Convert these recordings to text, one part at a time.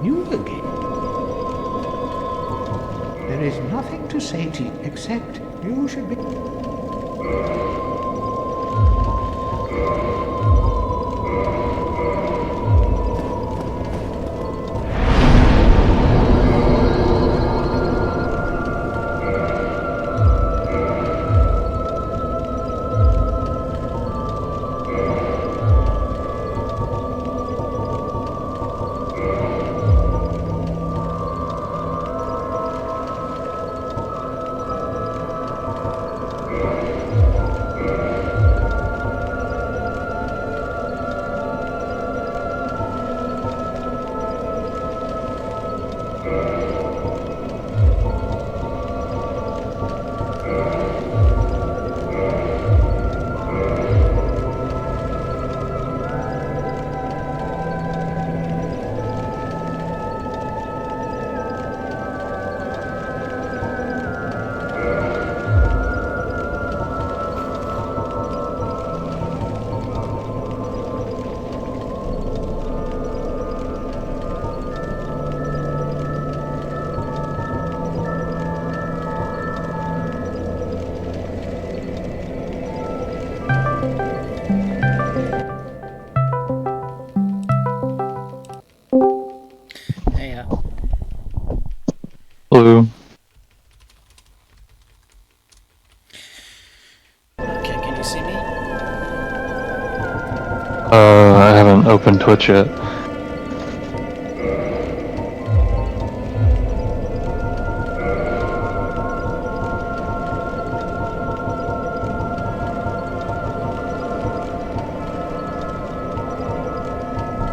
You again? There is nothing to say to you except you should be... Hello. Okay, can you see me? I haven't opened Twitch yet.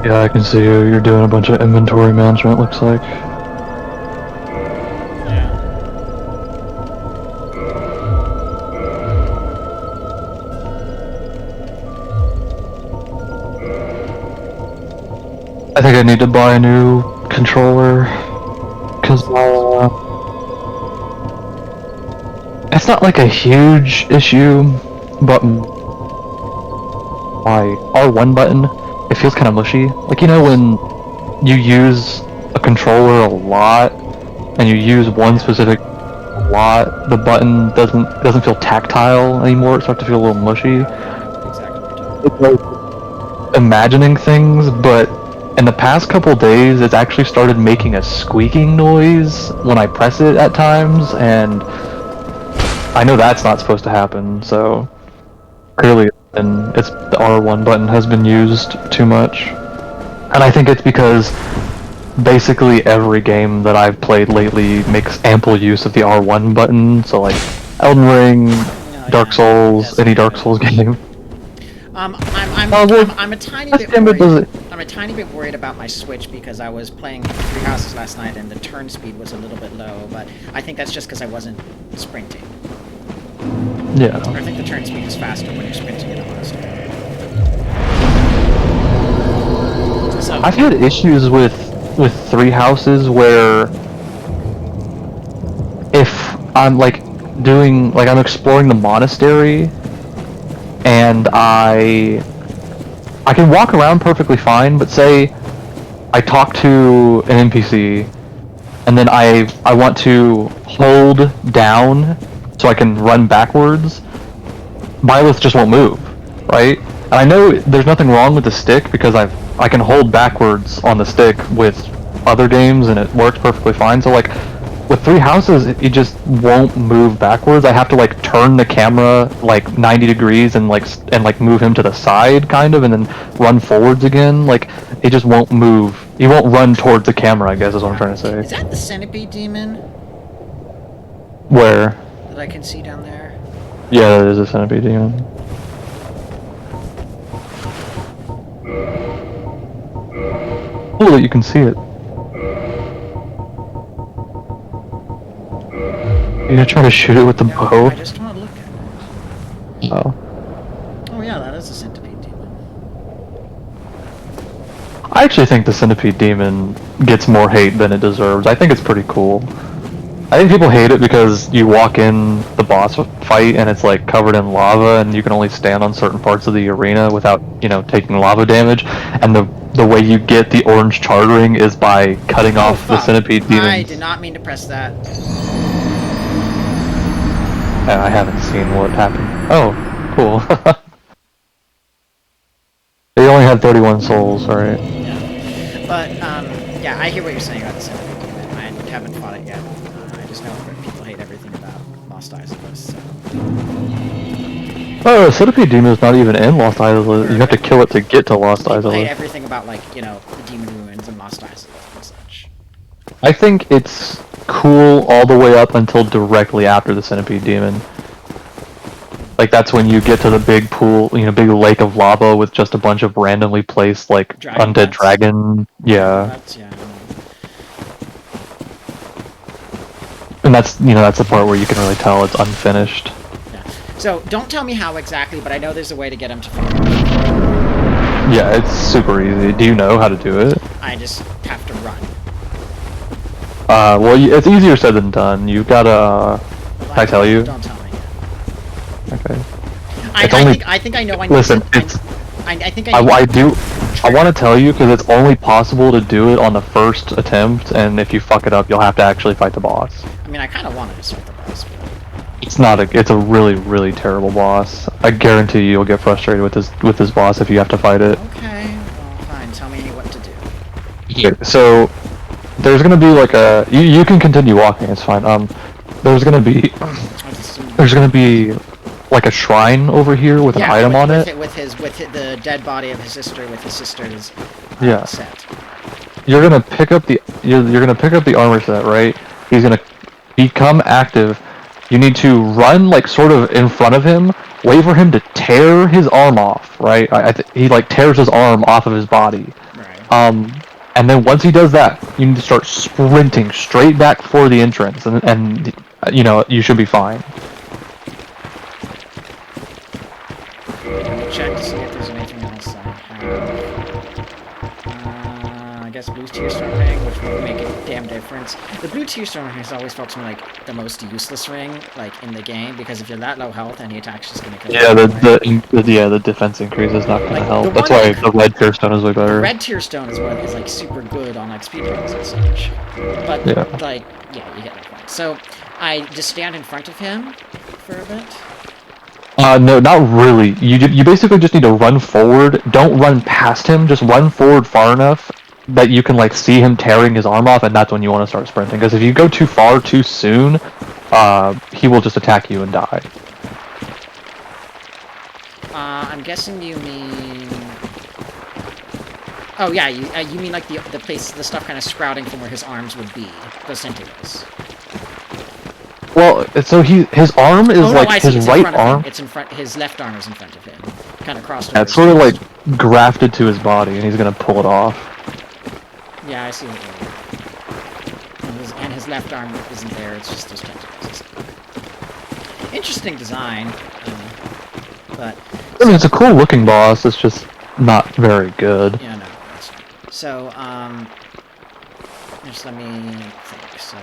Yeah, I can see you. You're doing a bunch of inventory management, looks like. I think I need to buy a new controller, because it's not like a huge issue, but my R1 button, it feels kind of mushy. Like, you know when you use a controller a lot, and you use one specific a lot, the button doesn't feel tactile anymore, it starts to feel a little mushy. It's like imagining things, but in the past couple days, it's actually started making a squeaking noise when I press it at times, and I know that's not supposed to happen, so clearly the R1 button has been used too much. And I think it's because basically every game that I've played lately makes ample use of the R1 button, so like Elden Ring, Dark Souls, any Dark Souls game. I'm a tiny bit worried. I'm a tiny bit worried about my Switch because I was playing Three Houses last night and the turn speed was a little bit low, but I think that's just because I wasn't sprinting. Yeah. I think the turn speed is faster when you're sprinting, in honest. So, I've had issues with Three Houses where if I'm like I'm exploring the monastery and I can walk around perfectly fine, but say I talk to an NPC and then I want to hold down so I can run backwards, Byleth just won't move, right? And I know there's nothing wrong with the stick because I can hold backwards on the stick with other games and it works perfectly fine. So like with Three Houses, it just won't move backwards. I have to like turn the camera like 90 degrees and move him to the side kind of, and then run forwards again. Like it just won't move. He won't run towards the camera, I guess is what I'm trying to say. is that the Centipede Demon Where? that I can see down there? Yeah, that is a Centipede Demon. Cool that you can see it. You're gonna try to shoot it with the bow? I just want to look at it. Oh. Oh yeah, that is a Centipede Demon. I actually think the Centipede Demon gets more hate than it deserves. I think it's pretty cool. I think people hate it because you walk in the boss fight and it's like covered in lava and you can only stand on certain parts of the arena without, taking lava damage. And the the way you get the orange charge ring is by cutting off the Centipede Demons. I did not mean to press that. I haven't seen what happened. Oh, cool. They only had 31 souls, right? Yeah. But, yeah, I hear what you're saying about the Centipede Demon. I haven't fought it yet. I just know that people hate everything about Lost Isolus, so... Oh, Centipede Demon is not even in Lost Isolus. You have to kill it to get to Lost People Isolus. hate everything about, like, you know, the Demon Ruins and Lost Isolus and such. I think it's cool all the way up until directly after the Centipede Demon. Like, that's when you get to the big pool, you know, big lake of lava with just a bunch of randomly placed, like, undead dragon. Yeah. And that's, you know, that's the part where you can really tell it's unfinished. Yeah. So, don't tell me how exactly, but I know there's a way to get him to finish. Yeah, it's super easy. Do you know how to do it? I just have to run. Well, it's easier said than done. You've gotta... Can I tell you? Don't tell me. Okay. I think I know. Listen, I think I do. I want to tell you because it's only possible to do it on the first attempt, and if you fuck it up, you'll have to actually fight the boss. I mean, I kind of wanted to start the boss, but... It's not a. It's a really, really terrible boss. I guarantee you'll get frustrated with this boss if you have to fight it. Okay. Well, fine. Tell me what to do. Here. So, there's gonna be like a. You can continue walking. It's fine. There's gonna be. There's gonna be. Like a shrine over here with an item on it. With the dead body of his sister, with his sister's set. You're gonna pick up the you're gonna pick up the armor set, right? He's gonna become active. You need to run like sort of in front of him, wait for him to tear his arm off, right? He like tears his arm off of his body. Right. And then once he does that, you need to start sprinting straight back for the entrance, and you know you should be fine. Check to see if there's anything else I have. I guess blue tearstone ring, which would make a damn difference. The blue tearstone ring has always felt to me like the most useless ring, like in the game, because if you're that low health, any attack's just gonna kill you. Yeah, the defense increase is not gonna help. That's why the red tearstone is way better. The red tearstone is what is like super good on like speedruns and such. But like, yeah, you get my point. So I just stand in front of him for a bit. No, not really. You basically just need to run forward. Don't run past him. Just run forward far enough that you can like see him tearing his arm off, and that's when you want to start sprinting. Because if you go too far too soon, he will just attack you and die. I'm guessing you mean. Oh yeah, you mean like the place, the stuff kind of sprouting from where his arms would be, those tentacles. Well, so his arm is his right arm. It's in front. His left arm is in front of him, kind of crossed over. Yeah, it's sort of like grafted to his body, and he's gonna pull it off. Yeah, I see what you mean. And his left arm isn't there. It's just those tentacles. Interesting design, but. I mean, it's a cool looking boss. It's just not very good. Yeah, no. That's right. So, just let me think. So.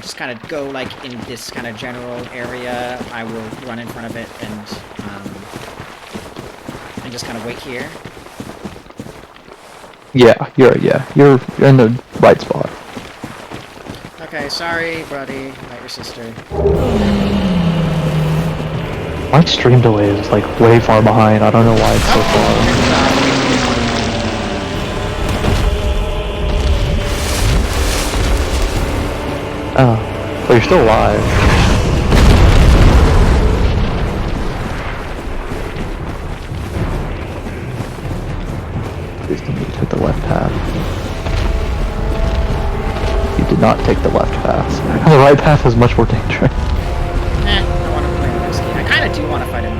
Just kind of go like in this kind of general area. I will run in front of it and just kind of wait here. Yeah, you're in the right spot. Okay, sorry, buddy, about your sister. My stream delay is like way far behind. I don't know why it's so far. Oh, but you're still alive. Please don't hit the left path. You did not take the left path. The right path is much more dangerous. I want to play risky. I kind of do want to fight him.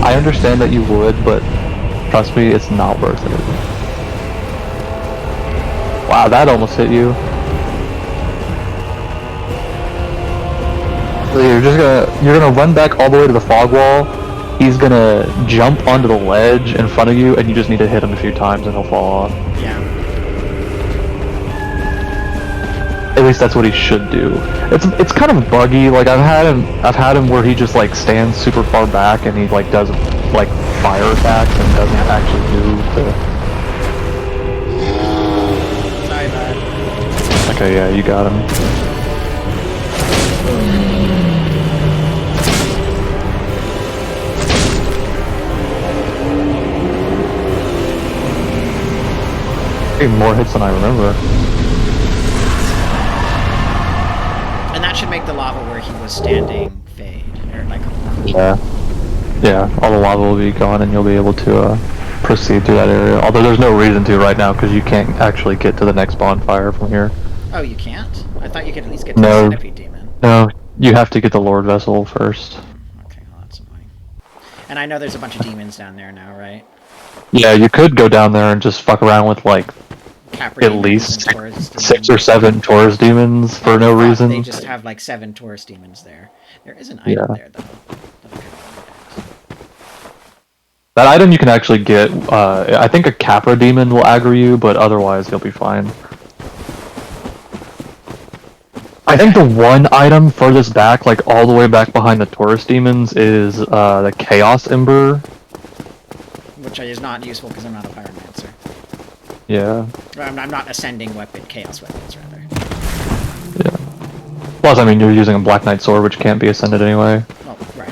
I understand that you would, but trust me, it's not worth it. Wow, that almost hit you. So you're gonna run back all the way to the fog wall. He's gonna jump onto the ledge in front of you, and you just need to hit him a few times, and he'll fall off. Yeah. At least that's what he should do. It's kind of buggy. Like I've had him where he just like stands super far back and he like does like fire attacks and doesn't actually do the. Sorry, bud. Okay, yeah, you got him. Getting more hits than I remember. And that should make the lava where he was standing fade, or like. Yeah. Yeah, all the lava will be gone and you'll be able to proceed through that area. Although there's no reason to right now because you can't actually get to the next bonfire from here. Oh, you can't? I thought you could at least get to the Centipede Demon. No, you have to get the Lord Vessel first. Okay, well that's annoying. And I know there's a bunch of demons down there now, right? Yeah, you could go down there and just fuck around with like Capra at demons least and Taurus 6 or 7 Taurus demons for no reason. They just have like 7 Taurus demons there. There is an item there though. That item you can actually get, I think a Capra demon will aggro you, but otherwise you'll be fine. I think the one item furthest back, like all the way back behind the Taurus demons, is the Chaos Ember. Which is not useful because I'm not a pyromancer. Yeah. I'm not ascending weapon, chaos weapons rather. Yeah. Plus, I mean, you're using a Black Knight sword, which can't be ascended anyway. Oh, right,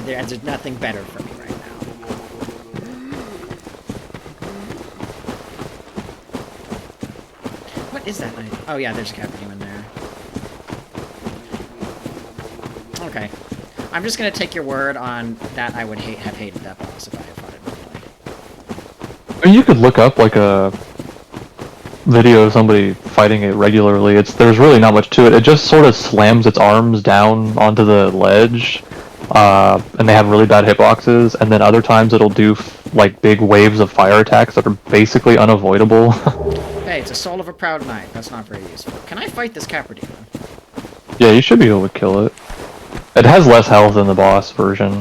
there's nothing better for me right now. What is that item? Oh yeah, there's a Capra Demon there. Okay. I'm just gonna take your word on that. I would have hated that boss if I had fought it normally. I mean, you could look up like a video of somebody fighting it regularly. There's really not much to it. It just sort of slams its arms down onto the ledge, and they have really bad hitboxes. And then other times it'll do like big waves of fire attacks that are basically unavoidable. Hey, it's a soul of a proud knight. That's not very useful. Can I fight this Capra Demon? Yeah, you should be able to kill it. It has less health than the boss version.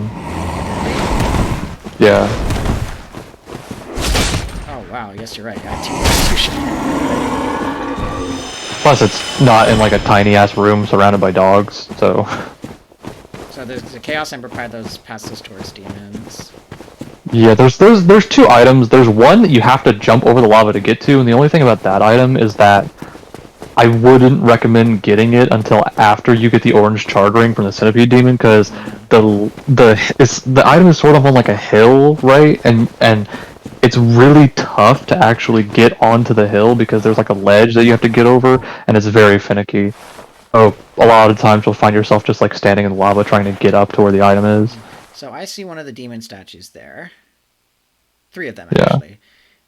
Yeah. Oh wow, yes you're right. I got 2 Plus, it's not in like a tiny ass room surrounded by dogs, so. So there's the Chaos Ember past those Taurus demons. Yeah, there's 2 items. There's one that you have to jump over the lava to get to, and the only thing about that item is that I wouldn't recommend getting it until after you get the orange charge ring from the Centipede Demon, because the item is sort of on like a hill, right? And it's really tough to actually get onto the hill because there's like a ledge that you have to get over, and it's very finicky. Oh, a lot of times you'll find yourself just like standing in the lava trying to get up to where the item is. So I see one of the demon statues there. 3 of them actually.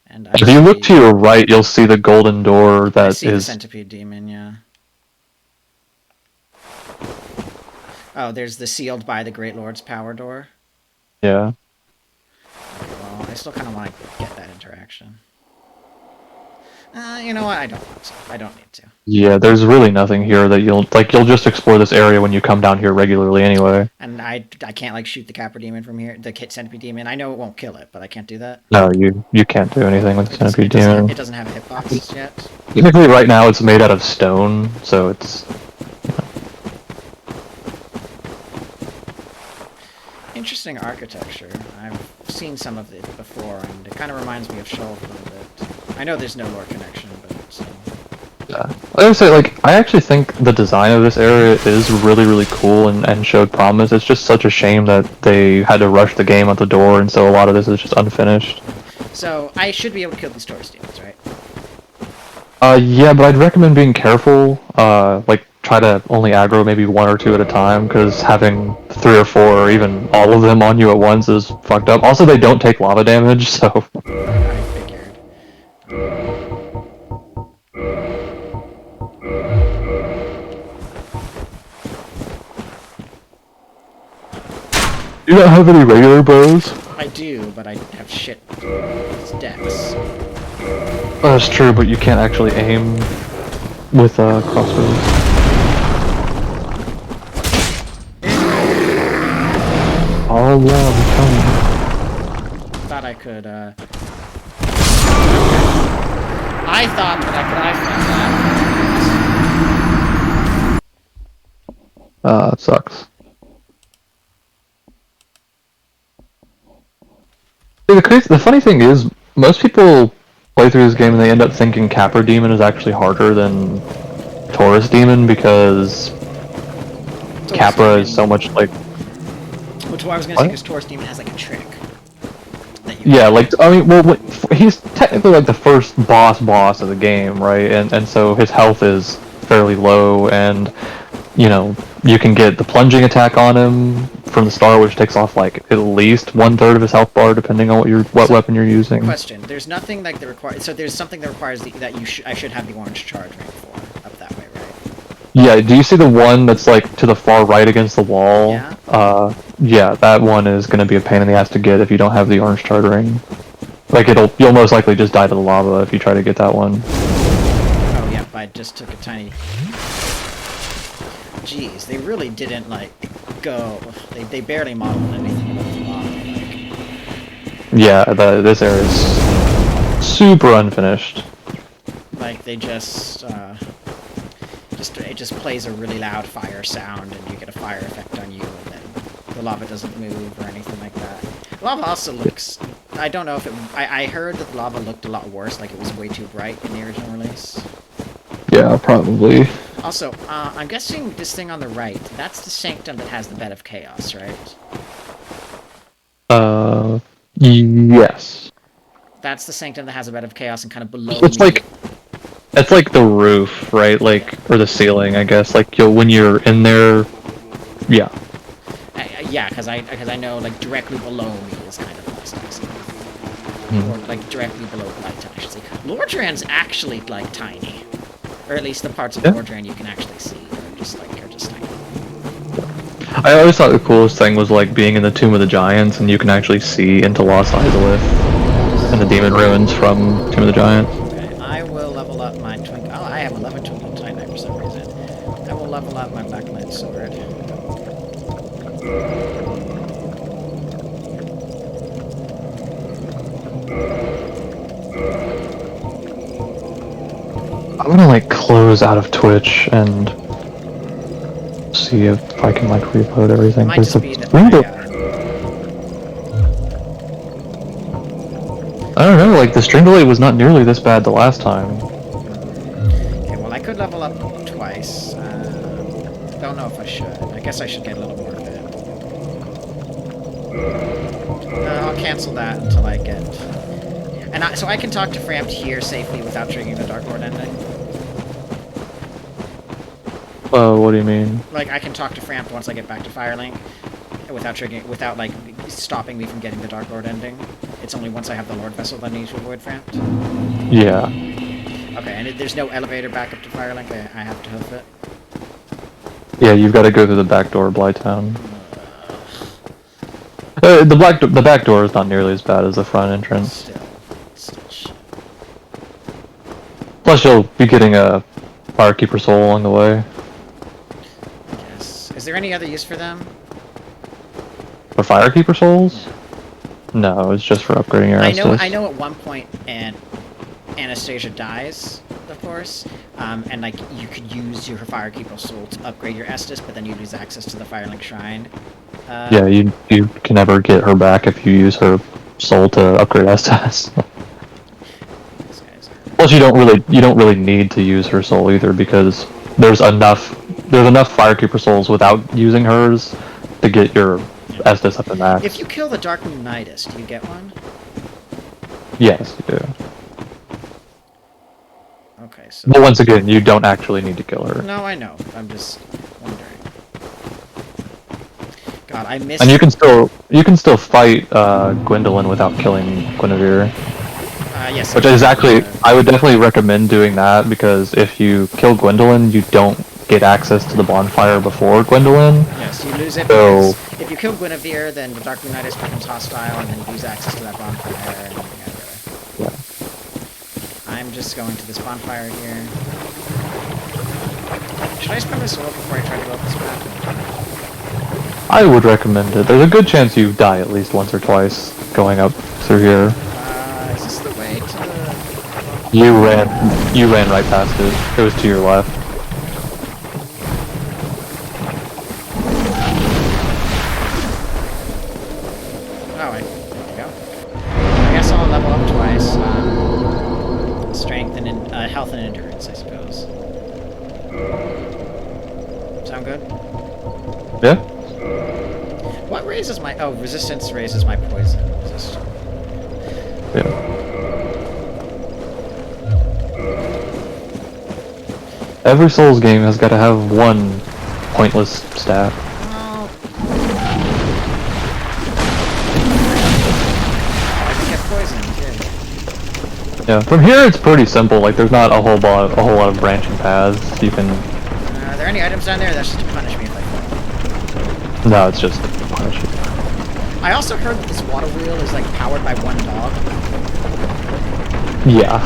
And if you look to your right, you'll see the golden door that is... the Centipede Demon, yeah. Oh, there's the sealed by the Great Lord's power door. Yeah. Okay, well, I still kind of want to get that interaction. You know what? I don't want to. I don't need to. Yeah, there's really nothing here that you'll just explore this area when you come down here regularly anyway. And I can't like shoot the Capra Demon from here, the Centipede Demon. I know it won't kill it, but I can't do that. No, you can't do anything with the Centipede Demon. It doesn't have a hitbox yet. Technically, right now it's made out of stone, so it's. Interesting architecture. I've seen some of it before, and it kind of reminds me of Shoal a little bit. I know there's no lore connection, but so. Yeah. I would say, like, I actually think the design of this area is really, really cool and showed promise. It's just such a shame that they had to rush the game out the door, and so a lot of this is just unfinished. So, I should be able to kill these Taurus demons, right? Yeah, but I'd recommend being careful. Like, try to only aggro maybe 1 or 2 at a time, because having 3 or 4 or even all of them on you at once is fucked up. Also, they don't take lava damage, so... I figured. You don't have any regular bows? I do, but I have shit. It's dex. That's true, but you can't actually aim with crossbows. Oh yeah, I'm coming. Thought I could, I thought that I could iPhone that. It sucks. The funny thing is, most people play through this game and they end up thinking Capra Demon is actually harder than Taurus Demon because Capra is so much like... Which I was gonna say, because Taurus Demon has like a trick. Yeah, like, I mean, well, he's technically like the first boss of the game, right? And so his health is fairly low, and, you know, you can get the plunging attack on him from the start, which takes off like at least 1/3 of his health bar, depending on what weapon you're using. Question: there's nothing like that requires. So there's something that requires that I should have the orange charge ring for up that way, right? Yeah. Do you see the one that's like to the far right against the wall? Yeah. Yeah, that one is going to be a pain in the ass to get if you don't have the orange charge ring. Like you'll most likely just die to the lava if you try to get that one. Oh yeah, I just took a tiny. Jeez, they really didn't like go. They barely modeled anything about the lava. Like... Yeah, this area is super unfinished. Like they just it just plays a really loud fire sound, and you get a fire effect on you, and then the lava doesn't move or anything like that. Lava also looks... I don't know if it... I heard that the lava looked a lot worse, like it was way too bright in the original release. Yeah, probably. Also, I'm guessing this thing on the right, that's the Sanctum that has the Bed of Chaos, right? Yes. That's the Sanctum that has a Bed of Chaos, and kind of below It's me... like... It's like the roof, right? Like, or the ceiling, I guess. Like, when you're in there... Yeah. Yeah, because I know, like, directly below me is kind of Lost Exit. Or, like, directly below Lightown, I should say. Lordran's actually, like, tiny. Or at least the parts of Lordran you can actually see are just tiny. I always thought the coolest thing was, like, being in the Tomb of the Giants, and you can actually see into Lost Izalith and the Demon Ruins from Tomb of the Giants. Okay, I will level up my Twink... Oh, I have 11 Twinkling Titanite for some reason. I will level up my Black Knight Sword. I'm gonna like close out of Twitch and see if I can like reload everything. It might just be that I don't know, like the string delay was not nearly this bad the last time. Okay, well I could level up twice. Don't know if I should. I guess I should get a little more of it. I'll cancel that until I get... And so I can talk to Frampt here safely without triggering the Dark Lord ending? What do you mean? Like, I can talk to Frampt once I get back to Firelink without triggering... Without, like, stopping me from getting the Dark Lord ending. It's only once I have the Lord Vessel that I need to avoid Frampt? Yeah. Okay, and there's no elevator back up to Firelink? I have to hoof it? Yeah, you've got to go through the back door of Blighttown. The back door is not nearly as bad as the front entrance. Still shit. Plus, you'll be getting a Firekeeper Soul along the way. Yes. Is there any other use for them? For Firekeeper Souls? No, it's just for upgrading your Estus. I know at one point Anastasia dies, of course, and like you could use your Firekeeper Soul to upgrade your Estus, but then you lose access to the Firelink Shrine. Yeah, you can never get her back if you use her soul to upgrade Estus. Plus, you don't really need to use her soul either because there's enough Firekeeper Souls without using hers to get your Estus up to max. If you kill the Darkmoon Nidus, do you get one? Yes, you do. Okay, so... But once again, you don't actually need to kill her. No, I know. I'm just wondering. God, I missed... And you can still fight Gwendolyn without killing Guinevere. Yes. Which is actually, I would definitely recommend doing that because if you kill Gwendolyn, you don't get access to the bonfire before Gwendolyn. Yes, you lose it because if you kill Guinevere, then the Darkmoon Nidus becomes hostile, and then you lose access to that bonfire, and Yeah. I'm just going to this bonfire here. Should I spend this oil before I try to go up this path? I would recommend it. There's a good chance you die at least once or twice going up through here. Is this the way to the... You ran right past it. It was to your left. Yeah? What raises my... Oh, resistance raises my poison resistance. Yeah. Every Souls game has got to have one pointless stat. Oh. I can get poisoned, too. Yeah, from here it's pretty simple. Like, there's not a whole lot of branching paths. You can... Are there any items down there? That's just to punish me if I fall. No, it's just punish you. I also heard that this water wheel is, like, powered by one dog. Yeah.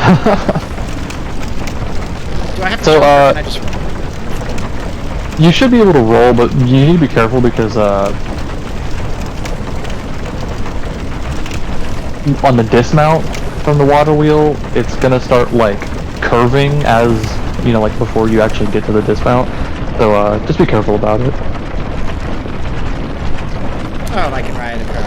Do I have to So, jump or can I just roll? you should be able to roll, but you need to be careful because, on the dismount from the water wheel, it's gonna start, like, curving as, you know, like, before you actually get to the dismount. So, just be careful about it. Oh, I can ride a car.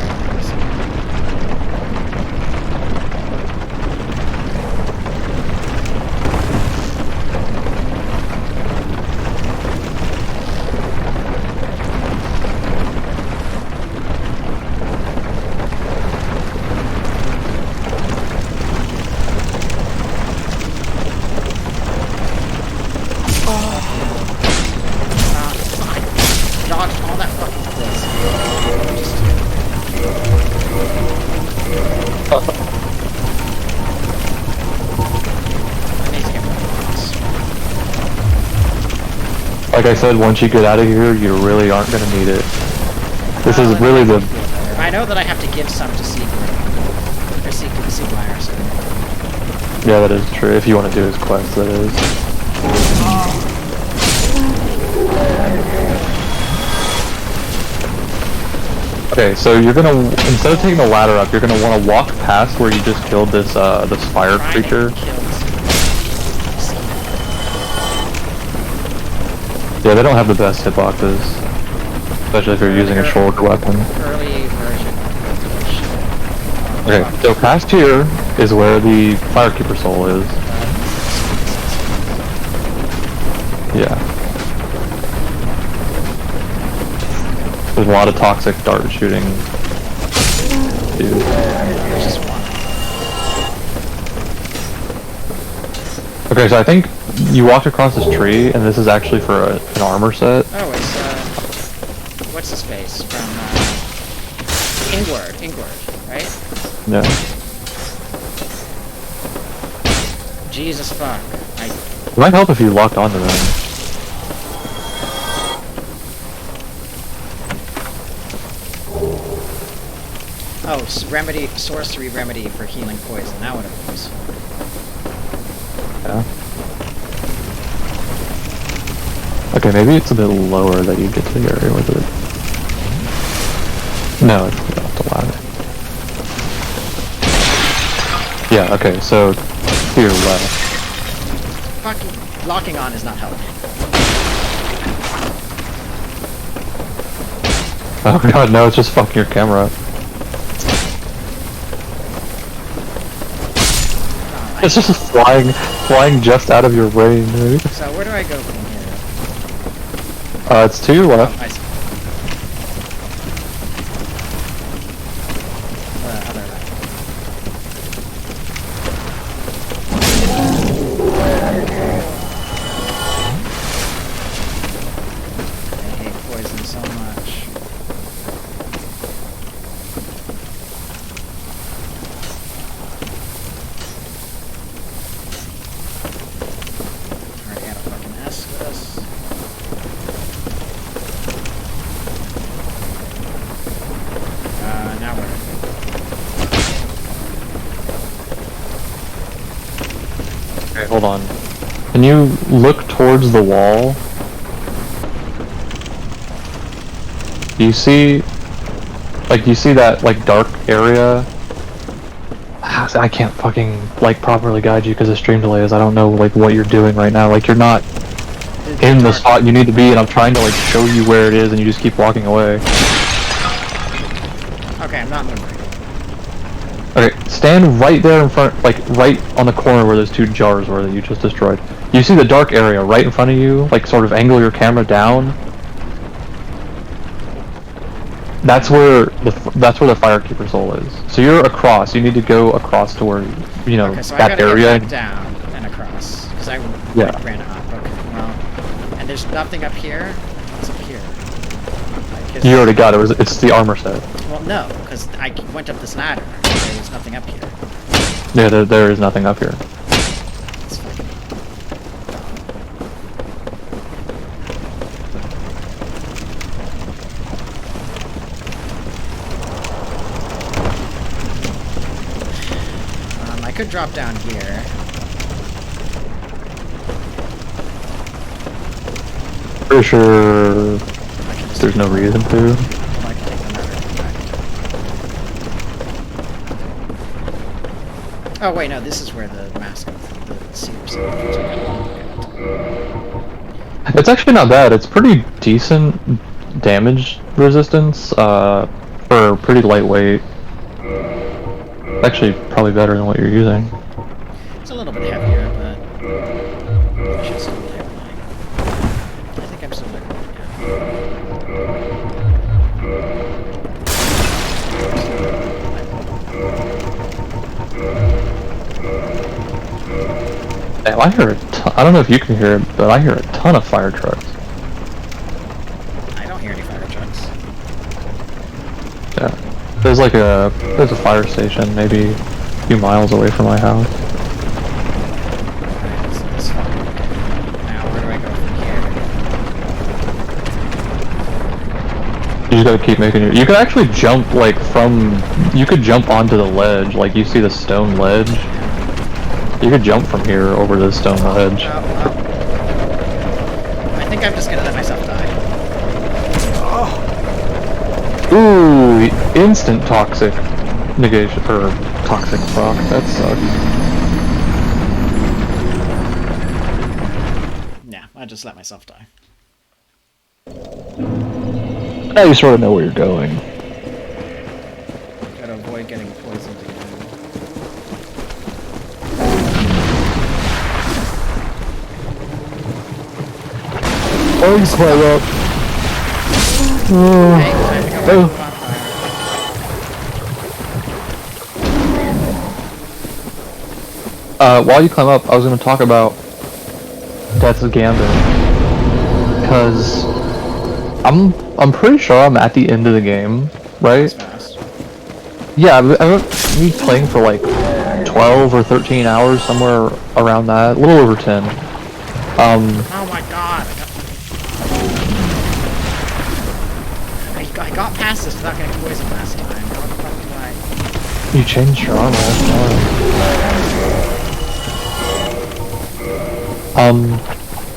Dodged all that fucking place. I need to get more box. Like I said, once you get out of here, you really aren't gonna need it. This is really the... I know that I have to give some to Secret. Or Secret Myers. Yeah, that is true. If you want to do his quest, that is. Okay, so you're gonna, instead of taking the ladder up, you're gonna want to walk past where you just killed this, this fire creature. Yeah, they don't have the best hitboxes. Especially if you're using a shoulder weapon. Early version. Okay, so past here is where the Firekeeper soul is. Yeah. There's a lot of toxic dart shooting. Dude. Okay, so I think you walked across this tree, and this is actually for an armor set. Oh, it's, what's his face? From, Ingward, right? Yeah. Jesus fuck. It might help if you locked onto them. Oh, sorcery remedy for healing poison. Now what it was. Yeah. Okay, maybe it's a bit lower that you get to the area with it. No, it's off the ladder. Yeah, okay, so to your left. Fucking locking on is not helping. Oh god, no, it's just fucking your camera up. It's just flying just out of your range, dude. So where do I go from here? It's to your left. Oh, I see. Other left. I hate poison so much. Already got a fucking Estus. Now where? Okay, hold on. Can you look towards the wall? Do you see... Like, do you see that, like, dark area? I can't fucking, like, properly guide you because of stream delays. I don't know, like, what you're doing right now. Like, you're not in the spot you need to be, and I'm trying to, like, show you where it is, and you just keep walking away. Okay, I'm not moving. Okay, stand right there in front, like, right on the corner where those two jars were that you just destroyed. You see the dark area right in front of you? Like, sort of angle your camera down. that's where the Firekeeper soul is. So you're across. You need to go across to where you know Okay, so I that gotta area. get back down and across because I Yeah. ran up. Okay, well, and there's nothing up here. What's up here? You already got it. It's the armor set. Well, no, because I went up this ladder. There was nothing up here. Yeah, there is nothing up here. It's fucking I could drop down here. Pretty sure there's no reason to. I can take the ladder back. Oh wait, no, this is where the mask of the Ceaseless is. It's actually not bad. It's pretty decent damage resistance for pretty lightweight. Actually, probably better than what you're using. It's a little bit heavier, but I should still be able to. I think I'm still like, Damn, I hear I don't know if you can hear it, but I hear a ton of fire trucks. I don't hear any fire trucks. Yeah. There's a fire station maybe a few miles away from my house. It's fine. Now, where do I go from here? You just gotta keep making your. You could actually jump you could jump onto the ledge. Like you see the stone ledge. You could jump from here over the stone ledge. I think I'm just gonna let myself die. Ooh, instant toxic negation or toxic proc. That sucks. Yeah, I just let myself die. Now you sort of know where you're going. Gotta avoid getting poisoned again. Oh, you climb up. Hey, time to go back to the bonfire. While you climb up, I was going to talk about Death's Gambit, because I'm pretty sure I'm at the end of the game, right? Fast. Yeah, I've been playing for like 12 or 13 hours, somewhere around that, a little over 10. Oh my god! I got past this without getting poisoned last time. How the fuck did I? You changed your armor.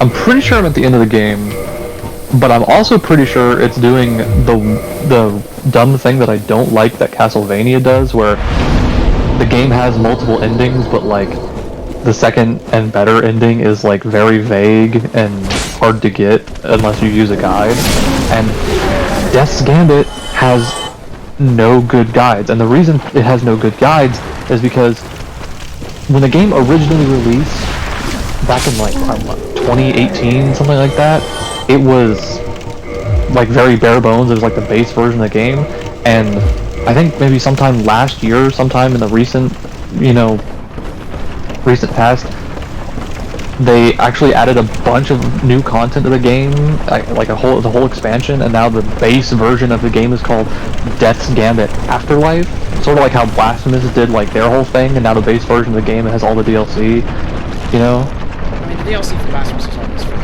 I'm pretty sure I'm at the end of the game, but I'm also pretty sure it's doing the dumb thing that I don't like that Castlevania does, where the game has multiple endings, but like the second and better ending is like very vague and hard to get unless you use a guide. And Death's Gambit has no good guides, and the reason it has no good guides is because when the game originally released back in like 2018, something like that, it was like very bare bones. It was like the base version of the game, and I think maybe sometime last year, sometime in the recent past, they actually added a bunch of new content to the game, like the whole expansion, and now the base version of the game is called Death's Gambit Afterlife. Sort of like how Blasphemous did like their whole thing, and now the base version of the game has all the DLC. You know? I mean, the DLC for Blasphemous is always free.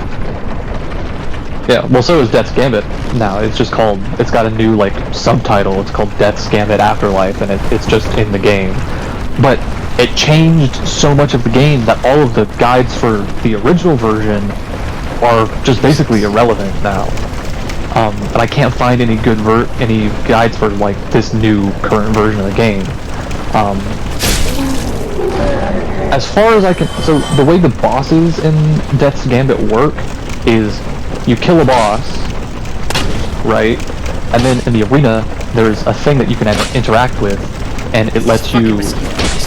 Yeah. Well, so is Death's Gambit now. It's just called. It's got a new like subtitle. It's called Death's Gambit Afterlife, and it's just in the game. But it changed so much of the game that all of the guides for the original version are just basically irrelevant now. And I can't find any good any guides for like this new current version of the game. As far as I can, so the way the bosses in Death's Gambit work is you kill a boss, right? And then in the arena, there's a thing that you can interact with, and it lets you. Just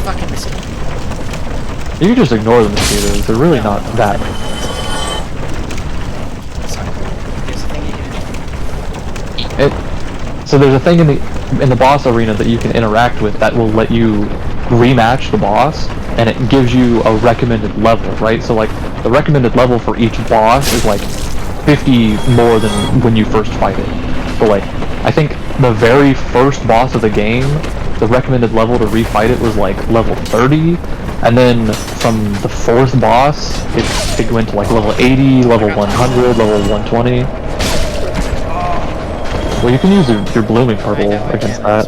fucking mosquito. You can just ignore the mosquitoes. They're really not that. So there's a thing in the boss arena that you can interact with that will let you rematch the boss, and it gives you a recommended level, right? So like the recommended level for each boss is like 50 more than when you first fight it. So like I think the very first boss of the game, the recommended level to refight it was like level 30, and then from the fourth boss it went to like level 80, level 100, level 120. Well, you can use your blooming purple against that.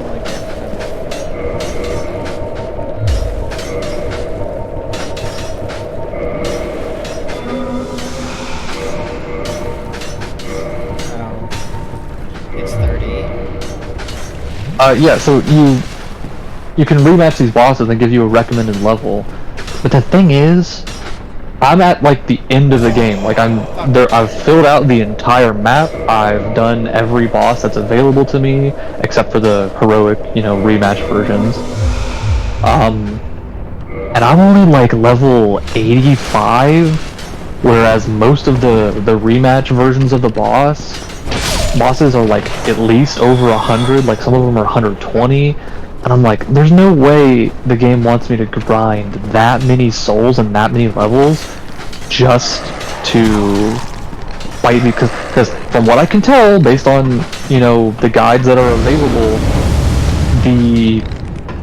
It's 30. Yeah, so you can rematch these bosses and give you a recommended level. But the thing is, I'm at like the end of the game. Like I've filled out the entire map. I've done every boss that's available to me, except for the heroic, rematch versions. And I'm only like level 85, whereas most of the rematch versions of the bosses are like at least over 100. Like some of them are 120. And I'm like, there's no way the game wants me to grind that many souls and that many levels just to fight me, because from what I can tell, based on, the guides that are available, the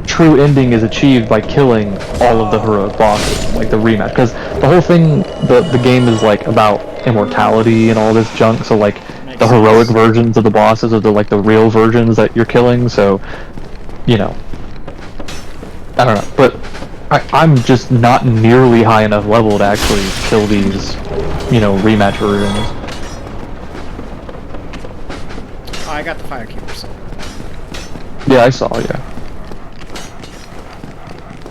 true ending is achieved by killing all of the heroic bosses, like the rematch. Because the whole thing, the game is like about immortality and all this junk, so like the heroic versions of the bosses are the real versions that you're killing, so I don't know, but I'm just not nearly high enough level to actually kill these, rematch versions. Oh, I got the Firekeeper, so. Yeah, I saw, yeah.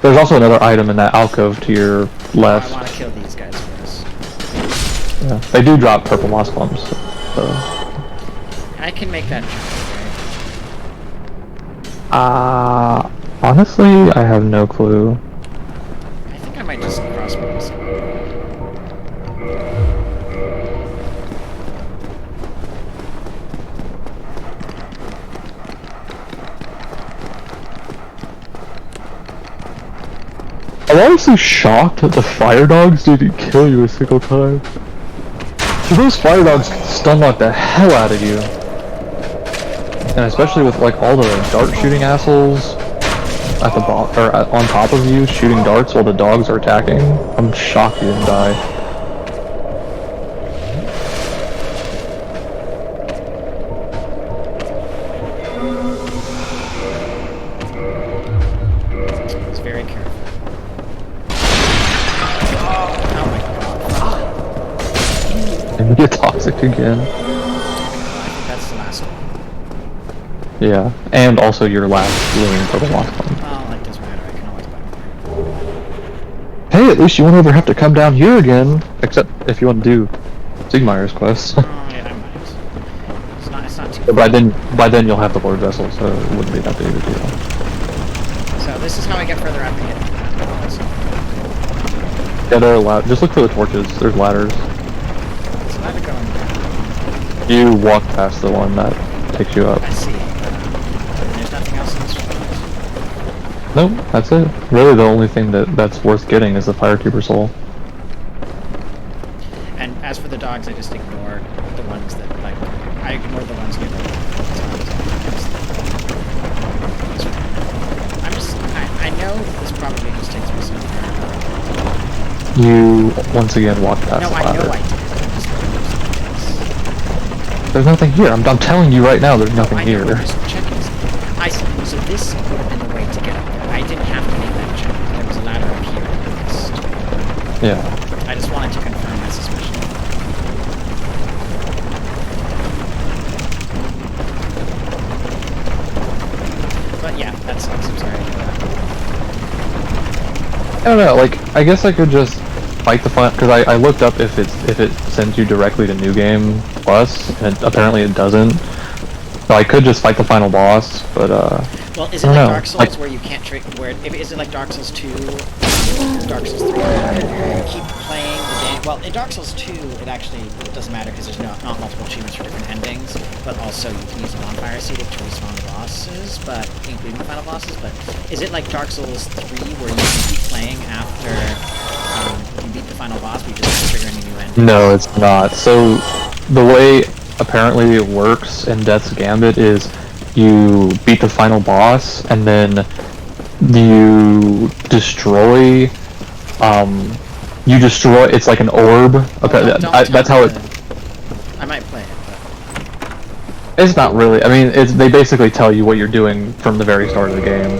There's also another item in that alcove to your left. I want to kill these guys first. Yeah, they do drop purple moss clumps, so. I can make that jump, right? Honestly, I have no clue. I think I might just cross myself. I'm honestly shocked that the fire dogs didn't kill you a single time. So those fire dogs can stun lock the hell out of you. And especially with like all the dart shooting assholes at the on top of you shooting darts while the dogs are attacking. I'm shocked you didn't die. It's very careful. Oh my god. And you get toxic again. I think that's the last one. Yeah, and also your last living purple moss clump. Oh, it doesn't matter. I can always buy more. Hey, at least you won't ever have to come down here again. Except if you want to do Sigmaier's quest. Oh, yeah, I might. It's not too But by then you'll have the Lord Vessel, so it wouldn't be that big of a deal. So this is how I get further up and get. Yeah, there are just look for the torches. There's ladders. It's a ladder going down. You walk past the one that takes you up. I see. There's nothing else in this one. Nope, that's it. Really, the only thing that's worth getting is the Firekeeper soul. And as for the dogs, I just ignored the ones that, like, I ignored the ones near the I know this probably just takes me some time. You, once again, walk past No, the I ladder. know I did. There's nothing here. I'm telling you right now, there's nothing I here. know, just checking. I see. So this would have been the way to get up there. I didn't have to make that check. There was a ladder up here. Yeah. I just wanted to confirm my suspicion. But yeah, that sucks. I'm sorry to hear that. I don't know, like, I guess I could just fight the final, because I looked up if it sends you directly to New Game Plus, and apparently it doesn't. So I could just fight the final boss, but Well, is it like Dark Souls where you can't is it like Dark Souls 2, Dark Souls 3, where you keep playing the game? Well, in Dark Souls 2, it doesn't matter because there's not multiple achievements for different endings, but also you can use a bonfire seed to respawn the bosses, including the final bosses, but is it like Dark Souls 3 where you can keep playing after you beat the final boss, but you just trigger any new ending? No, it's not. So, the way apparently it works in Death's Gambit is you beat the final boss, and then you destroy, it's like an orb. Okay, that's how it... I might play it, but... It's not really, I mean, they basically tell you what you're doing from the very start of the game.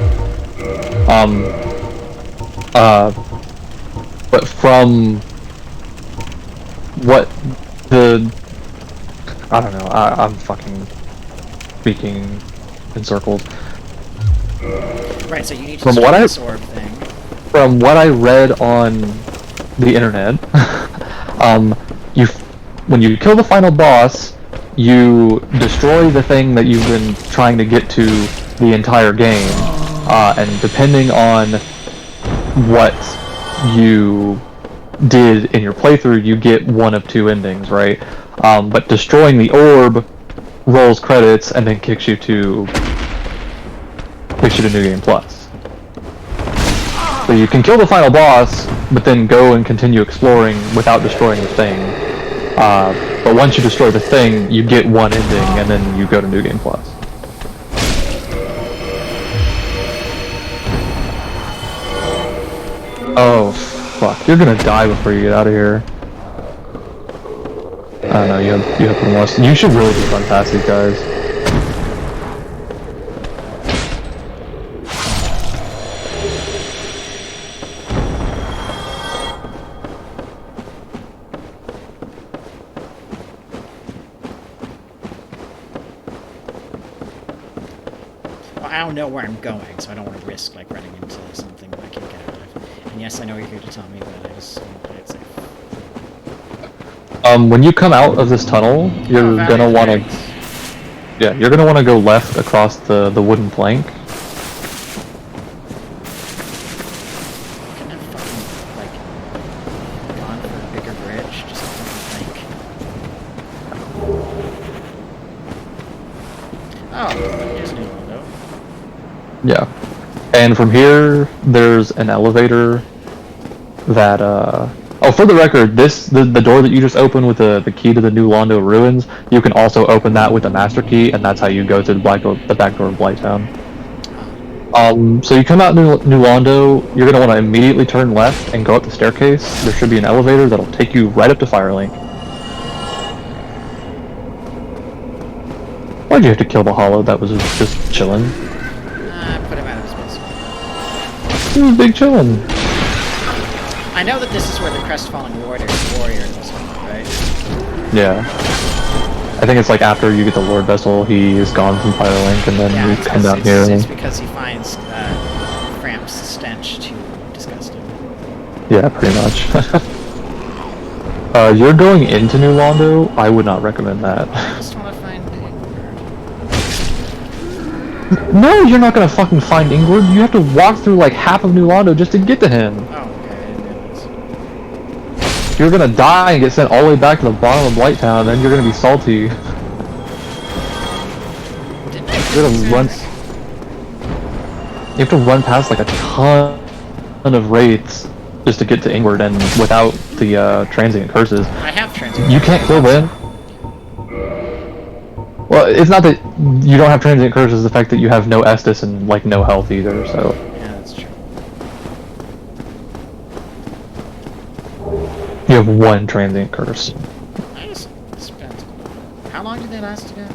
But from what I don't know, I'm fucking speaking in circles. Right, so you need to destroy this orb thing. From what I read on the internet, when you kill the final boss, you destroy the thing that you've been trying to get to the entire game, and depending on what you did in your playthrough, you get one of two endings, right? But destroying the orb rolls credits and then kicks you to New Game Plus. So you can kill the final boss, but then go and continue exploring without destroying the thing. But once you destroy the thing, you get one ending, and then you go to New Game Plus. Oh, fuck. You're gonna die before you get out of here. I don't know, you have one more. You should really just run past these guys. Well, I don't know where I'm going, so I don't want to risk like running into something that I can't get out of. And yes, I know you're here to tell me, but I just want to play it safe. When you come out of this tunnel, you're gonna want to... Yeah, you're gonna want to go left across the wooden plank. Couldn't have fucking, like, gone for a bigger bridge, just fucking think. Oh, here's a new window. Yeah. And from here, there's an elevator that, Oh, for the record, the door that you just opened with the key to the New Londo ruins, you can also open that with the master key, and that's how you go to the back door of Blighttown. So you come out New Londo, you're gonna want to immediately turn left and go up the staircase. There should be an elevator that'll take you right up to Firelink. Why'd you have to kill the Hollow that was just chilling? Put him out of his misery. He was big chillin'. I know that this is where the Crestfallen warrior is this one, right? Yeah. I think it's like after you get the Lord Vessel, he is gone from Firelink, and then you come down here. It's because he finds Framp's stench too disgusting. Yeah, pretty much. You're going into New Londo. I would not recommend that. I just want to find Ingrid. No, you're not gonna fucking find Ingrid. You have to walk through like half of New Londo just to get to him. Oh. You're gonna die and get sent all the way back to the bottom of Blighttown, then you're gonna be salty. You're gonna run. You have to run past like a ton of wraiths just to get to Ingrid, and without the transient curses. I have transient. You can't kill them. Well, it's not that you don't have transient curses; the fact that you have no Estus and like no health either. So. Yeah, that's true. You have one transient curse. I just spent... How long did they last again?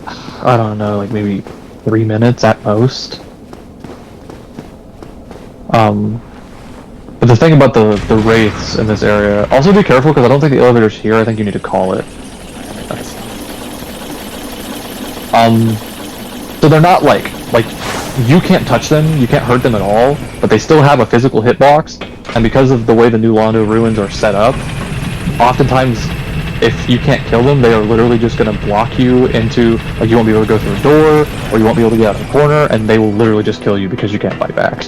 I don't know, like maybe 3 minutes at most. But the thing about the wraiths in this area, also be careful because I don't think the elevator's here, I think you need to call it. So they're not like, you can't touch them, you can't hurt them at all, but they still have a physical hitbox, and because of the way the New Londo ruins are set up, oftentimes if you can't kill them, they are literally just going to block you into, like, you won't be able to go through a door, or you won't be able to get out of the corner, and they will literally just kill you because you can't fight back.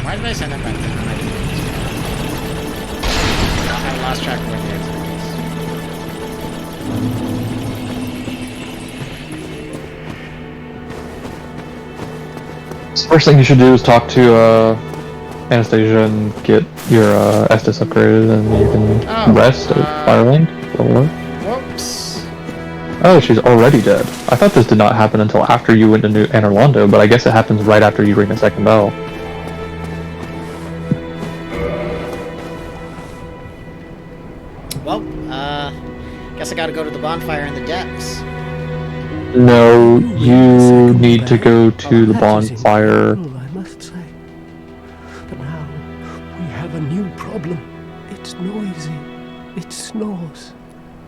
Why did I send that back to them? I lost track of what the exit is. First thing you should do is talk to, Anastasia and get your Estus upgraded, and you can rest at Fireland. Whoops. Oh, she's already dead. I thought this did not happen until after you went to New Anne Orlando, but I guess it happens right after you ring the second bell. Well, guess I gotta go to the bonfire in the depths. No, you need to go to the bonfire. A new problem. It's noisy, it snores,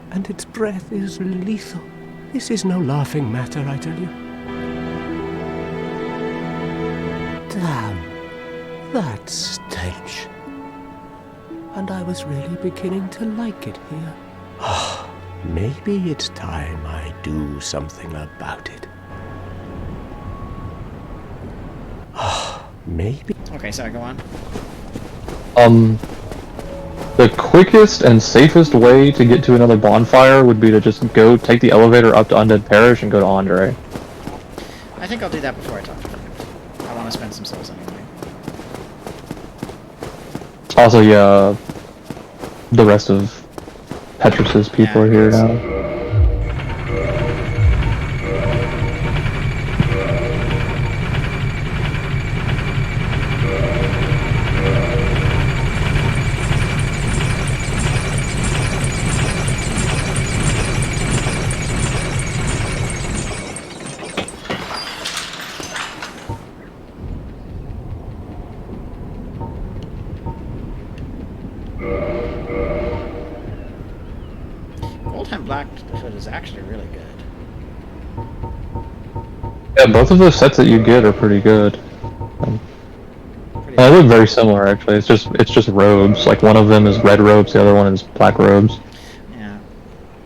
and its breath is lethal. This is no laughing matter, I tell you. Damn, that stench. And I was really beginning to like it here. Maybe it's time I do something about it. Maybe. Okay, sorry, go on. The quickest and safest way to get to another bonfire would be to just go take the elevator up to Undead Parish and go to Andre. I think I'll do that before I talk to him. I want to spend some souls anyway. Also, yeah, the rest of Petrus's people are here now. Blackfoot is actually really good. Yeah, both of those sets that you get are pretty good. They look very similar, actually. It's just robes. Like, one of them is red robes, the other one is black robes. Yeah.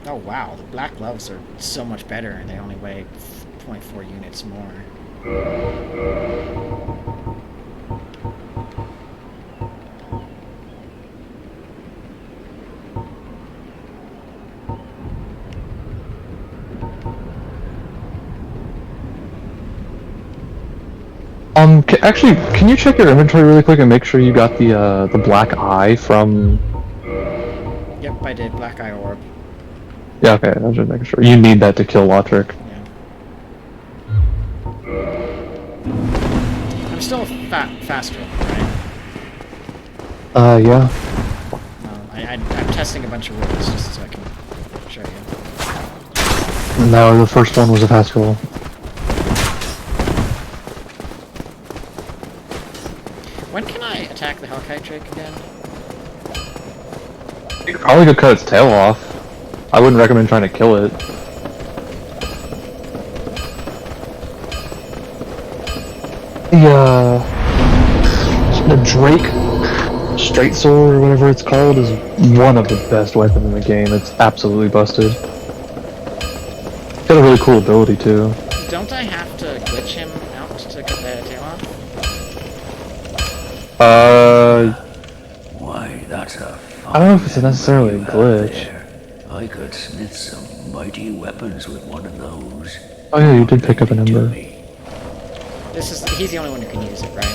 Oh wow, the black gloves are so much better, and they only weigh 0.4 units more. Actually, can you check your inventory really quick and make sure you got the black eye from... Yep, I did. Black Eye Orb. Yeah, okay, I was just making sure. You need that to kill Lotric. Yeah. I'm still faster, right? Yeah. I'm testing a bunch of rules just so I can show you. No, the first one was a fast roll. When can I attack the Hellkite Drake again? You could probably go cut its tail off. I wouldn't recommend trying to kill it. The Drake Straight Sword, or whatever it's called, is one of the best weapons in the game. It's absolutely busted. It's got a really cool ability, too. Don't I have to glitch him out to cut the tail off? Why, that's a I don't know if it's necessarily a glitch. I could smith some mighty weapons with one of those. Oh yeah, you did pick up an ember. He's the only one who can use it, right?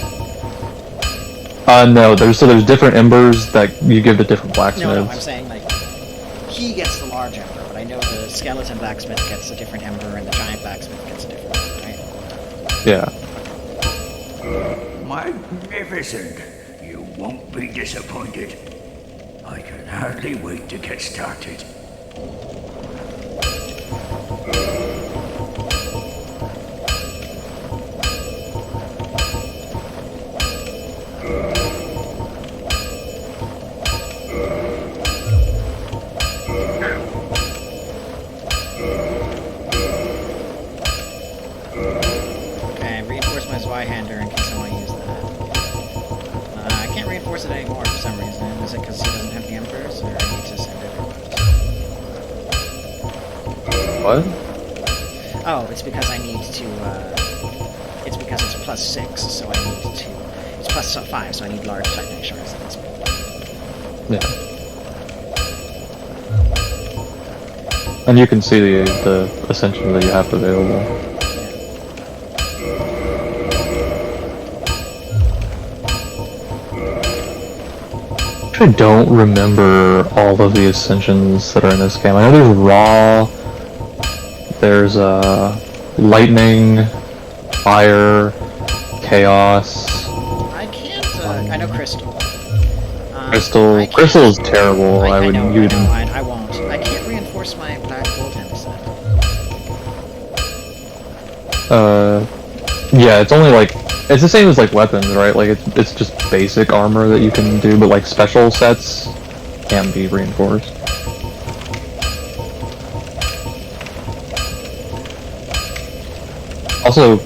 No, there's different embers that you give to different blacksmiths. No, I'm saying, like, he gets the large ember, but I know the skeleton blacksmith gets a different ember and the giant blacksmith gets a different one, right? Yeah. Magnificent! You won't be disappointed. I can hardly wait to get started. Okay, reinforce my Zweihander in case I want to use that. I can't reinforce it anymore for some reason. is it because he doesn't have the Emperors, or I need to send it? What? Oh, it's because I need to, it's because it's +6, so I need to, it's +5, so I need large Titanite shards at this point. Yeah. And you can see the ascension that you have available. I don't remember all of the ascensions that are in this game. I know there's Raw, there's Lightning, Fire, Chaos. I can't, I know Crystal. Crystal is terrible. I wouldn't. I won't. I can't reinforce my black gold hand set. Yeah, it's only like it's the same as like weapons, right? Like it's just basic armor that you can do, but like special sets can be reinforced. Also,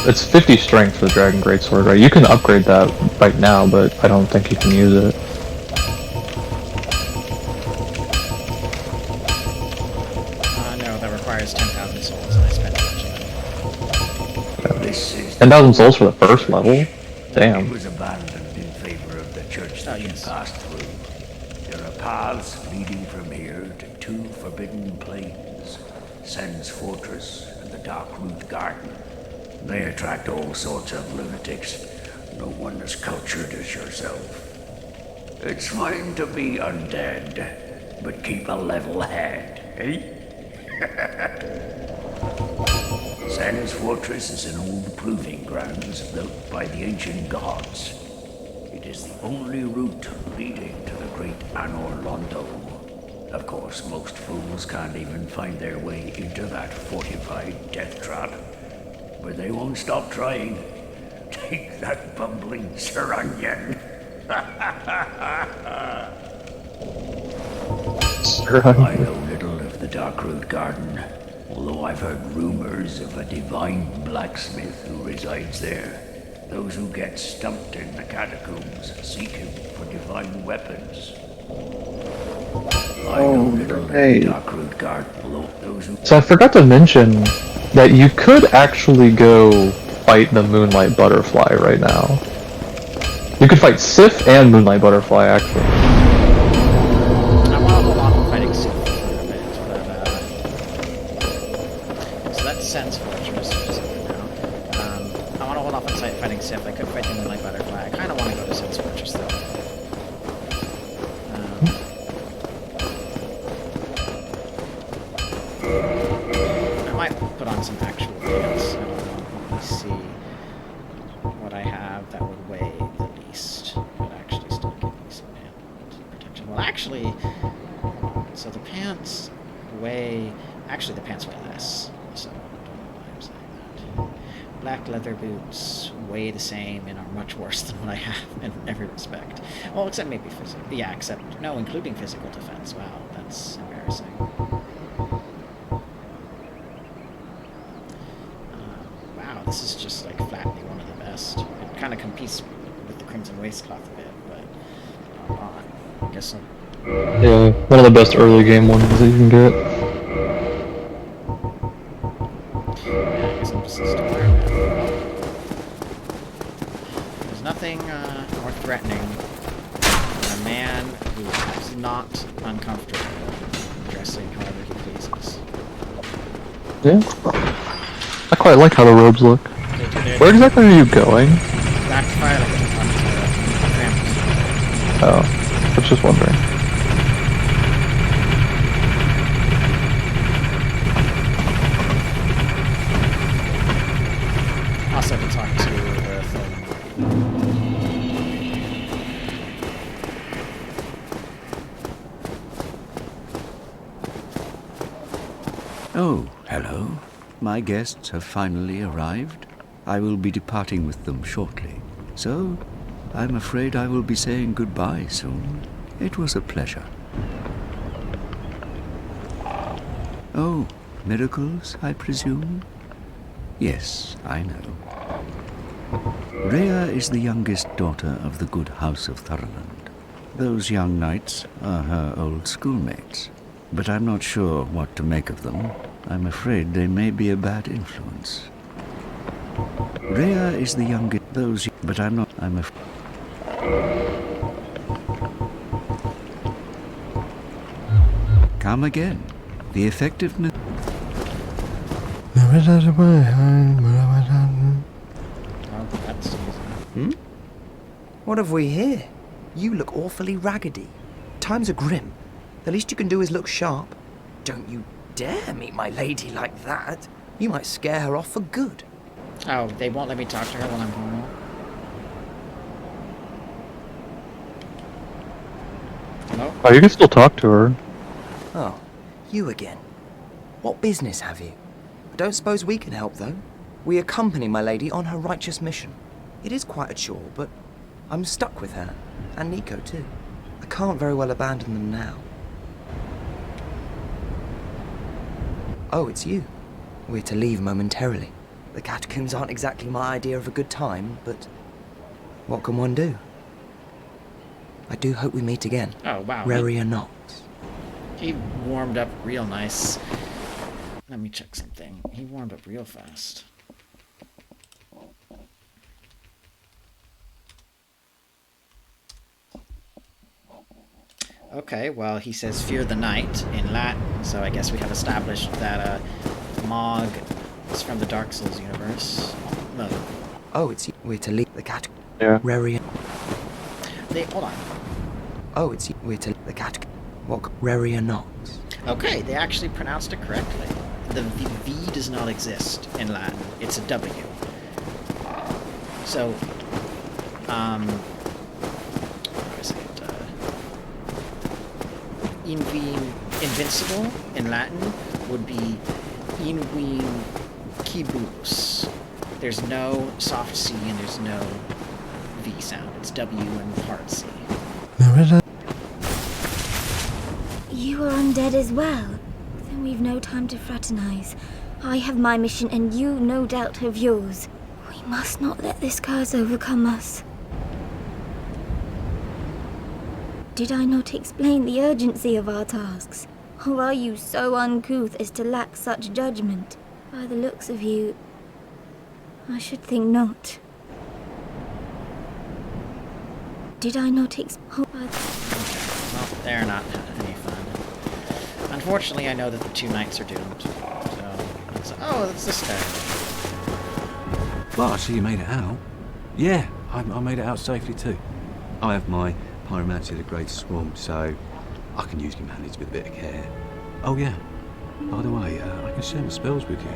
it's 50 strength for the Dragon Greatsword, right? You can upgrade that right now, but I don't think you can use it. No, that requires 10,000 souls, and I spent a bunch of them. 10,000 souls for the first level? Damn. It was abandoned in favor of the church that you passed through. There are paths leading from here to 2 forbidden plains, Sen's Fortress and the Darkmoon Garden. They attract all sorts of lunatics, no one as cultured as yourself. It's fine to be undead, but keep a level head, eh? Sen's Fortress is an old proving grounds built by the ancient gods. It is the only route leading to the great Anor Londo. Of course, most fools can't even find their way into that fortified death trap. But they won't stop trying. Take that bumbling Seranian. I know little of the Darkroot Garden, although I've heard rumors of a divine blacksmith who resides there. Those who get stumped in the catacombs seek him for divine weapons. I know little of the Darkroot Garden, although those who... So I forgot to mention that you could actually go fight the Moonlight Butterfly right now. You could fight Sif and Moonlight Butterfly, actually. I want to hold on to fighting Sif for a bit, but, so that's Sen's Fortress, which is it for now. I want to hold off on fighting Sif. I could fight the Moonlight Butterfly. I kind of want to go to Sen's Fortress, though. I might put on some actual pants. I don't know. Let me see what I have that would weigh the least, but actually still give me some protection. Well, actually, so the pants weigh... Actually, the pants weigh less, so I don't know why I'm saying that. Black leather boots weigh the same and are much worse than what I have in every respect. Well, except maybe physical. Yeah, except... No, including physical defense. Wow, that's embarrassing. Wow, this is just like flatly one of the best. It kind of competes with the Crimson Waistcloth a bit, but I guess I'm... Yeah, one of the best early game ones that you can get. Yeah, I guess I'm just still wearing it. There's nothing more threatening than a man who is not uncomfortable dressing however he pleases. Yeah. I quite like how the robes look. Where exactly are you going? Back to Firelight on the tramp. Oh, I was just wondering. Also to talk to the thing. Oh, hello. My guests have finally arrived. I will be departing with them shortly. So, I'm afraid I will be saying goodbye soon. It was a pleasure. Oh, miracles, I presume? Yes, I know. Rhea is the youngest daughter of the good house of Thurland. Those young knights are her old schoolmates, but I'm not sure what to make of them. I'm afraid they may be a bad influence. Rhea is the youngest, but I'm afraid. Come again. The effectiveness. Oh, that's easy. What have we here? You look awfully raggedy. Times are grim. The least you can do is look sharp. Don't you dare meet my lady like that. You might scare her off for good. Oh, they won't let me talk to her when I'm home. Hello? Oh, you can still talk to her. Oh, you again. What business have you? I don't suppose we can help, though. We accompany my lady on her righteous mission. It is quite a chore, but I'm stuck with her. And Nico, too. I can't very well abandon them now. Oh, it's you. We're to leave momentarily. The catacombs aren't exactly my idea of a good time, but what can one do? I do hope we meet again. Oh, wow. Rary or not. He warmed up real nice. Let me check something. He warmed up real fast. Okay, well, he says fear the night in Latin, so I guess we have established that Mog is from the Dark Souls universe. No. Oh, it's you. We're to leave the cat. Yeah. Rary. Hold on. Oh, it's you. We're to the cat. What? Rary or not. Okay, they actually pronounced it correctly. The V does not exist in Latin. It's a W. So, how do I say it? Invincible in Latin would be invincibus. There's no soft C and there's no V sound. It's W and hard C. You are undead as well. Then we've no time to fraternize. I have my mission and you no doubt have yours. We must not let this curse overcome us. Did I not explain the urgency of our tasks? Or are you so uncouth as to lack such judgment? By the looks of you, I should think not. Did I not explain? Well, they're not any fun. Unfortunately, I know that the two knights are doomed. Oh, that's this guy. Well, I see you made it out. Yeah, I made it out safely too. I have my pyromancy, the Great Swamp, so I can usually manage with a bit of care. Oh yeah, by the way, I can share my spells with you.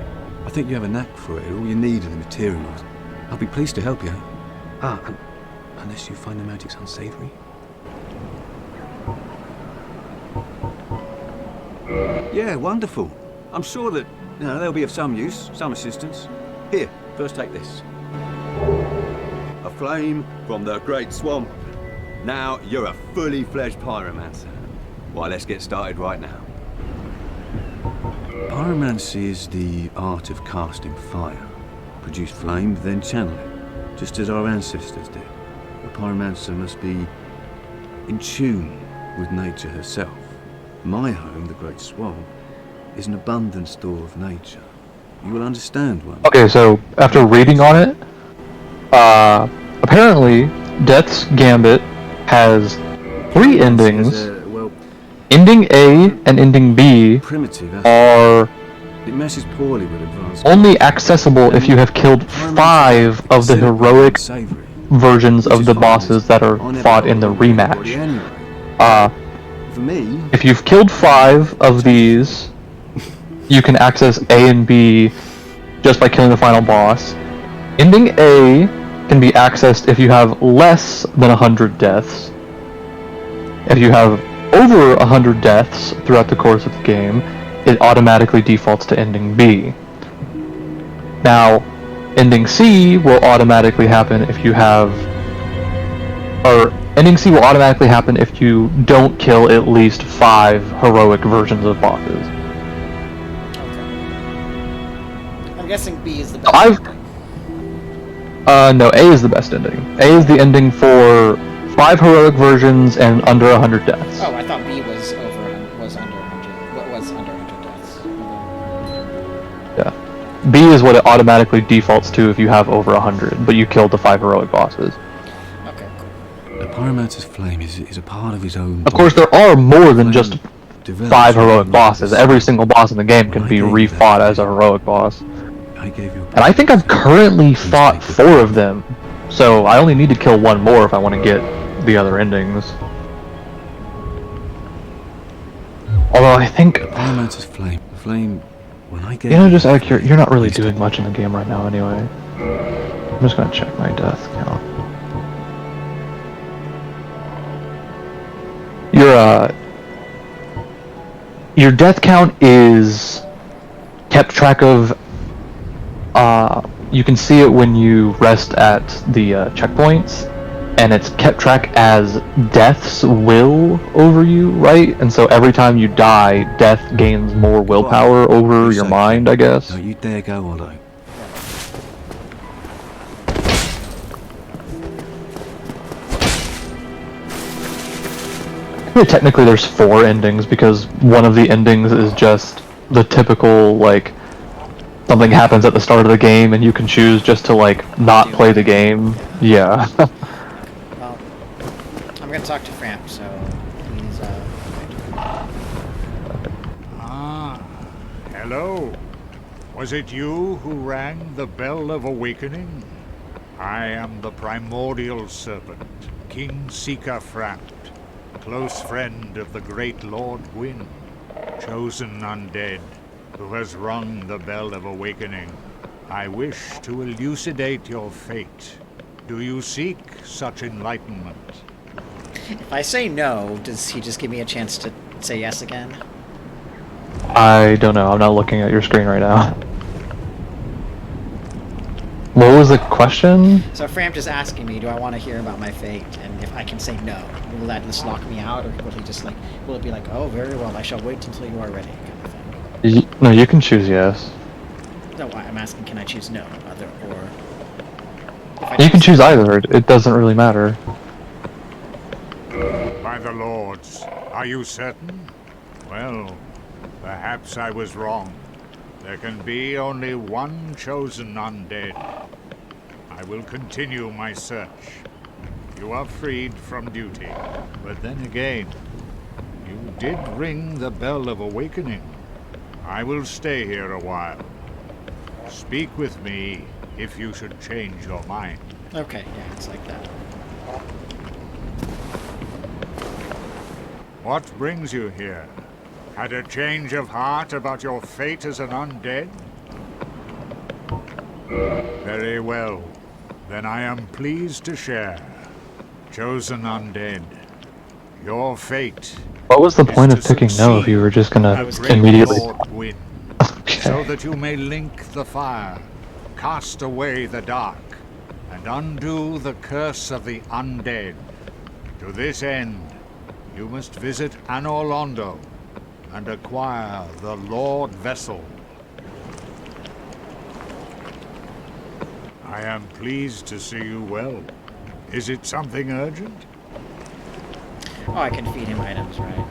I think you have a knack for it. All you need are the materials. I'll be pleased to help you. Unless you find the magic's unsavory. Yeah, wonderful. I'm sure that they'll be of some use, some assistance. Here, first take this. A flame from the Great Swamp. Now you're a fully fledged pyromancer. Why, let's get started right now. Pyromancy is the art of casting fire. Produce flame, then channel it, just as our ancestors did. A pyromancer must be in tune with nature herself. My home, the Great Swamp, is an abundant store of nature. You will understand one. Okay, so after reading on it, apparently Death's Gambit has 3 endings. Ending A and ending B are it meshes poorly with advanced only accessible if you have killed 5 of the heroic versions of the bosses that are fought in the rematch. If you've killed 5 of these, you can access A and B just by killing the final boss. Ending A can be accessed if you have less than 100 deaths. If you have over 100 deaths throughout the course of the game, it automatically defaults to ending B. Now, ending C will automatically happen if you have... Or, ending C will automatically happen if you don't kill at least 5 heroic versions of bosses. Okay. I'm guessing B is the best. No, A is the best ending. A is the ending for 5 heroic versions and under 100 deaths. Oh, I thought B was under 100. What was under 100 deaths? Yeah. B is what it automatically defaults to if you have over 100, but you killed the 5 heroic bosses. Okay, cool. The Pyromancer's flame is a part of his own... Of course, there are more than just 5 heroic bosses. Every single boss in the game can be refought as a heroic boss. And I think I've currently fought 4 of them, so I only need to kill 1 more if I want to get the other endings. Although I think... Pyromancer's flame. The flame... When I gave just out of curiosity, you're not really doing much in the game right now anyway. I'm just gonna check my death count. Your death count is kept track of. You can see it when you rest at the checkpoints, and it's kept track as death's will over you, right? And so every time you die, death gains more willpower over your mind, I guess. No, you dare go, Otto. Technically there's 4 endings, because one of the endings is just the typical, like, something happens at the start of the game and you can choose just to, like, not play the game. Yeah. Well, I'm gonna talk to Framp, so please, hello. Was it you who rang the bell of awakening? I am the primordial serpent, King Seeker Framp, close friend of the great Lord Gwyn, chosen undead, who has rung the bell of awakening. I wish to elucidate your fate. Do you seek such enlightenment? if I say no, does he just give me a chance to say yes again? I don't know, I'm not looking at your screen right now. What was the question? So Framp is asking me, do I want to hear about my fate? And if I can say no, will that just lock me out? Or will he just like, will it be like, oh, very well, I shall wait until you are ready, kind of thing? No, you can choose yes. No, I'm asking, can I choose no? Or... You can choose either, it doesn't really matter. By the lords, are you certain? Well, perhaps I was wrong. There can be only one chosen undead. I will continue my search. You are freed from duty. But then again, you did ring the bell of awakening. I will stay here a while. Speak with me if you should change your mind. Okay, yeah, it's like that. What brings you here? Had a change of heart about your fate as an undead? Very well. Then I am pleased to share. Chosen undead, your fate. What was the point of picking no if you were just gonna immediately... Win, so that you may link the fire, cast away the dark, and undo the curse of the undead. To this end, you must visit Anor Londo and acquire the Lord Vessel. I am pleased to see you well. Is it something urgent? Oh, I can feed him items, right?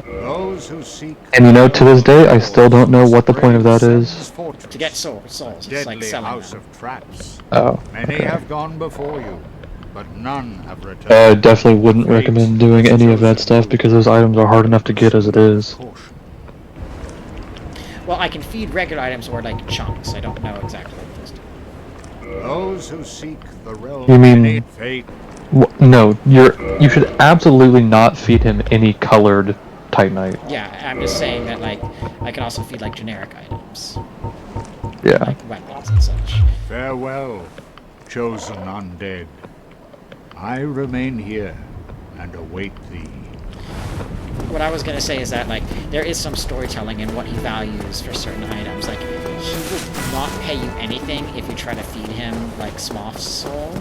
Those who seek... And you know, to this day, I still don't know what the point of that is. To get souls. It's like selling house them. of traps. Oh, Many okay. have gone before you, but none have returned. I definitely wouldn't recommend doing any of that stuff because those items are hard enough to get as it is. Well, I can feed regular items or like chunks. I don't know exactly what those do. Those who seek the realm You mean- of fate. No, you should absolutely not feed him any colored Titanite. Yeah, I'm just saying that like I can also feed like generic items, Yeah. like weapons and such. Farewell, chosen undead. I remain here and await thee. What I was gonna say is that like there is some storytelling in what he values for certain items. Like he will not pay you anything if you try to feed him like Smoth's soul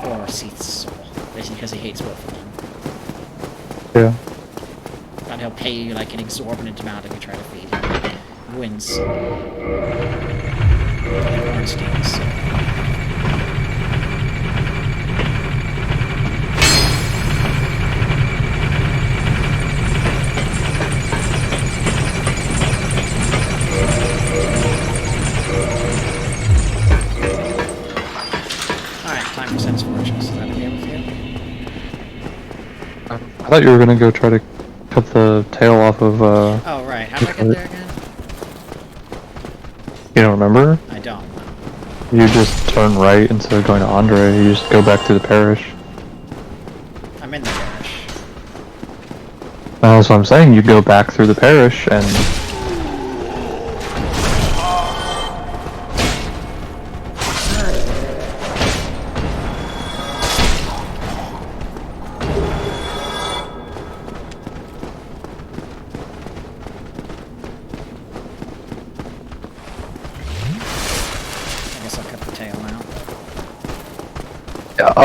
or Seath's soul, basically because he hates both of them. Yeah. And he'll pay you like an exorbitant amount if you try to feed him Gwyn's soul. Ornstein's soul. thought you were gonna go try to cut the tail off of, Oh, right. How do I get there again? You don't remember? I don't. You just turn right instead of going to Andre. You just go back to the parish. I'm in the parish. That's what I'm saying. You go back through the parish and...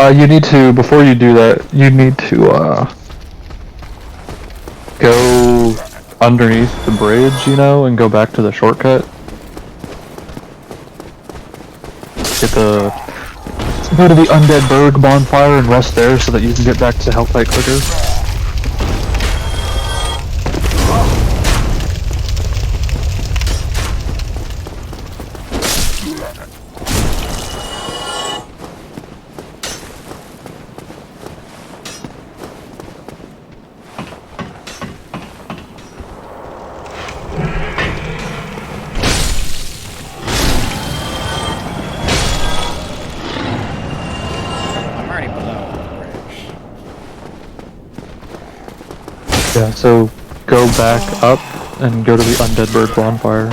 you need to, before you do that, you need to, go underneath the bridge, you know, and go back to the shortcut. Go to the Undead Berg bonfire and rest there so that you can get back to Hellkite quicker. Yeah, so go back up and go to the Undead Bird bonfire.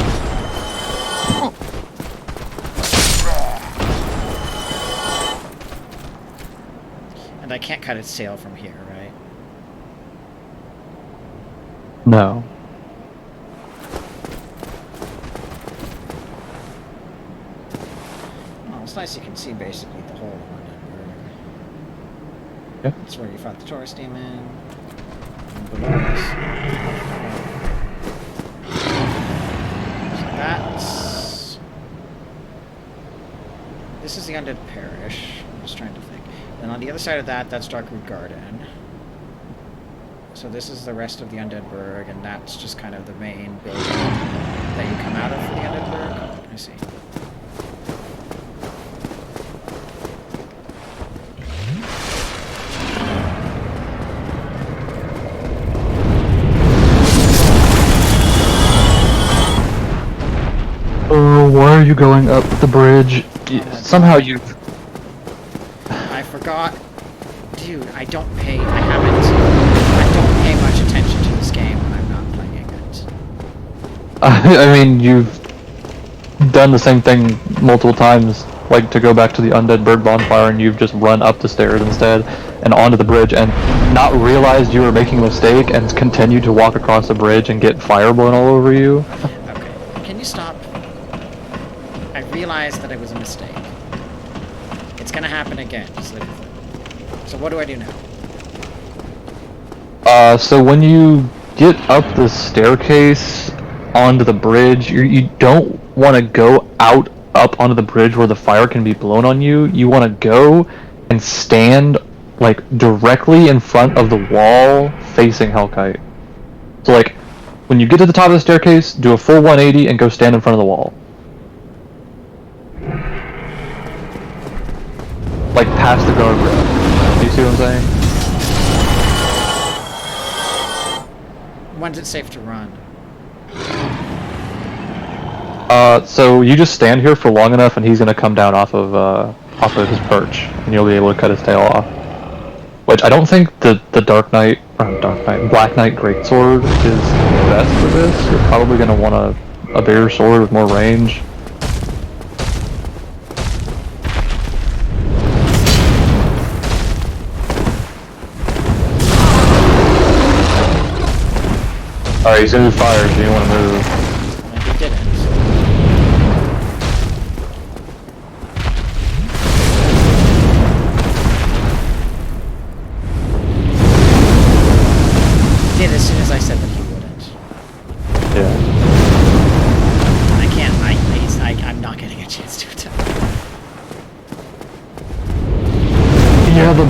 And I can't cut its tail from here, right? No. Well, it's nice you can see basically the whole Undead Bird. Yeah. That's where you fought the Taurus Demon. Below us. So that's... This is the Undead Parish. I'm just trying to think. And on the other side of that, that's Darkroot Garden. So this is the rest of the Undead Burg, and that's just kind of the main building that you come out of for the Undead Burg. I see. Why are you going up the bridge? Somehow you... I forgot. Dude, I don't pay much attention to this game when I'm not playing it. I mean, you've done the same thing multiple times, like to go back to the Undead Bird bonfire and you've just run up the stairs instead and onto the bridge and not realized you were making a mistake and continued to walk across the bridge and get fire blown all over you. Okay, can you stop? I realized that it was a mistake. It's gonna happen again, just live with it. So what do I do now? So when you get up the staircase onto the bridge, you don't want to go out up onto the bridge where the fire can be blown on you. You want to go and stand like directly in front of the wall facing Hellkite. So like when you get to the top of the staircase, do a full 180 and go stand in front of the wall. Like past the guardrail. Do you see what I'm saying? When's it safe to run? So you just stand here for long enough and he's gonna come down off of his perch and you'll be able to cut his tail off. Which I don't think the Black Knight Greatsword is best for this. You're probably gonna want a bigger sword with more range. Alright, he's gonna do fire, so you wanna move. He didn't. He did as soon as I said that he wouldn't. Yeah. I can't, I'm not getting a chance to attack. Yeah, the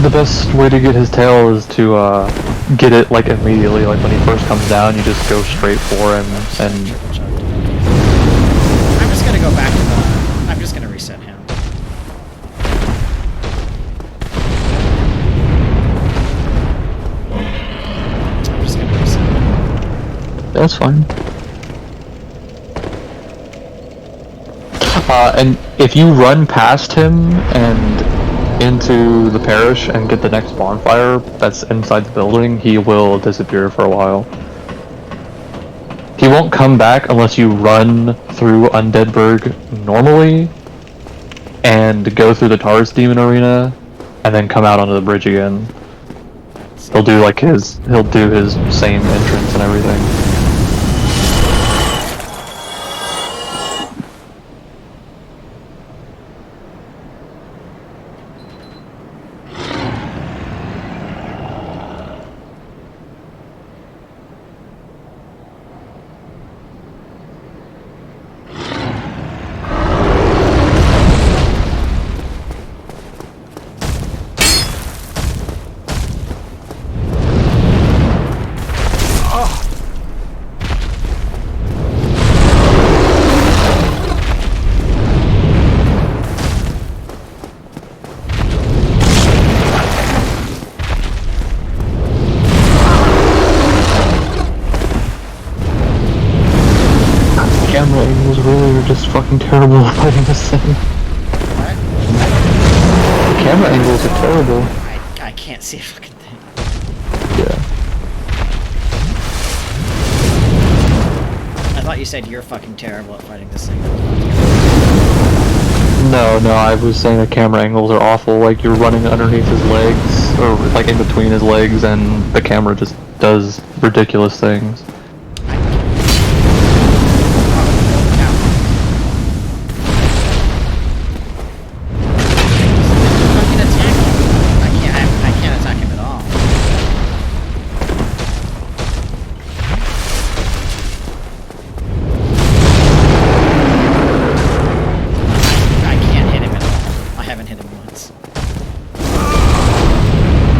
best way to get his tail is to get it like immediately, like when he first comes down, you just go straight for him and... I'm just gonna go back to the... I'm just gonna reset him. That's fine. And if you run past him and into the parish and get the next bonfire that's inside the building, he will disappear for a while. He won't come back unless you run through Undeadburg normally and go through the Tars Demon Arena and then come out onto the bridge again. He'll do his same entrance and everything. Camera angles really are just fucking terrible fighting this thing. What? The camera angles are terrible. I can't see a fucking thing. Yeah. I thought you said you're fucking terrible at fighting this thing. No, I was saying the camera angles are awful. Like you're running underneath his legs, or like in between his legs, and the camera just does ridiculous things.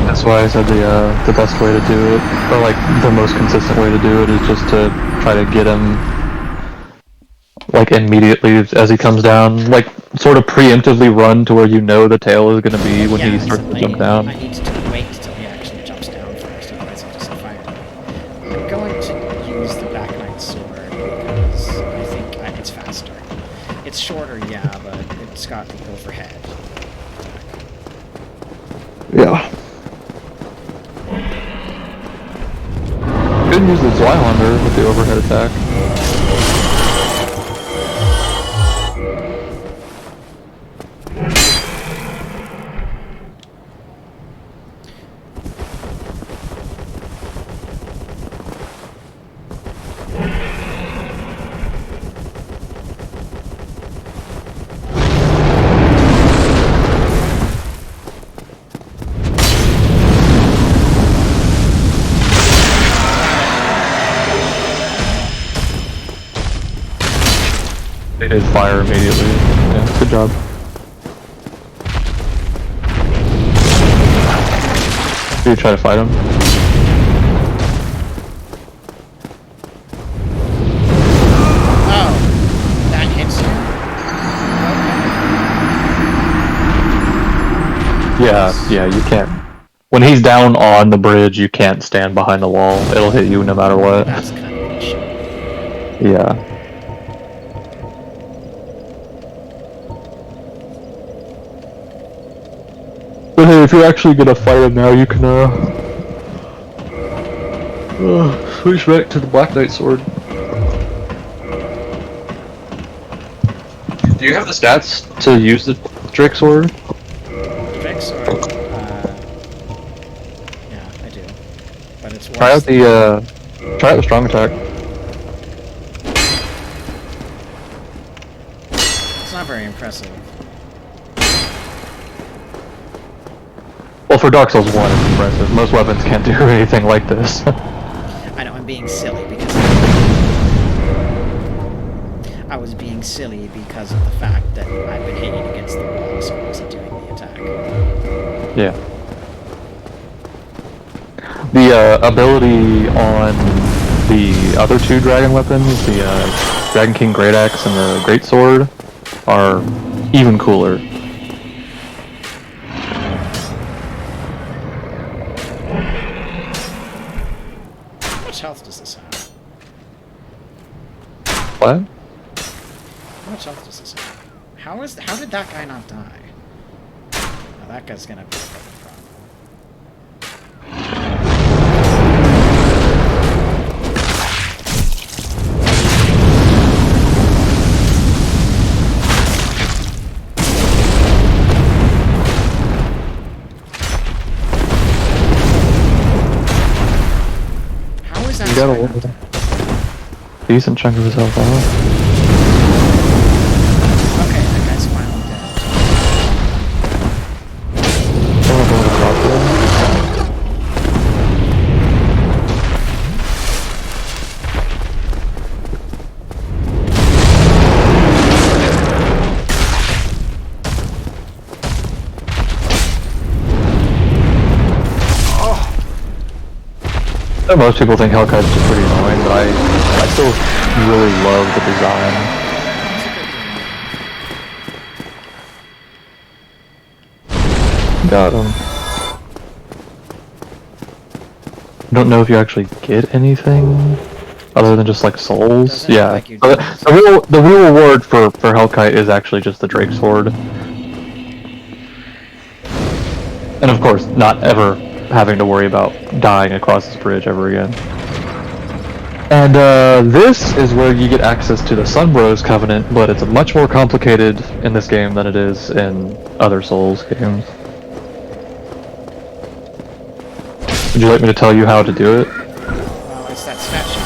That's why I said the best way to do it, or like the most consistent way to do it, is just to try to get him like immediately as he comes down, like sort of preemptively run to where you know the tail is going to be when he starts to jump down. I need to wait till he actually jumps down first, otherwise I'll just fire him. I'm going to use the Black Knight sword because I think it's faster. It's shorter, yeah, but it's got the overhead. Yeah. Couldn't use the Zweilander with the overhead attack. They did fire immediately. Yeah, good job. Did you try to fight him? Oh, that hits you? Yeah, you can't. When he's down on the bridge, you can't stand behind the wall. It'll hit you no matter what. That's kind of an issue. Yeah. But hey, if you're actually gonna fight him now, you can switch back to the Black Knight sword. Do you have the stats to use the Drake sword? Drake sword? Yeah, I do. But it's worse. Try out the strong attack. It's not very impressive. Well, for Dark Souls 1, it's impressive. Most weapons can't do anything like this. I know, I'm being silly because I was being silly because of the fact that I've been hitting against the wall, so I wasn't doing the attack. Yeah. The ability on the other two dragon weapons, the Dragon King Great Axe and the Great Sword, are even cooler. How much health does this have? What? How much health does this have? How did that guy not die? Now that guy's gonna be a fucking problem. How is that? You got a decent chunk of his health off. Okay, that guy's finally dead. Most people think Hellkite's just pretty annoying, but I still really love the design. Got him. Don't know if you actually get anything other than just like souls. Yeah. Like you So the real reward for Hellkite is actually just the Drake Sword. And of course, not ever having to worry about dying across this bridge ever again. And this is where you get access to the Sunbros Covenant, but it's much more complicated in this game than it is in other Souls games. Would you like me to tell you how to do it? Well, it's that statue.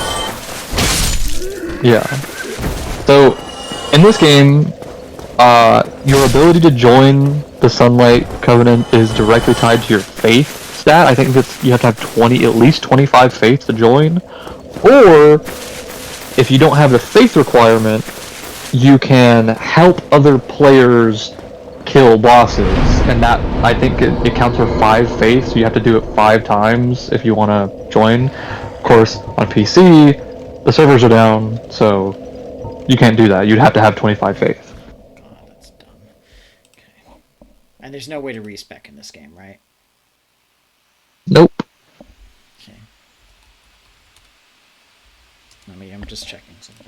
Yeah. So, in this game, your ability to join the Sunlight Covenant is directly tied to your faith stat. I think you have to have at least 25 faith to join. Or, if you don't have the faith requirement, you can help other players kill bosses, and that, I think it counts for 5 faith, so you have to do it 5 times if you want to join. Of course, on PC, the servers are down, so you can't do that. You'd have to have 25 faith. God, that's dumb. Okay. And there's no way to respec in this game, right? Nope. Okay. I'm just checking something.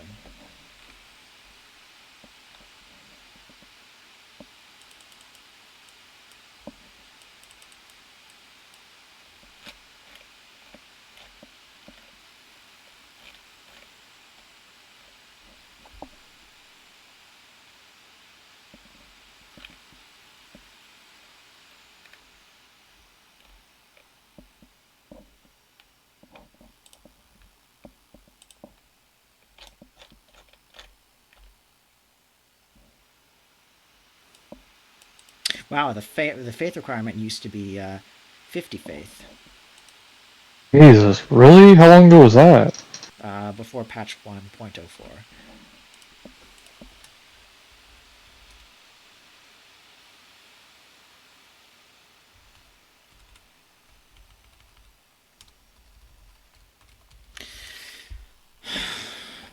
Wow, the faith requirement used to be 50 faith. Jesus, really? How long ago was that? Before patch 1.04.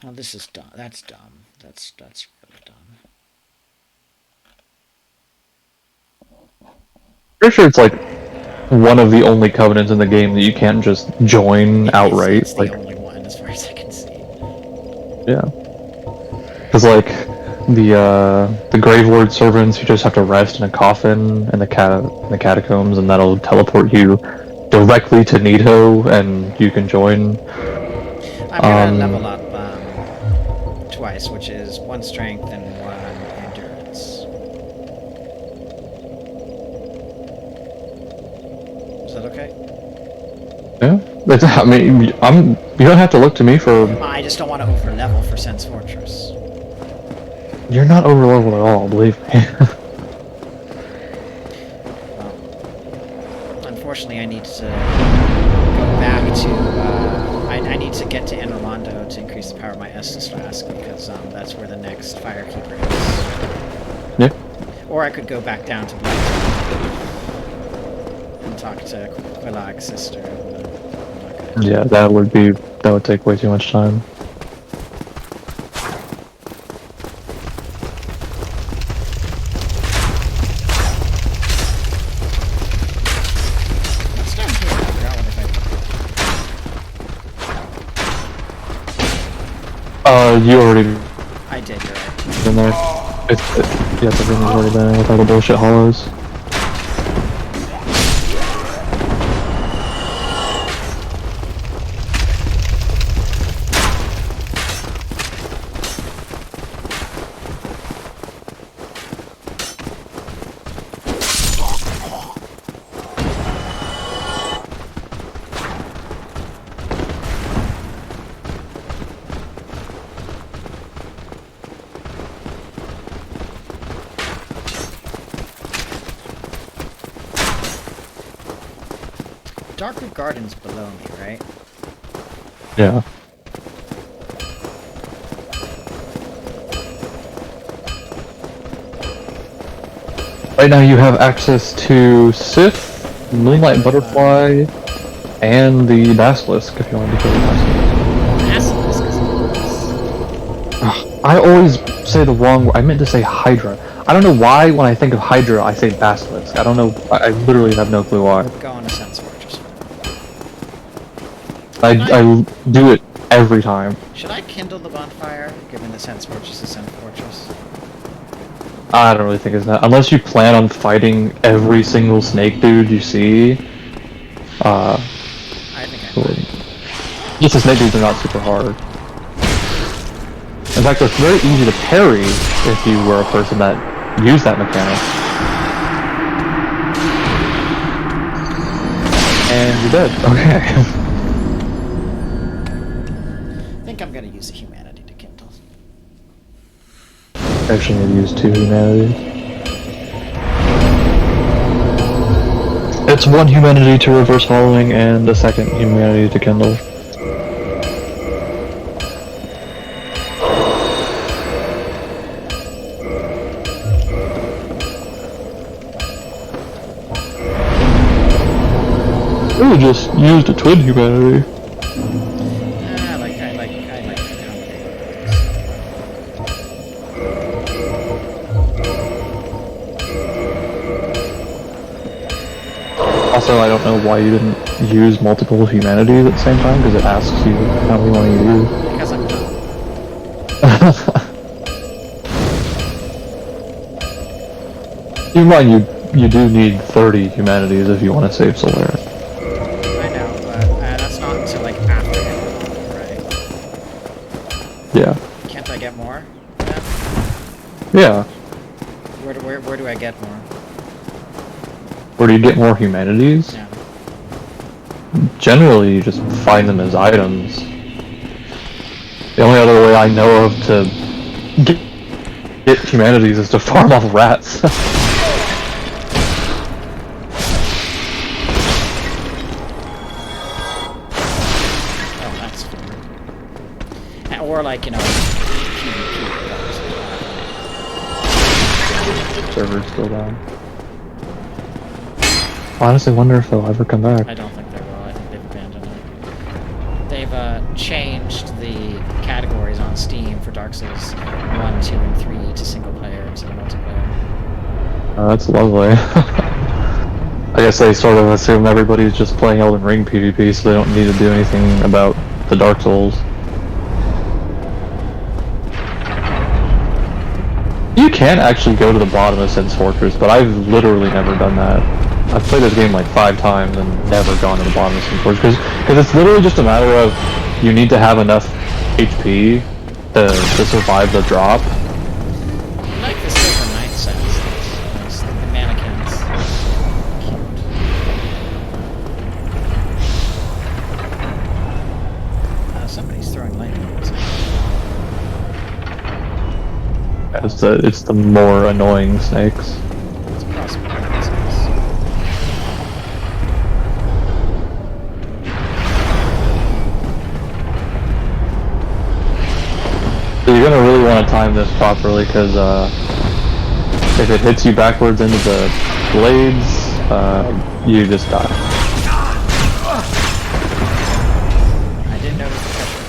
Well, this is dumb. That's dumb. That's really dumb. Pretty sure it's like one of the only covenants in the game that you can't just join outright. It's the only one, as far as I can see. Yeah. Because like the Grave Lord servants, you just have to rest in a coffin in the catacombs, and that'll teleport you directly to Nito, and you can join. I'm gonna level up twice, which is 1 strength and 1 endurance. Is that okay? Yeah. I mean, you don't have to look to me for. I just don't want to over level for Sense Fortress. You're not over leveled at all, believe me. Well, unfortunately, I need to go back to. I need to get to Enrolando to increase the power of my Estus Flask, because that's where the next Firekeeper is. Yeah. Or I could go back down to Black and talk to Quillag's sister. Yeah, that would take way too much time. What's down here? I forgot what I You already I did, you're right. It's in there. Yes, everything's already done with all the bullshit hollows. Darkwood Garden's below me, right? Yeah. Right now you have access to Sith, Moonlight Butterfly, and the Basilisk if you want to kill the Basilisk. Basilisk is I always say the wrong word. I meant to say Hydra. I don't know why when I think of Hydra I say Basilisk. I don't know. I literally have no clue why. Go on a sense fortress. I do it every time. Should I kindle the bonfire, given the sense fortress is Sense Fortress? I don't really think it's that. Unless you plan on fighting every single snake dude you see. I think I would. Just the snake dudes are not super hard. In fact, it's very easy to parry if you were a person that used that mechanic. And you're dead. Okay. I think I'm gonna use a humanity to kindle. Actually, I've used 2 humanities. It's 1 humanity to reverse hollowing and a 2nd humanity to kindle. Ooh, just used a twin humanity. I like the Also, I don't know why you didn't use multiple humanities at the same time, because it asks you how many you want to use. Because I'm dumb. Keep in mind, you do need 30 humanities if you want to save Solaris. I know, but that's not until like after it, right? Yeah. Can't I get more? Then? Yeah. Where do I get more? Where do you get more humanities? Yeah. Generally, you just find them as items. The only other way I know of to get humanities is to farm off rats. Or like, you know, PvP. Server's still down. I honestly wonder if they'll ever come back. I don't think they will. I think they've abandoned it. They've changed the categories on Steam for Dark Souls 1, 2, and 3 to single player instead of multiplayer. That's lovely. I guess they sort of assume everybody's just playing Elden Ring PvP, so they don't need to do anything about the Dark Souls. You can actually go to the bottom of Sense Fortress, but I've literally never done that. I've played this game like 5 times and never gone to the bottom of Sense Fortress, because it's literally just a matter of you need to have enough HP to survive the drop. I like the Silver Knight sets. That's the mannequins. Cute. Somebody's throwing lightning. It's the more annoying snakes. It's possible. So you're gonna really want to time this properly, because if it hits you backwards into the blades, you just die. I didn't notice the pressure.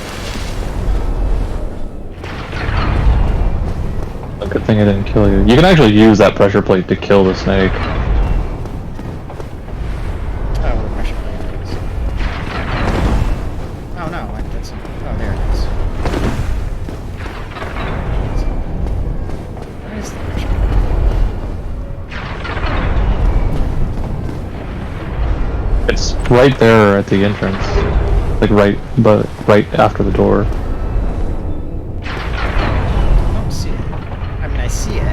A good thing I didn't kill you. You can actually use that pressure plate to kill the snake. Oh, the pressure plate is. Oh no, that's. Oh, there it is. It's right there at the entrance. Like right after the door. I don't see it. I mean, I see it.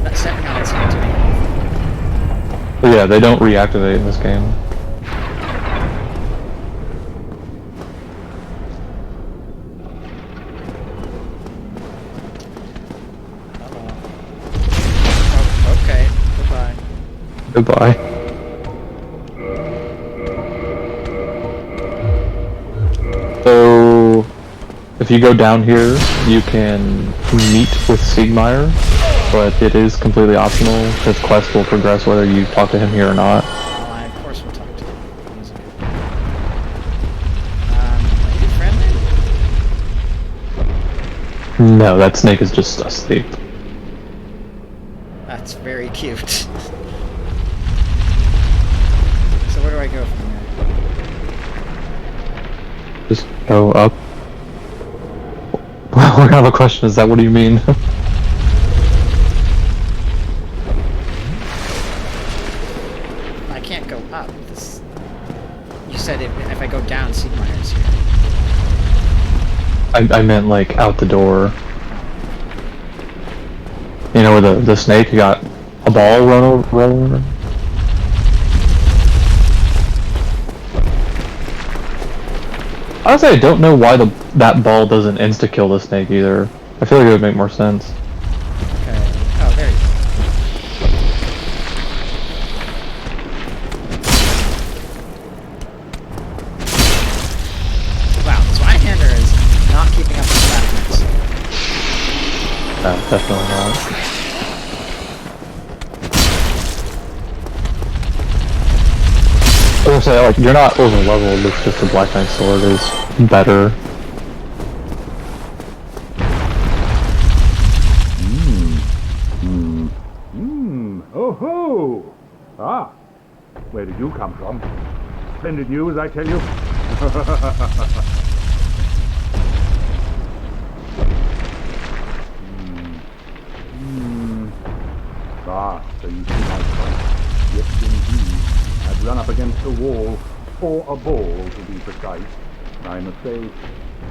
But somehow it's not doing anything. But yeah, they don't reactivate in this game. Oh, okay. Goodbye. Goodbye. So, if you go down here, you can meet with Siegmeyer, but it is completely optional. His quest will progress whether you talk to him here or not. Well, I of course will talk to him. He's a good are you friendly? No, that snake is just asleep. That's very cute. So where do I go from here? Just go up. What kind of a question is that? What do you mean? I can't go up. You said if I go down, Siegmeyer's here. I meant like out the door. You know where the snake got a ball run over? Honestly, I don't know why that ball doesn't insta-kill the snake either. I feel like it would make more sense. Okay. Oh, there you go. Wow, Zweihander is not keeping up with the No, definitely not. I was gonna say, like, you're not over leveled, it's just the Black Knight sword is better. Oh ho! Ah, where did you come from? Splendid news, I tell you. Ah, so you see my point. Yes, indeed. I've run up against a wall, or a ball to be precise. I must say,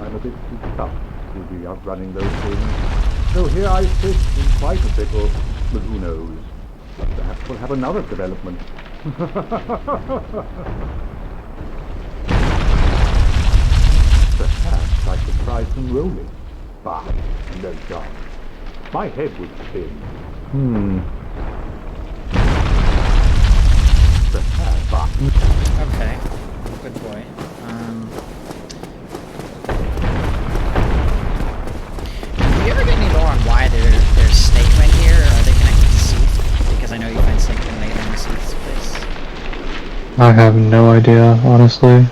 I'm a bit too tough to be outrunning those things. So here I sit in quite a pickle, but who knows? Perhaps we'll have another development. Perhaps I could try some rolling. Bah, no chance. My head would spin. Perhaps, bah. Okay. Good boy. Do you ever get any lore on why there's snakemen here? Are they connected to Seath? Because I know you find snakemen later in Seath's place. I have no idea, honestly.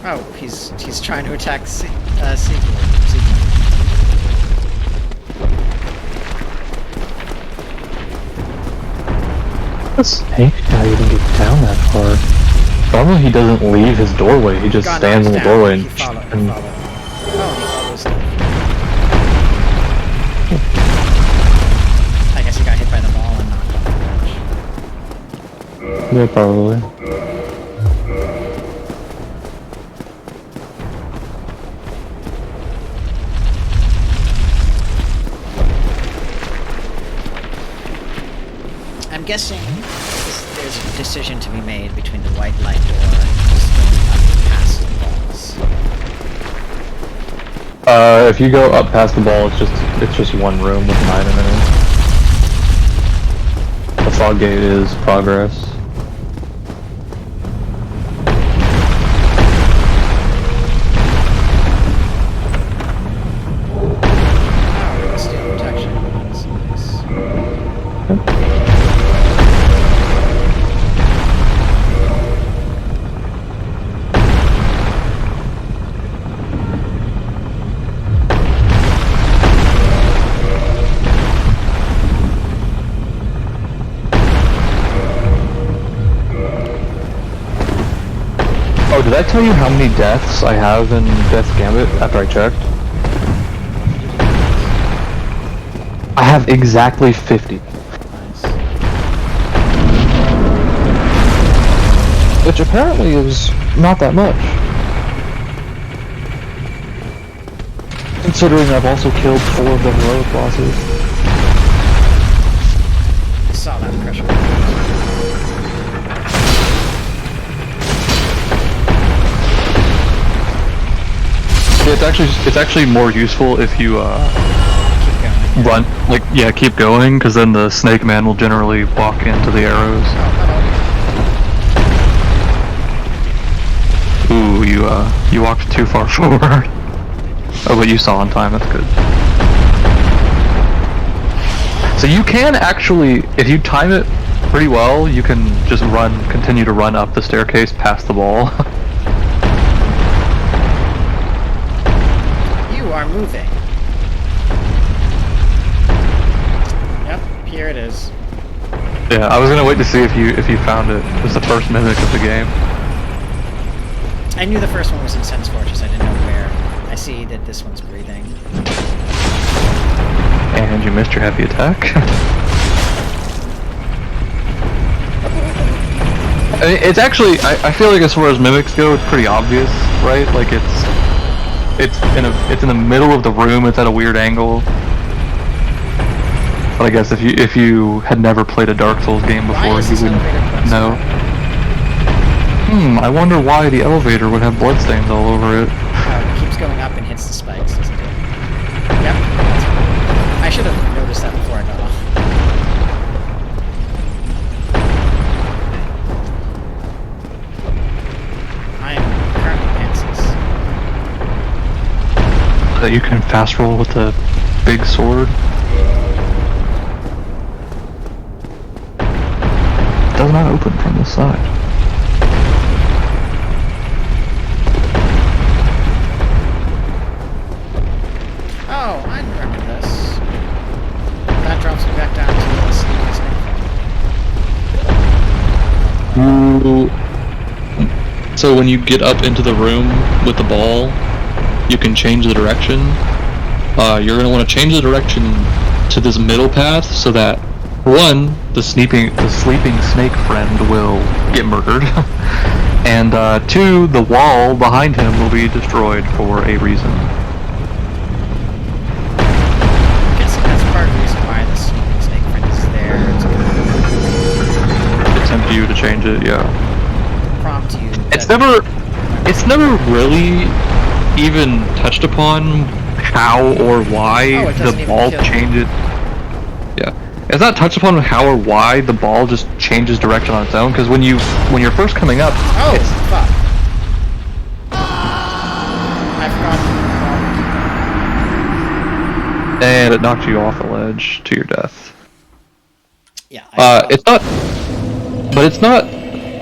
Oh, he's trying to attack Seagull. The snake guy even get down that far. Normally he doesn't leave his doorway, he just stands in the doorway and... Oh, he follows them. I guess he got hit by the ball and knocked off the edge. Yeah, probably. I'm guessing there's a decision to be made between the white light door and just going up past the balls. If you go up past the ball, it's just one room with an item in it. The fog gate is progress. did I tell you how many deaths I have in Death's Gambit after I checked? I have exactly 50. Which apparently is not that much. Considering I've also killed 4 of the heroic bosses. I saw that pressure. It's actually more useful if you run, like, yeah, keep going, because then the snake man will generally walk into the arrows. Ooh, you walked too far forward. Oh, but you saw on time, that's good. So you can actually, if you time it pretty well, you can just continue to run up the staircase past the ball. You are moving. Yep, here it is. Yeah, I was gonna wait to see if you found it. It was the first mimic of the game. I knew the first one was in Sense Fortress, I didn't know where. I see that this one's breathing. And you missed your heavy attack. I mean, it's actually, I feel like as far as mimics go, it's pretty obvious, right? Like it's in the middle of the room, it's at a weird angle. But I guess if you had never played a Dark Souls game before, you wouldn't know. I wonder why the elevator would have bloodstains all over it. It keeps going up and hits the spikes, doesn't it? Yep. I should have noticed that before I got off. I am currently pantsless. That you can fast roll with a big sword. It does not open from this side. Oh, I remember this. That drops me back down to the sneaky. So when you get up into the room with the ball, you can change the direction. You're going to want to change the direction to this middle path so that, one, the sleeping snake friend will get murdered, and two, the wall behind him will be destroyed for a reason. I'm guessing that's part of the reason why the sleeping snake friend is there. To tempt you to change it, yeah. Prompt you. It's never really even touched upon how or why the ball changes. Yeah, it's not touched upon how or why the ball just changes direction on its own. Because when you're first coming up, it's... fuck! I forgot. And it knocks you off the ledge to your death. Yeah. It's not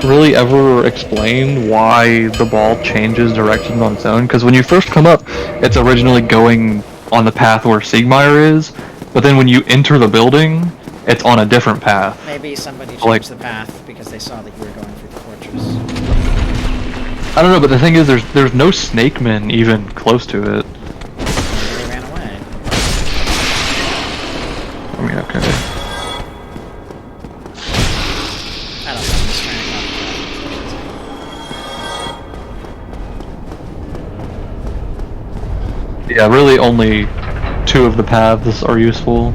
really ever explained why the ball changes direction on its own, because when you first come up, it's originally going on the path where Siegmeyer is, but then when you enter the building, it's on a different path. Maybe somebody changed the path because they saw that you were going through the fortress. I don't know, but the thing is, there's no snakemen even close to it. Maybe they ran away. I mean, okay. I don't know, I'm just trying to talk. Yeah, really only 2 of the paths are useful.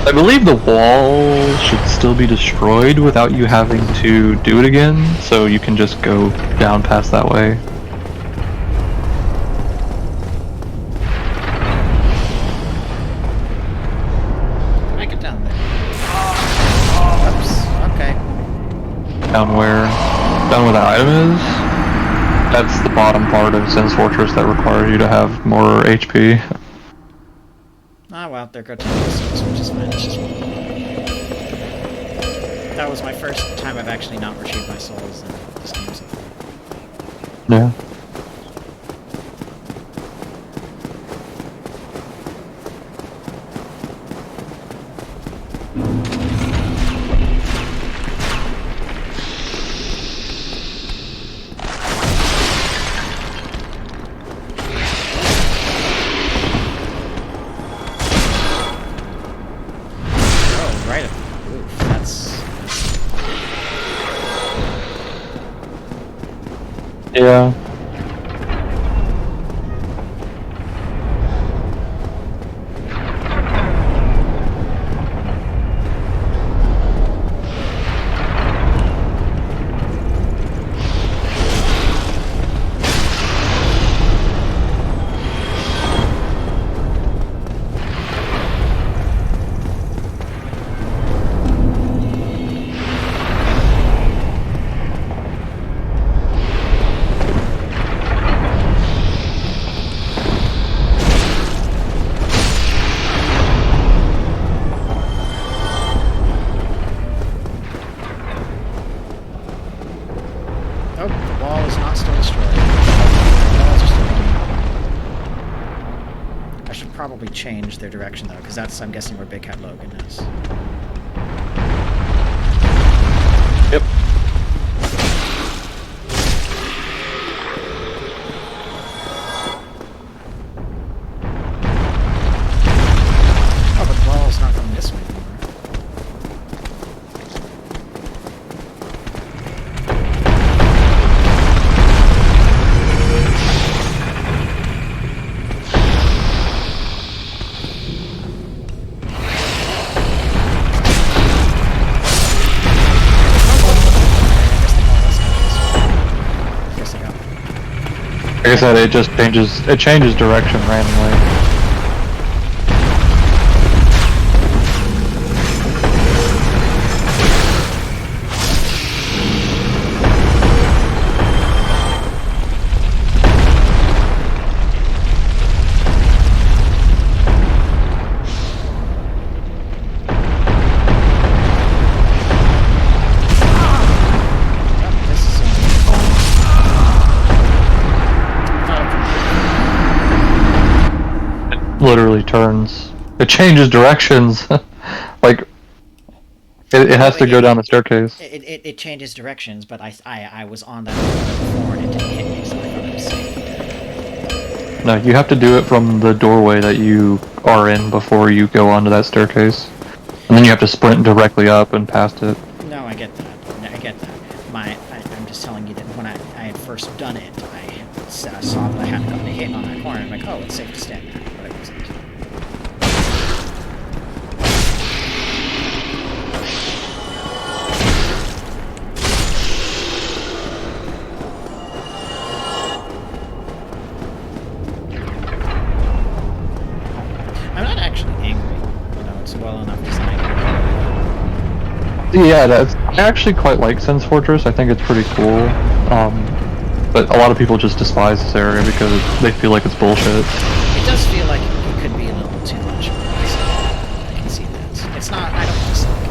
I believe the wall should still be destroyed without you having to do it again, so you can just go down past that way. Can I get down there? Oops, okay. Down where the item is? That's the bottom part of Sen's Fortress that requires you to have more HP. Ah, well, there go 10 distance, which is fine. It's just one. That was my first time I've actually not retrieved my souls in this game so far. Yeah. Yeah. Probably change their direction though, because that's, I'm guessing, where Big Cat Logan is. Yep. Oh, but the ball's not going this way anymore. Like I said, it just changes direction randomly. Literally turns. It changes directions. Like it has to go down the staircase. It changes directions, but I was on that before and it didn't hit me, so I thought it was safe. No, you have to do it from the doorway that you are in before you go onto that staircase, and then you have to sprint directly up and past it. No, I get that. I get that. I'm just telling you that when I had first done it, I saw that I hadn't gotten a hit on that corner. I'm like, oh, it's safe to stand there. But it wasn't. I'm not actually angry. You know, it's well enough designed. Yeah, I actually quite like Sense Fortress. I think it's pretty cool. But a lot of people just despise this area because they feel like it's bullshit. It does feel like it could be a little too much. I can see that. It's not. I don't dislike it.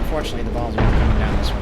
Unfortunately, the balls are coming down this way.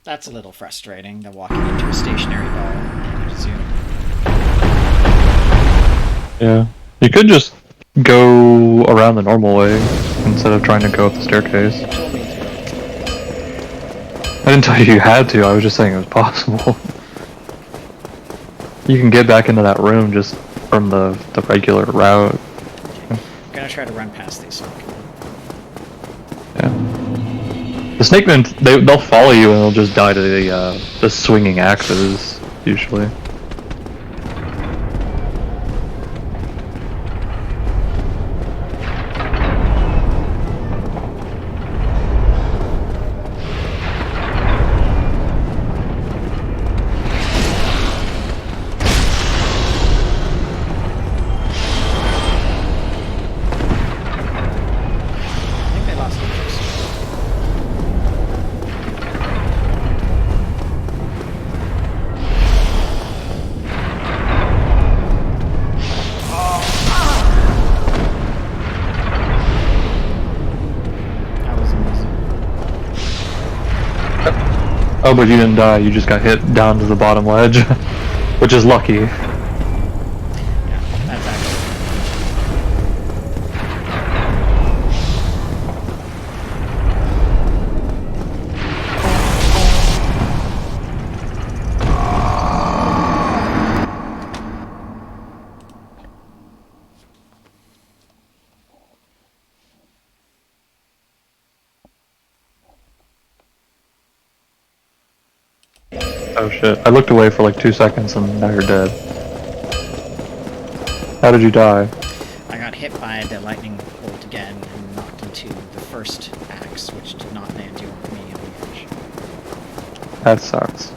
That's a little frustrating, the walking into a stationary ball, I presume. Yeah. You could just go around the normal way instead of trying to go up the staircase. I didn't tell you had to, I was just saying it was possible. You can get back into that room just from the regular route. I'm gonna try to run past these so I can... The snakemen, they'll follow you and they'll just die to the swinging axes, usually. Oh, but you didn't die, you just got hit down to the bottom ledge, which is lucky. Yeah, that's actually... Oh shit, I looked away for like 2 seconds and now you're dead. How did you die? I got hit by the lightning bolt again and knocked into the first axe, which did not land you immediately. That sucks.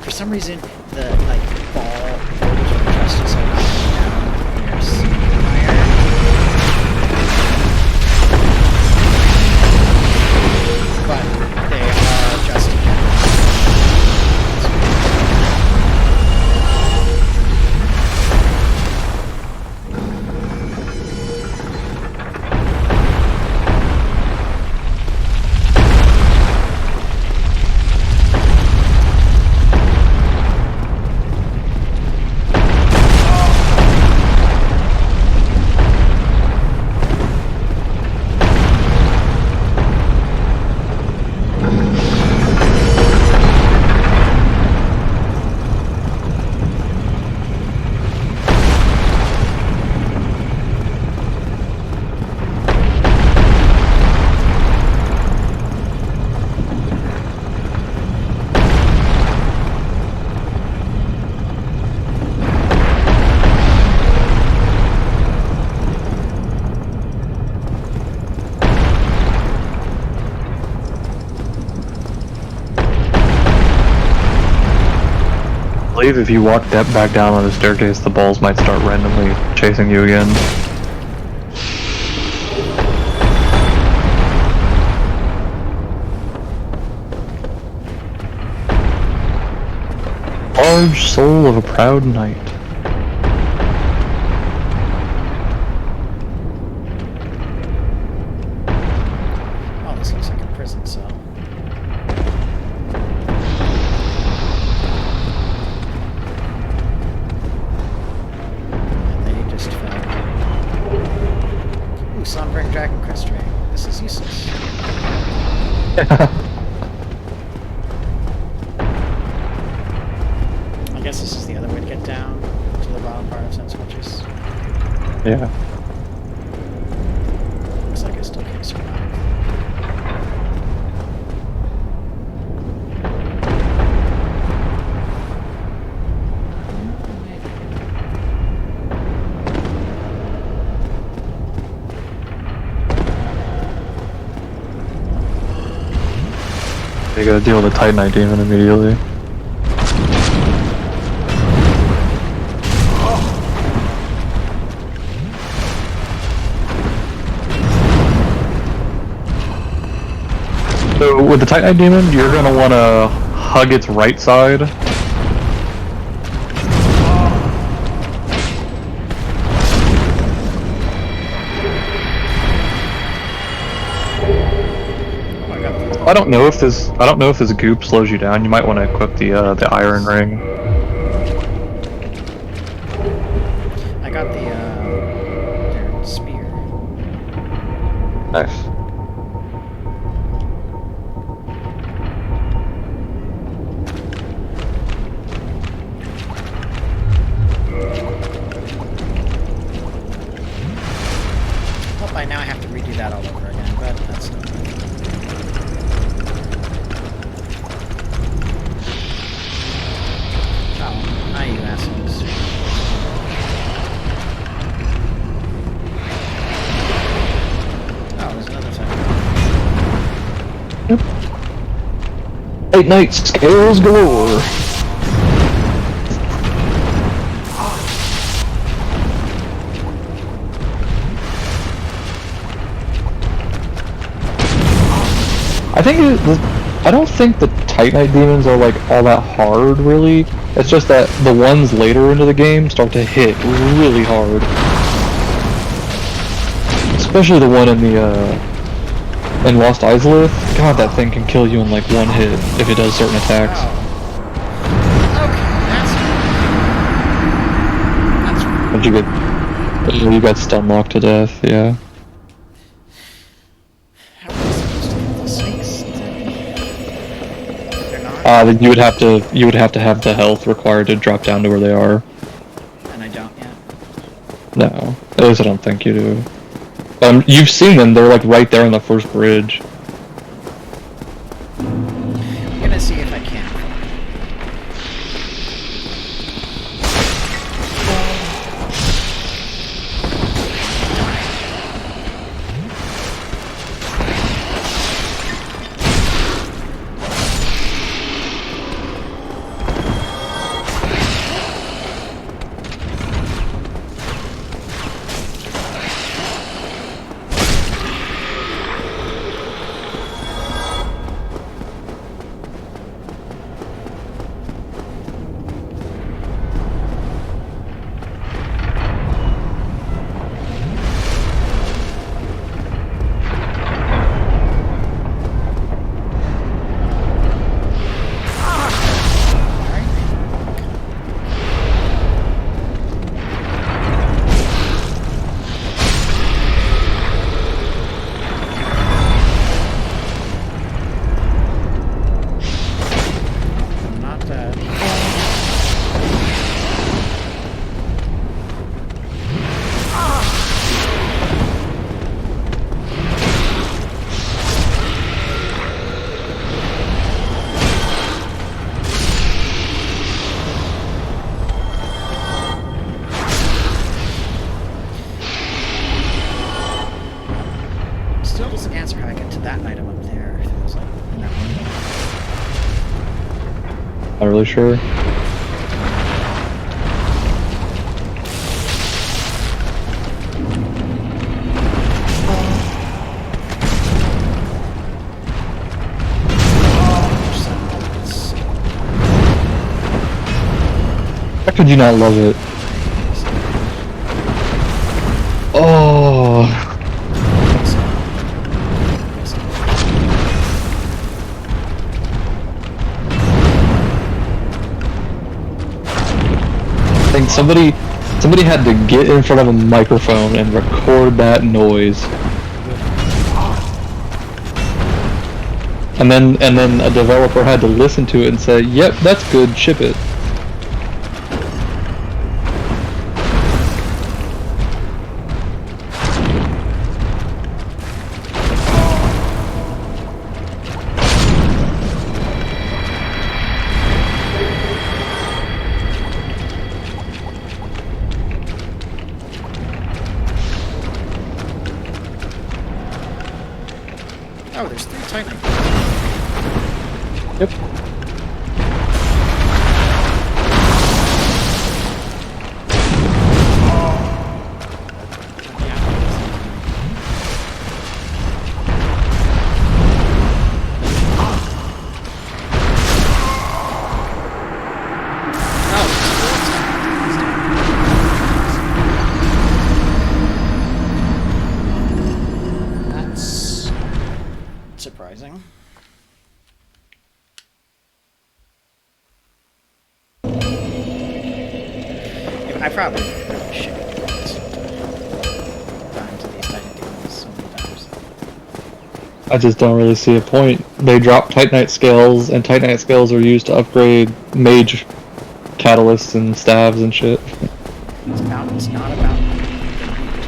For some reason, the ball voltage of the justice are knocking down when you're seeing higher. But they are adjusting it. I believe if you walk back down on the staircase, the balls might start randomly chasing you again. Large soul of a proud knight. Oh, this looks like a prison cell. Ooh, Sombring Dragon Crest Ring. This is useless. I guess this is the other way to get down to the bottom part of Sentinel's. Yeah. Looks like I still can't survive. You gotta deal with the Titanite Demon immediately. So with the Titanite Demon, you're gonna wanna hug its right side. I don't know if this goop slows you down. You might want to equip the iron ring. I got their spear. Nice. Well, by now I have to redo that all over again, but that's not good. Oh, hi you assholes. Oh, there's another side. Yep. Titanite scales galore. I don't think the Titanite Demons are like all that hard, really. It's just that the ones later into the game start to hit really hard. Especially the one in in Lost Islith. God, that thing can kill you in like one hit if it does certain attacks. But you got stun locked to death, yeah. You would have to have the health required to drop down to where they are. And I don't yet. No, at least I don't think you do. You've seen them; they're like right there on the first bridge. I'm gonna see if I can. Not really sure. How could you not love it? Oh. I think somebody had to get in front of a microphone and record that noise. And then a developer had to listen to it and say, "Yep, that's good, ship it." Oh, there's 3 Titanite. Yep. That's surprising. I probably really should have gone to these Titanite Demons so many times. I just don't really see a point. They drop Titanite scales, and Titanite scales are used to upgrade mage catalysts and staves and shit. It's not about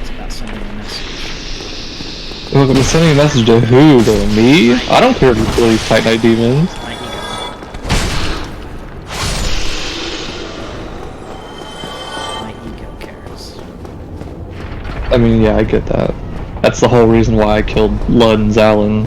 it's about sending a message. Look, I'm sending a message to who? To me? I don't care if you kill these Titanite Demons. My ego. My ego cares. I mean, yeah, I get that. That's the whole reason why I killed Lud and Zalin.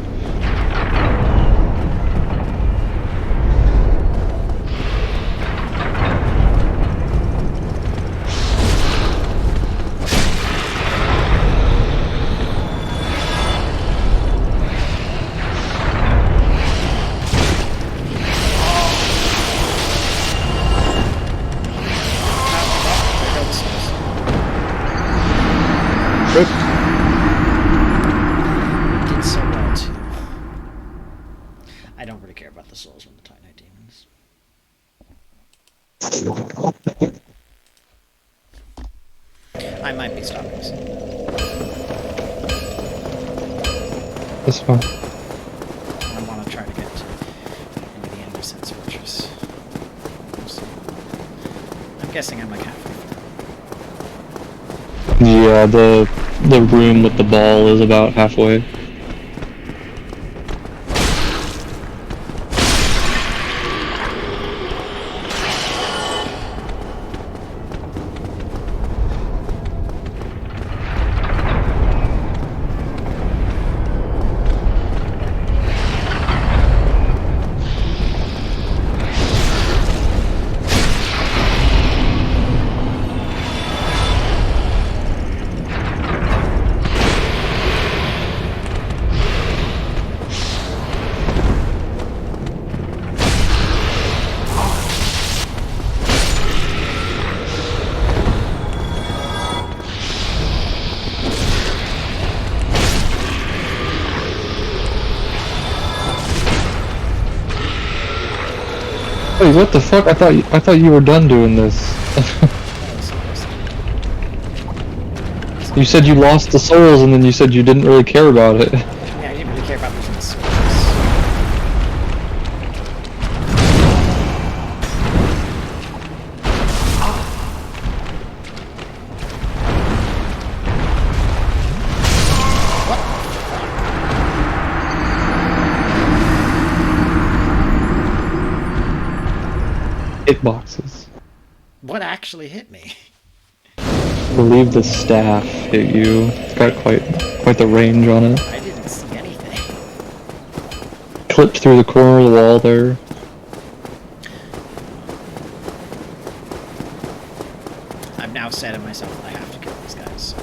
Did so well too. I don't really care about the souls from the Titanite Demons. I might be stopping soon. That's fine. I want to try to get to maybe the end of Sense Fortress. We'll see. I'm guessing I'm like halfway through. Yeah, the room with the ball is about halfway. Wait, what the fuck? I thought you were done doing this. You said you lost the souls, and then you said you didn't really care about it. Yeah, I didn't really care about losing the souls. Hitboxes. What actually hit me? I believe the staff hit you. It's got quite the range on it. I didn't see anything. Clipped through the corner of the wall there. I've now said to myself that I have to kill these guys.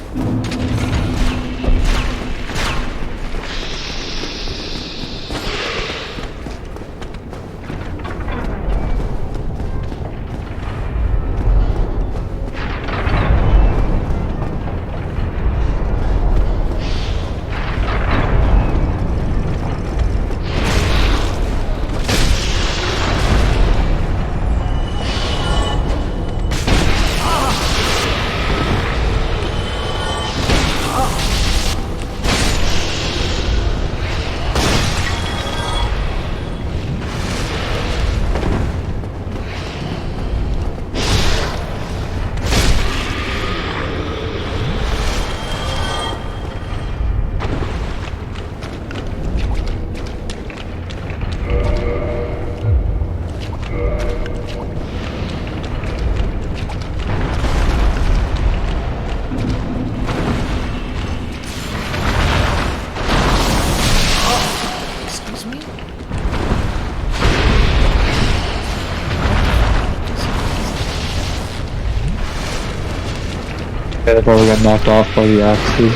Yeah, they probably got knocked off by the axes.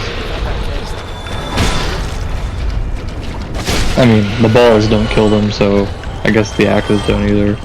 I mean, the balls don't kill them, so I guess the axes don't either.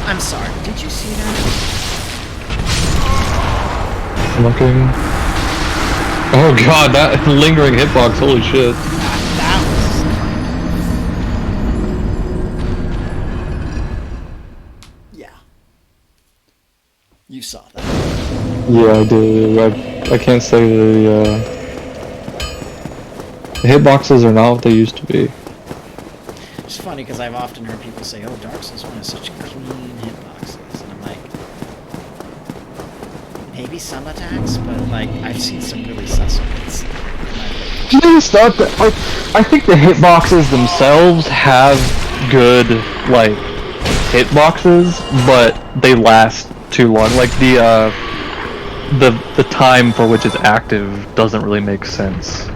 I'm sorry, did you see that? Looking. Oh god, that lingering hitbox, holy shit. That was... Yeah. You saw that. Yeah, I did. I can't say the hitboxes are not what they used to be. It's funny because I've often heard people say, oh, Dark Souls 1 has such clean hitboxes. And I'm like, maybe some attacks, but like, I've seen some really sus ones. It's not that, like, I think the hitboxes themselves have good, like, hitboxes, but they last too long. Like, the time for which it's active doesn't really make sense.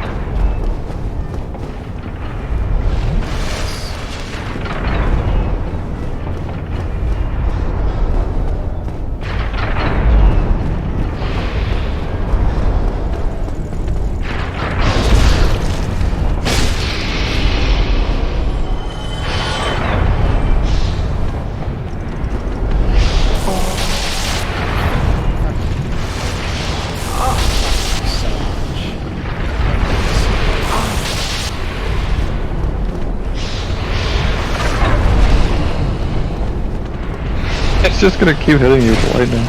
It's just gonna keep hitting you with lightning.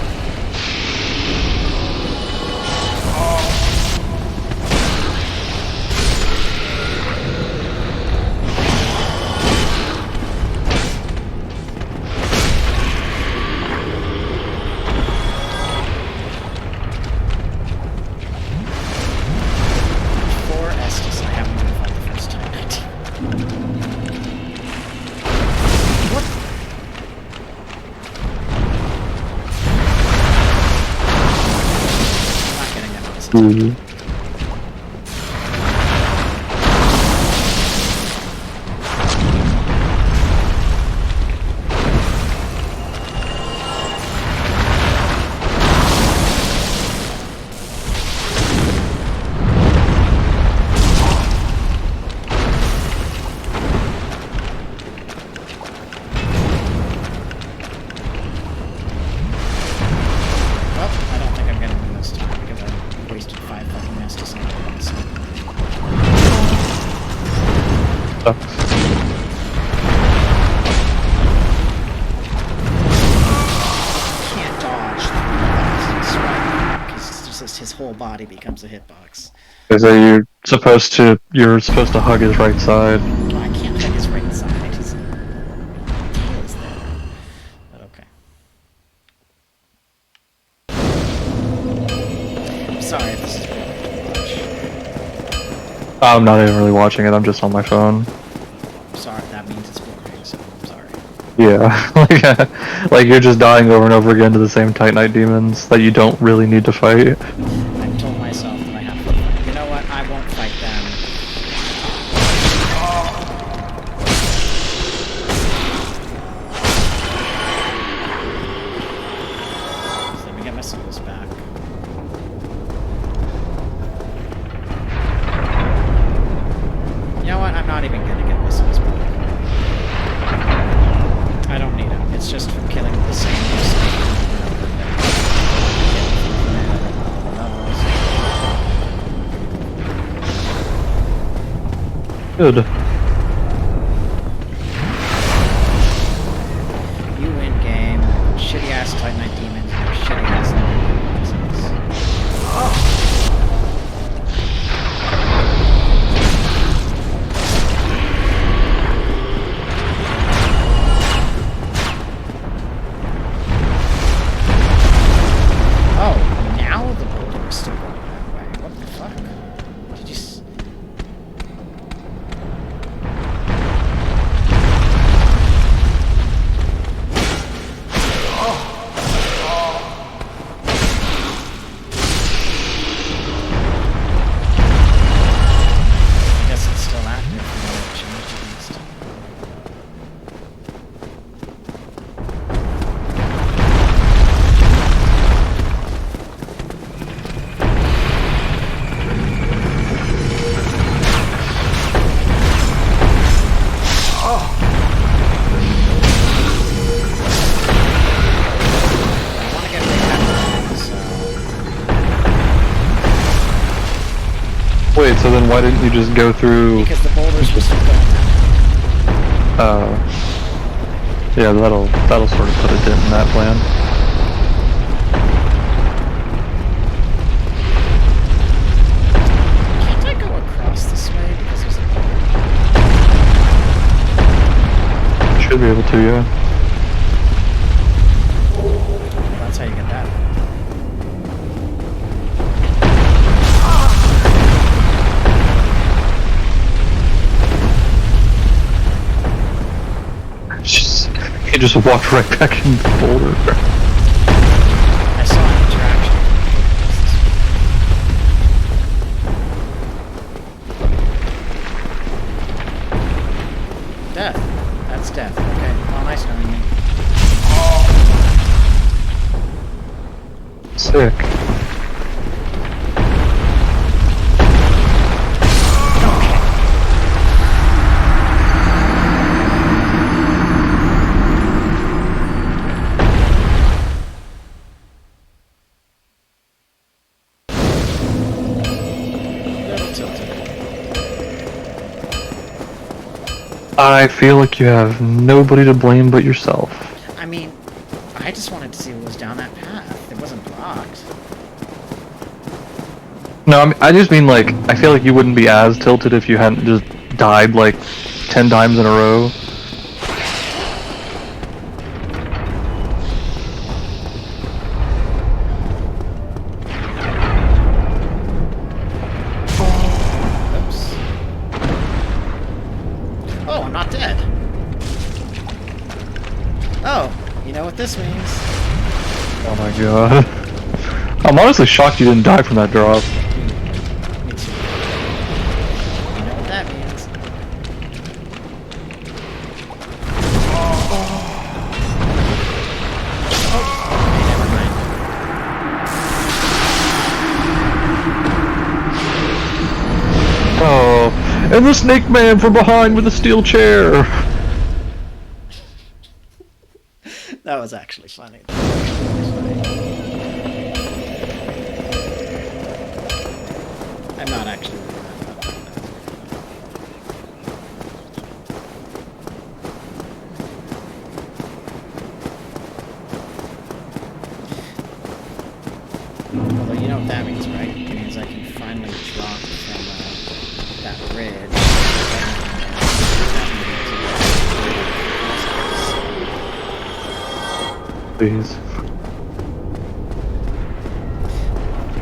For Estus, I haven't even fought the first Titanite. What? Mm-hmm. Can't dodge through because just his whole body becomes a hitbox. Is that you're supposed to hug his right side. Well, I can't hug his right side. His tail is there. But okay. I'm sorry if this is really much. I'm not even really watching it, I'm just on my phone. I'm sorry, that means it's boring, so I'm sorry. Yeah, like you're just dying over and over again to the same Titanite Demons that you don't really need to fight. I've told myself that I have to fight. You know what? I won't fight them. Good. You win game. Shitty ass Titanite Demons and shitty ass boxes. Oh, now the boulder is still going that way. What the fuck? Did you I guess it's still active. You know, it changed at least. I want to get rid of that, so... Wait, so then why didn't you just go through? Because the boulders were still going that way. Yeah, that'll sort of put a dent in that plan. Can't I go across this way because there's a boulder? Should be able to, yeah. Well, that's how you get that. He just walked right back in the boulder. I saw an interaction. Death. That's death. Okay. Well, nice knowing you. Sick. I feel like you have nobody to blame but yourself. I mean, I just wanted to see what was down that path. It wasn't blocked. No, I just mean like, I feel like you wouldn't be as tilted if you hadn't just died like 10 times in a row. Oops. Oh, I'm not dead. Oh, you know what this means. Oh my god. I'm honestly shocked you didn't die from that drop. Me too. You know what that means. Never mind. Oh, and the snake man from behind with a steel chair. That was actually funny. I'm not actually really that funny. Although you know what that means, right? It means I can finally drop from that ridge. Please.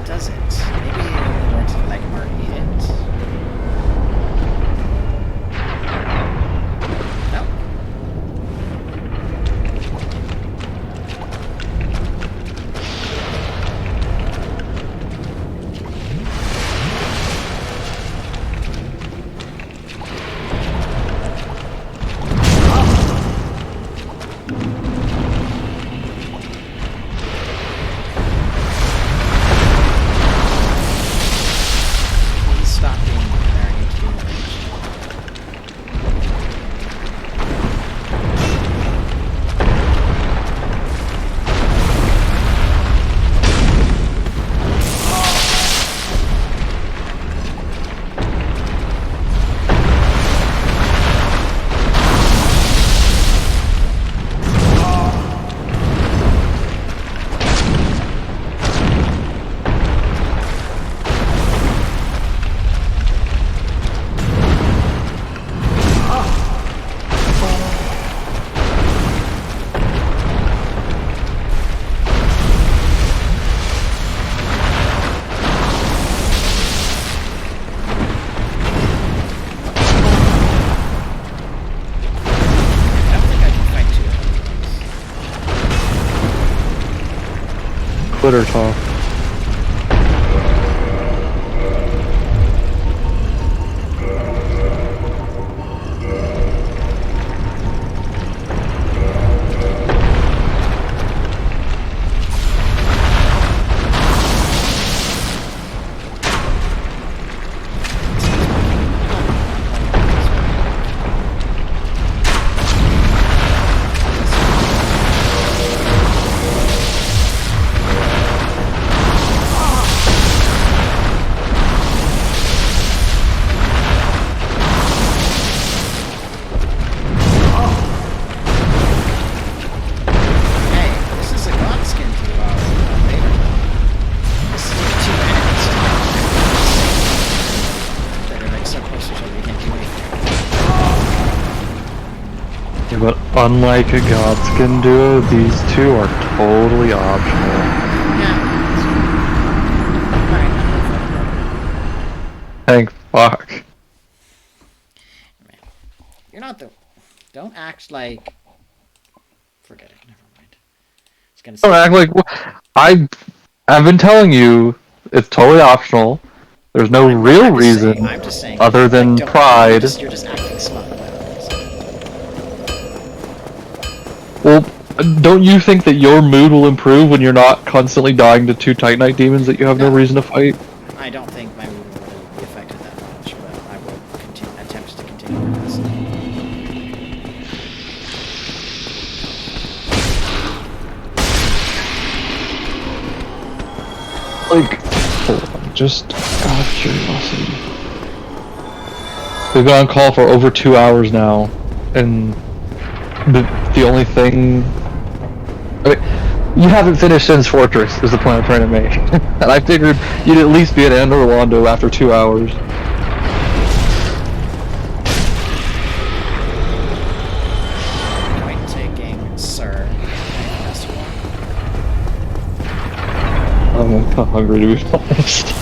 Does it? Maybe it only works if like I'm already hit. No. Twitter talk. But unlike a Godskin duo, these two are totally optional. Thank fuck. Man, you're not the... Don't act like... Forget it, never mind. It's gonna say... Don't act like... I've been telling you, it's totally optional. There's no real reason I'm just saying, other than like, pride. You're just acting smug about it. Well, don't you think that your mood will improve when you're not constantly dying to 2 Titanite Demons that you have no reason to fight? I don't think my mood will really be affected that much, but I will attempt to continue progressing. Like, hold on, just out of curiosity. We've been on call for over 2 hours now, and the only thing... I mean, you haven't finished Sin's Fortress, is the point I'm trying to make. And I figured you'd at least be at Anne Orlando after 2 hours. Point taking, sir. I'm kind of hungry, to be honest.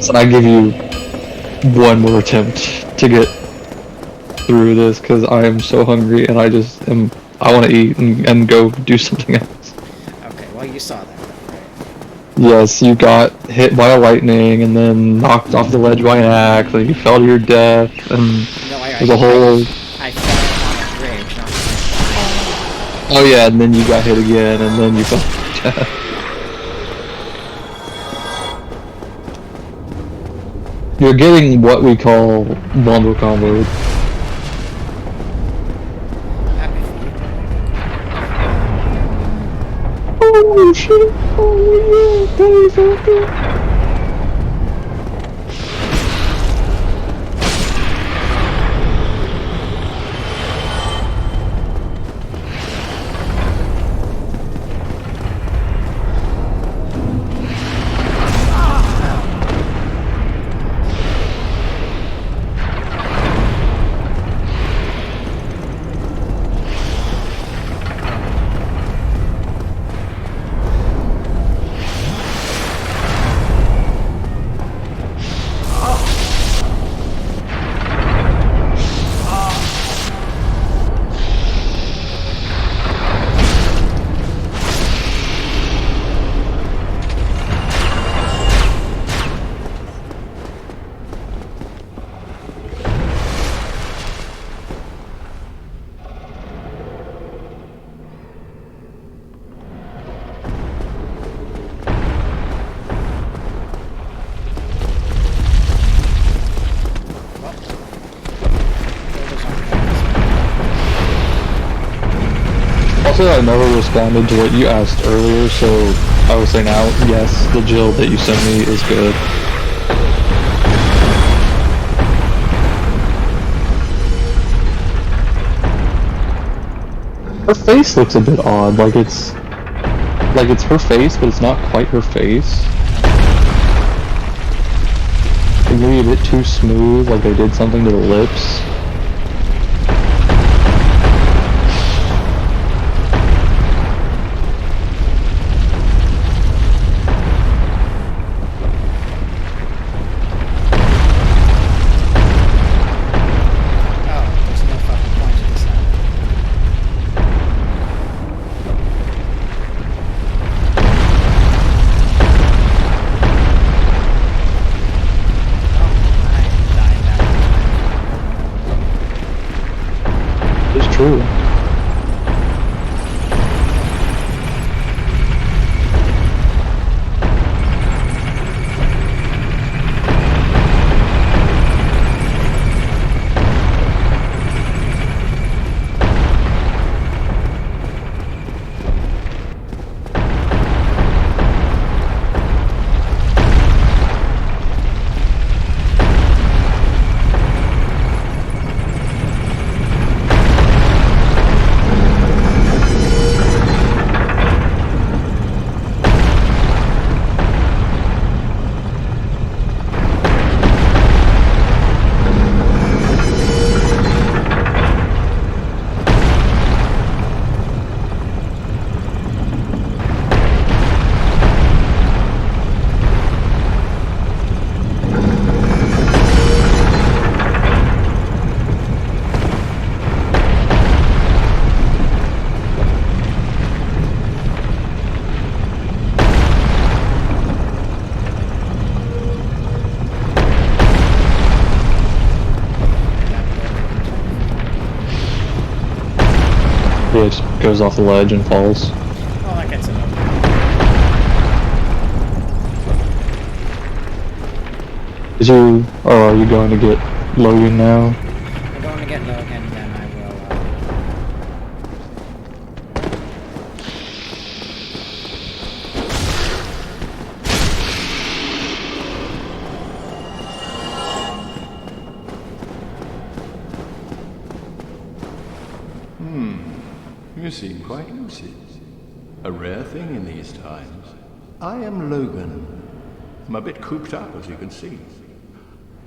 And I give you one more attempt to get through this because I am so hungry and I want to eat and go do something else. Okay, well you saw that, right? Yes, you got hit by a lightning and then knocked off the ledge by an axe and you fell to your death and there's a whole... I fell on a bridge, not... Oh yeah, and then you got hit again and then you fell to your death. You're getting what we call wombo combo. Oh shit! Oh yeah, that is okay. Also, I never responded to what you asked earlier, so I will say now, yes, the Jill that you sent me is good. Her face looks a bit odd, like it's her face, but it's not quite her face. Like maybe a bit too smooth, like they did something to the lips. goes off the ledge and falls. Well, that gets another. Are you going to get Logan now? I'm going to get Logan, then I will. You seem quite lucid. A rare thing in these times. I am Logan. I'm a bit cooped up, as you can see.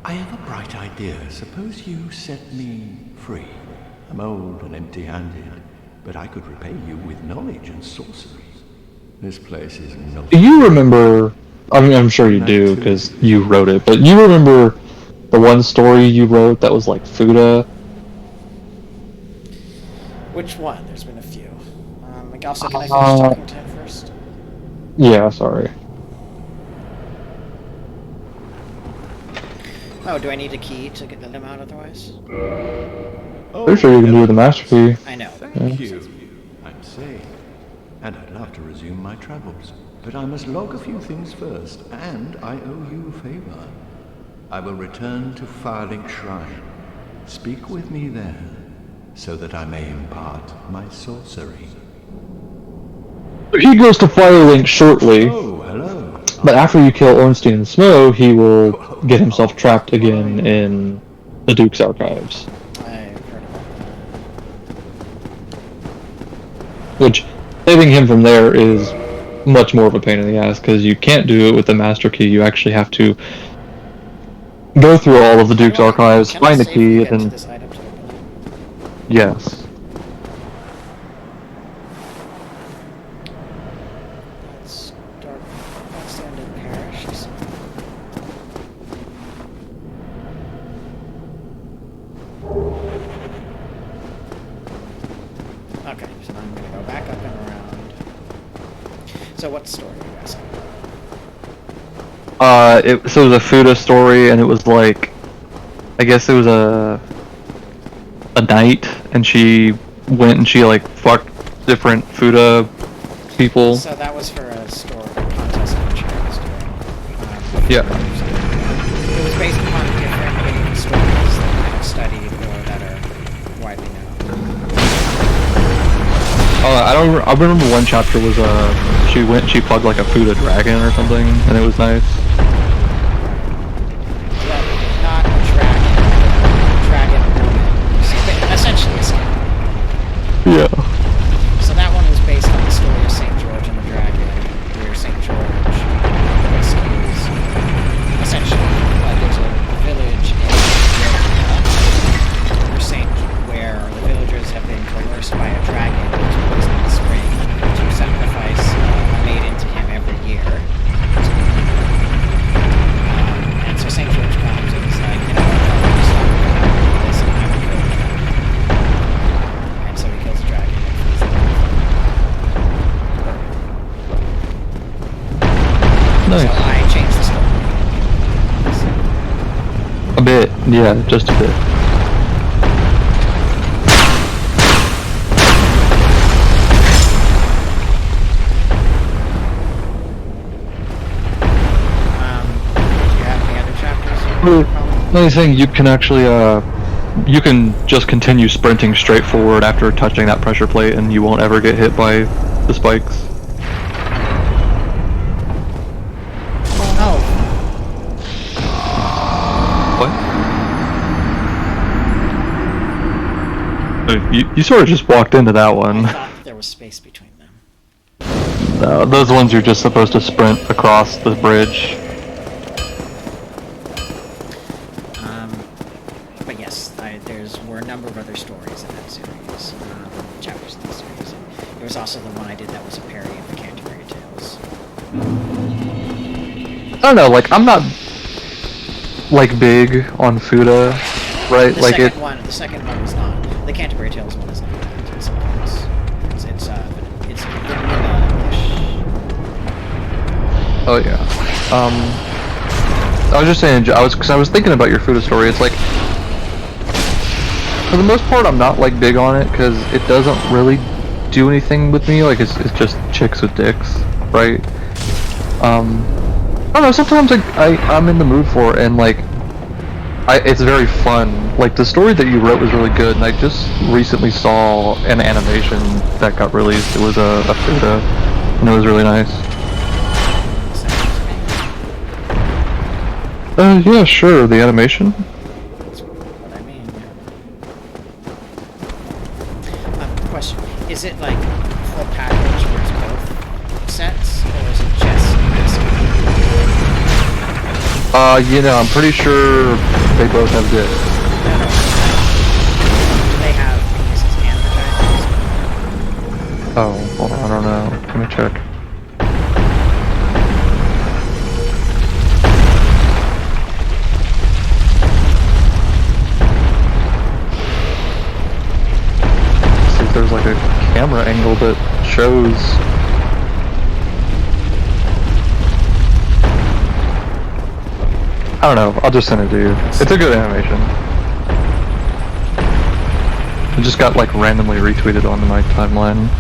I have a bright idea. Suppose you set me free. I'm old and empty-handed, but I could repay you with knowledge and sorcery. This place is no... Do you remember... I mean, I'm sure you do, because you wrote it, but you remember the one story you wrote that was like Fuda? Which one? There's been a few. Also, can I finish talking to him first? Yeah, sorry. Oh, do I need a key to get them out otherwise? Pretty sure you can do it with the master key. I know. Thank you. I'm safe. And I'd love to resume my travels. But I must log a few things first, and I owe you a favor. I will return to Firelink Shrine. Speak with me there, so that I may impart my sorcery. He goes to Firelink shortly. Oh, hello. But after you kill Ornstein and Smough, he will get himself trapped again in the Duke's archives. I've heard about that. Which, saving him from there is much more of a pain in the ass, because you can't do it with the master key. You actually have to go through all of the Duke's archives, find the key, and then... Yes. Okay, so I'm gonna go back up and around. So what story are you asking about? So it was a Fuda story, and it was like, I guess it was a knight, and she went and she like fucked different Fuda people. So that was for a story contest I'm sure I was doing. Yeah. It was based upon different stories that I've studied or that are widely known. I remember one chapter was she plugged like a Fuda dragon or something, and it was nice. Yeah, not a dragon woman. Essentially a skin. Yeah. So that one was based on the story of St. George and the Dragon, where St. George rescues, essentially, there's a village in Georgia where the villagers have been coerced by a dragon to poison the spring to sacrifice a maiden to him every year. And so St. George comes and is like, you know what, I'm stop this and I will kill the dragon. And so he kills the dragon and frees the dragon. Nice. So I changed the story. A bit, yeah, just a bit. Do you have any other chapters? The only thing, you can actually, you can just continue sprinting straight forward after touching that pressure plate, and you won't ever get hit by the spikes. Oh. What? You sort of just walked into that one. I thought there was space between them. No, those ones you're just supposed to sprint across the bridge. But yes, were a number of other stories in that series, chapters in that series. And there was also the one I did that was a parody of the Canterbury Tales. I don't know, like, I'm not, like, big on Fuda, right? The like second one was not. The Canterbury Tales one is not that. It's Oh yeah. I was just saying, because I was thinking about your Fuda story. It's like, for the most part, I'm not like big on it because it doesn't really do anything with me. Like it's just chicks with dicks, right? I don't know. Sometimes I'm in the mood for it, and like it's very fun. Like the story that you wrote was really good, and I just recently saw an animation that got released. It was a beta, and it was really nice. Yeah, sure. The animation. That's what I mean. Yeah. Question: is it like full package where it's both sets, or is it just this? You know, I'm pretty sure they both have this. Do they have penises and vaginas? Oh, hold on, I don't know. Let me check. See if there's like a camera angle that shows. I don't know, I'll just send it to you. It's a good animation. It just got like randomly retweeted onto my timeline.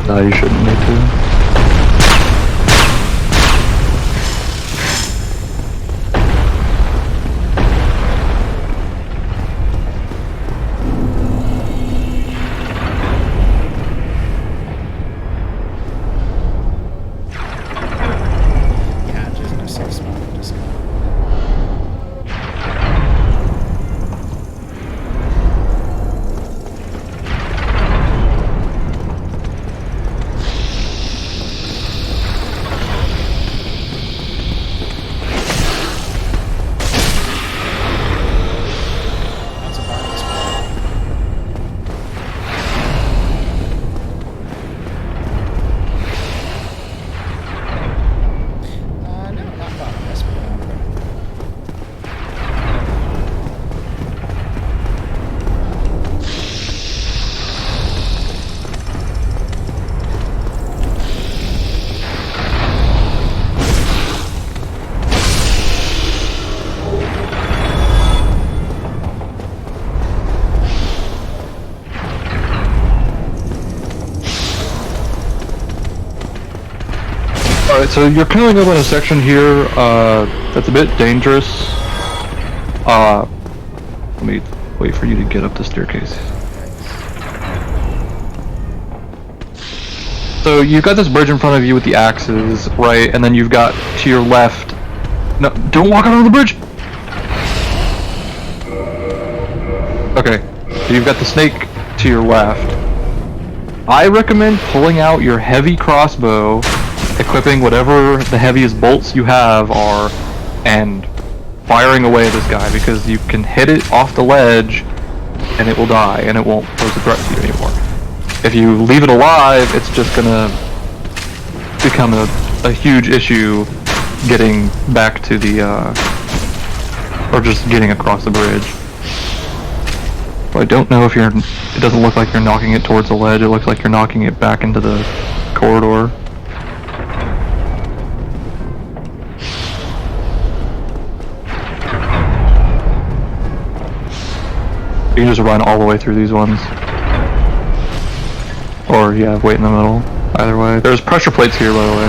No, you shouldn't need to. Yeah, just no safe spot. Just go. Alright, so you're coming up on a section here that's a bit dangerous. Let me wait for you to get up the staircase. So you've got this bridge in front of you with the axes, right? And then you've got to your left. No, don't walk out on the bridge! Okay, so you've got the snake to your left. I recommend pulling out your heavy crossbow, equipping whatever the heaviest bolts you have are, and firing away at this guy, because you can hit it off the ledge and it will die and it won't pose a threat to you anymore. If you leave it alive, it's just gonna become a huge issue getting back to the or just getting across the bridge. I don't know if it doesn't look like you're knocking it towards the ledge, it looks like you're knocking it back into the corridor. You can just run all the way through these ones. Or, yeah, wait in the middle. Either way. There's pressure plates here, by the way.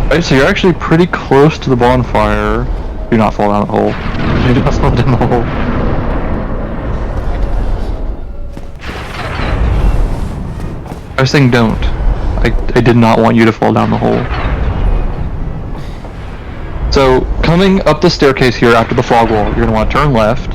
Alright, so you're actually pretty close to the bonfire. Do not fall down the hole. Do not fall down the hole. I was saying don't. I did not want you to fall down the hole. So, coming up the staircase here after the fog wall, you're going to want to turn left.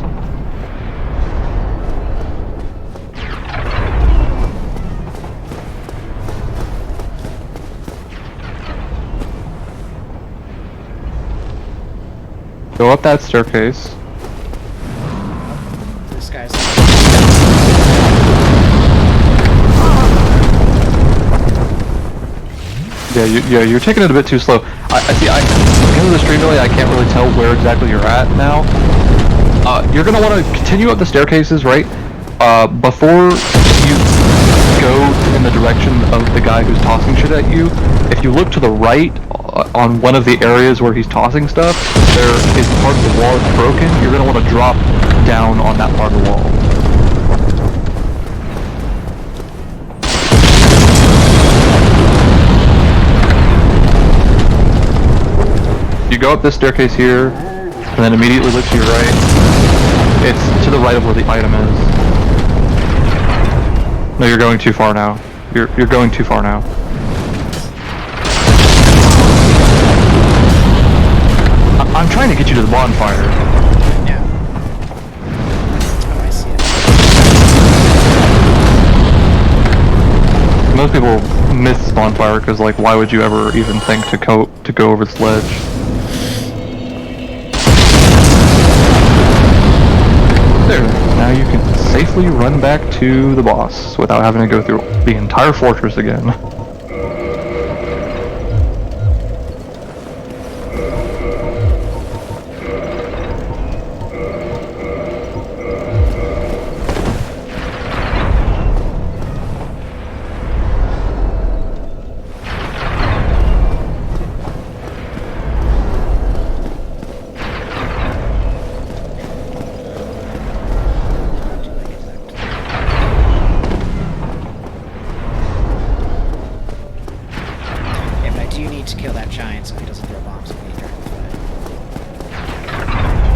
Go up that staircase. This guy's... Yeah, you're taking it a bit too slow. I see. Because of the stream delay, I can't really tell where exactly you're at now. You're gonna want to continue up the staircases, right? Before you go in the direction of the guy who's tossing shit at you, if you look to the right on one of the areas where he's tossing stuff, there is part of the wall that's broken. You're gonna want to drop down on that part of the wall. You go up this staircase here, and then immediately look to your right. It's to the right of where the item is. No, you're going too far now. You're going too far now. I'm trying to get you to the bonfire. Yeah. Oh, I see it. Most people miss this bonfire because, like, why would you ever even think to go over this ledge? There. Now you can safely run back to the boss without having to go through the entire fortress again.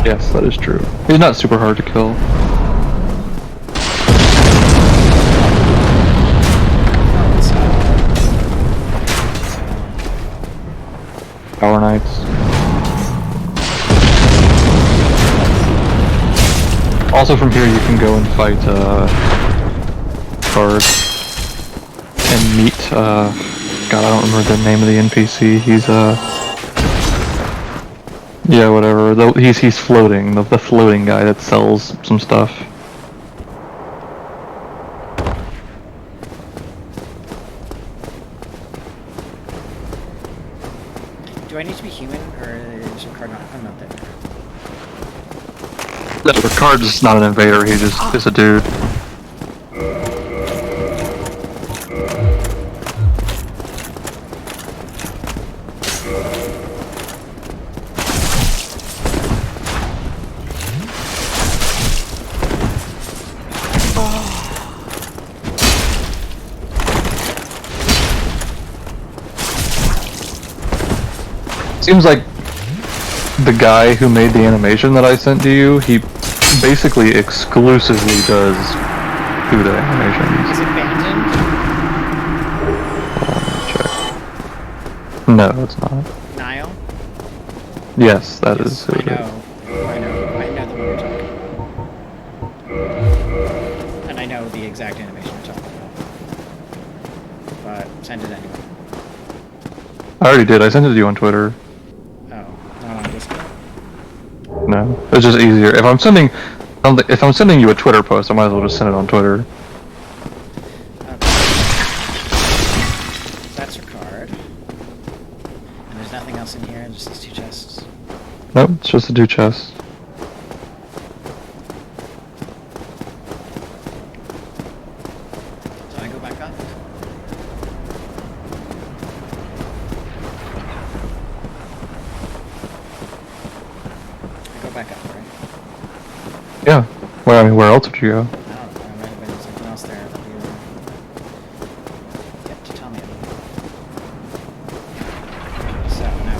Yes, that is true. He's not super hard to kill. Power Knights. Also from here you can go and fight Guard and meet God, I don't remember the name of the NPC. He's yeah, whatever. He's floating. The floating guy that sells some stuff. Do I need to be human, or is your card not? I'm not there. No, Ricard's not an invader. He just is a dude. Seems like the guy who made the animation that I sent to you, he basically exclusively does do the animations. Is it abandoned? Check. No, it's not. Nile? Yes, that is who it is. I know the one you're talking about. And I know the exact animation you're talking about. But send it anyway. I already did. I sent it to you on Twitter. No, it's just easier. If I'm sending you a Twitter post, I might as well just send it on Twitter. Okay. That's your card. And there's nothing else in here, just these two chests. Nope, it's just the two chests. So I go back up? Back up, right? Yeah. Well, I mean, where else would you go? I don't know. There might have been something else there that you were yet to tell me about. So, now.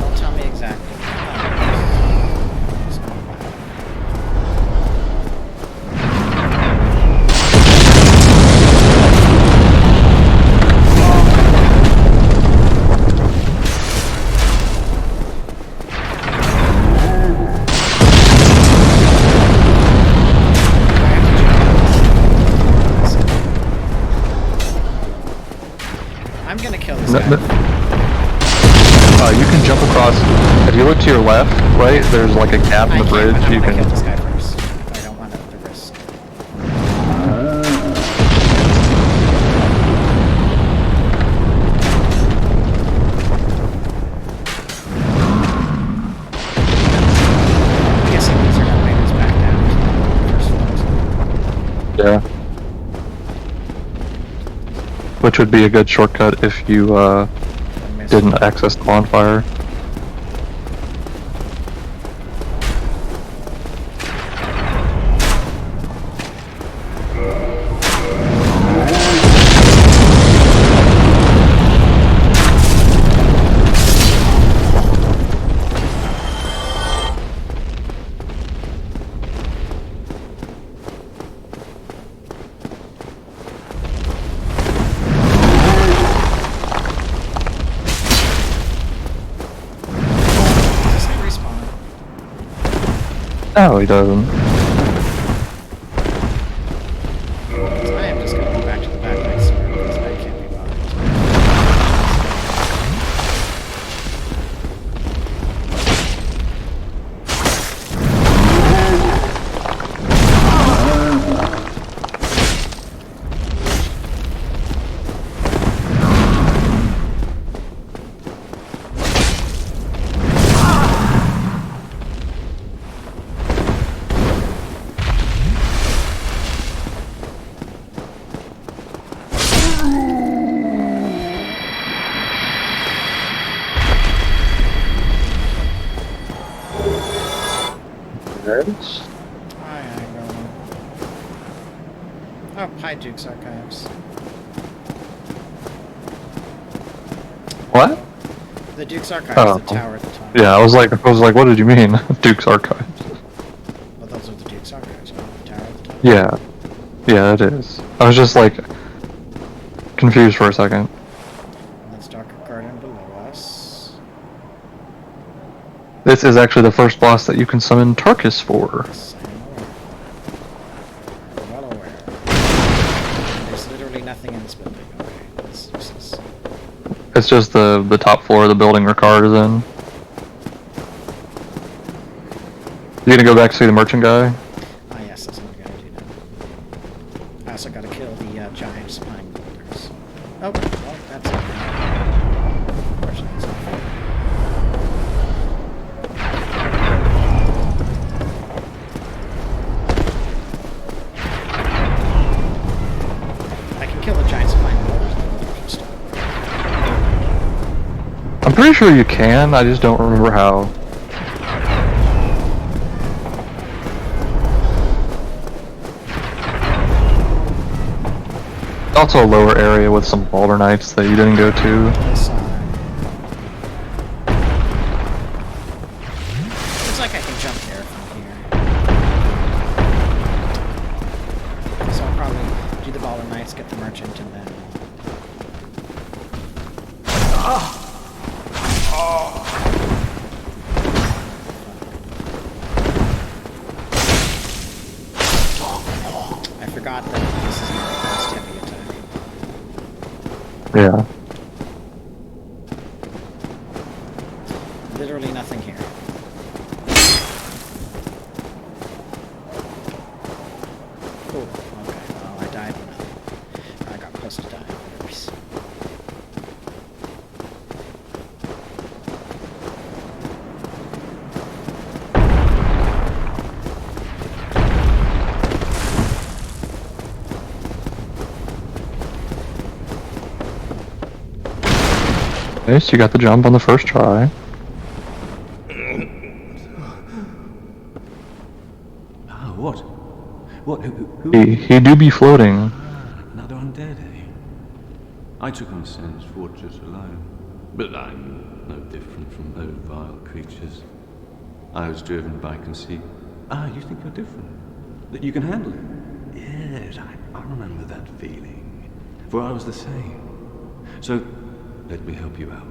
Don't tell me exactly. Just go back. I'm gonna kill this guy. You can jump across. If you look to your left, right, there's like a gap in the bridge. You can. Kill this guy first. I don't want to risk. which would be a good shortcut if you didn't access the bonfire. No, he doesn't. I am just going to go back to the back next door because I can't be bothered. Oh, hi, Duke's Archives. What? The Duke's Archives, the tower at the top. Yeah, I was like, what did you mean, Duke's Archives? Well, those are the Duke's Archives, right? The tower at the top. Yeah, yeah, it is. I was just like confused for a second. And that's Dark Garden below us. This is actually the first boss that you can summon Tarkus for. Yes, I am aware. Well aware. There's literally nothing in this building. Okay, that's useless. It's just the top floor of the building your card is in. You gonna go back to see the merchant guy? Ah, yes, that's what I gotta do now. I also gotta kill the giant spine boulders. Oh, well, that's it. Unfortunately, it's not fair. I can kill the giant spine boulders and the boulders will stop. I'm pretty sure you can, I just don't remember how. Also a lower area with some Boulder Knights that you didn't go to. Looks like I can jump there from here. So I'll probably do the Baller Knights, get the merchant, and then... I forgot that this is not a fast heavy attack. Yeah. Literally nothing here. Cool. Okay, well, I died when I got close to dying. Oops. Okay, so you got the jump on the first try. Ah, what? What? Who? He do be floating. Another undead, eh? I took on Sen's fortress alone. But I'm no different from those vile creatures. I was driven by conceit. Ah, you think you're different? That you can handle it? Yes, I remember that feeling. For I was the same. So, let me help you out.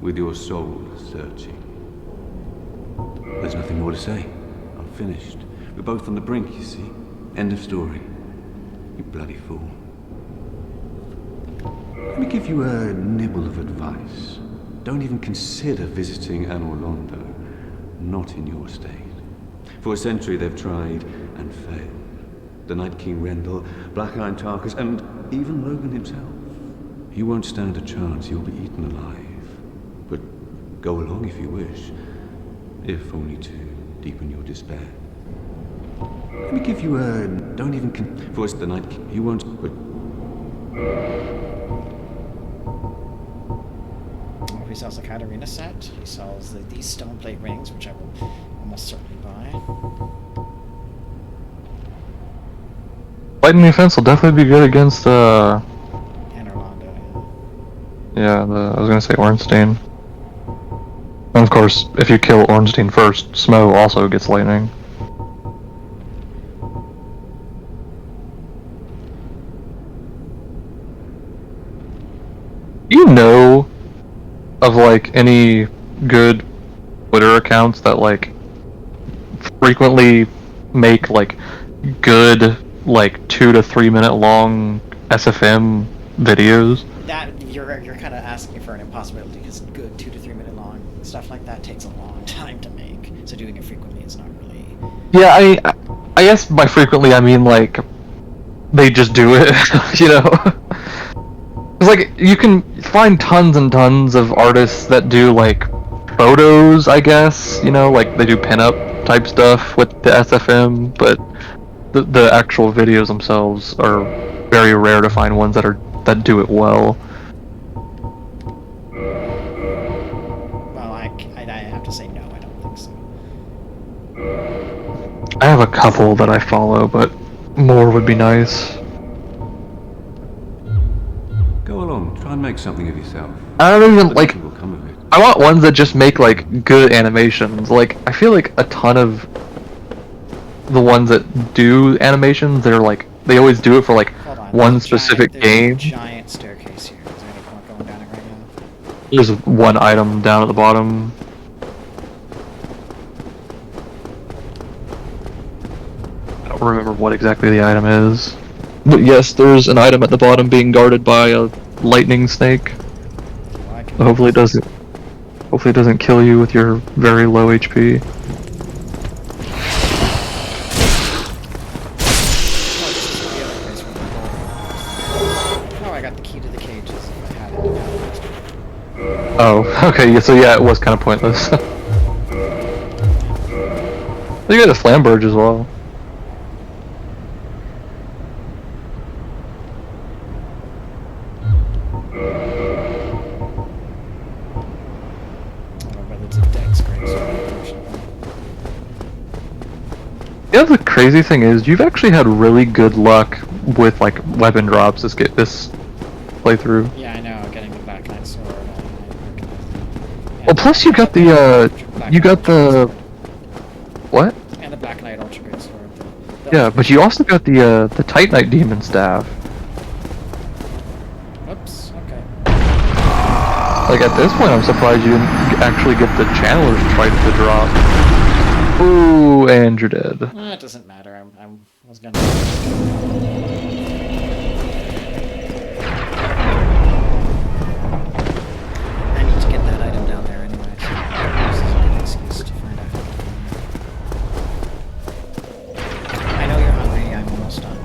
With your soul searching. There's nothing more to say. I'm finished. We're both on the brink, you see. End of story. You bloody fool. Let me give you a nibble of advice. Don't even consider visiting Anor Londo. Not in your state. For a century they've tried and failed. The Night King Rendell, Black Iron Tarkus, and even Logan himself. You won't stand a chance, you'll be eaten alive. But go along if you wish, if only to deepen your despair. Let me give you a... don't even for it's the Night King. You won't... but... he sells the Katarina set. He sells these stone plate rings, which I will almost certainly buy. Lightning defense will definitely be good against And Orlando, yeah, I was gonna say Ornstein. And of course, if you kill Ornstein first, Smo also gets lightning. You know of like any good Twitter accounts that like frequently make like good like 2 to 3 minute long SFM videos? That you're kind of asking for an impossibility because good 2 to 3 minute long stuff like that takes a long time to make. So doing it frequently is not really. Yeah, I guess by frequently I mean like they just do it, you know. It's like you can find tons and tons of artists that do like photos, I guess, you know, like they do pinup type stuff with the SFM, but the actual videos themselves are very rare to find ones that do it well. Well, I have to say no, I don't think so. I have a couple that I follow, but more would be nice. Go along, try and make something of yourself. I don't even like. Will come of it. I want ones that just make like good animations. Like I feel like a ton of the ones that do animations, they're like they always do it for like one specific game. There's a giant staircase here. Is there any point going down it right now? There's one item down at the bottom. I don't remember what exactly the item is. But yes, there's an item at the bottom being guarded by a lightning snake. Hopefully it doesn't kill you with your very low HP. Oh, I got the key to the cages if I had it. Oh, okay, so yeah, it was kind of pointless. You got a Flamberge as well. Yeah, the crazy thing is, you've actually had really good luck with like weapon drops this playthrough. Yeah, I know, getting the Black Knight sword. Well, plus you got the what? And the Black Knight Ultra Great Sword. Yeah, but you also got the Titanite Demon staff. Oops. Okay. Like at this point, I'm surprised you didn't actually get the Channeler's Trident to drop. Ooh, and you're dead. It doesn't matter. I was gonna. I need to get that item down there anyway. So this is a good excuse to find out. I know you're hungry. I'm almost done.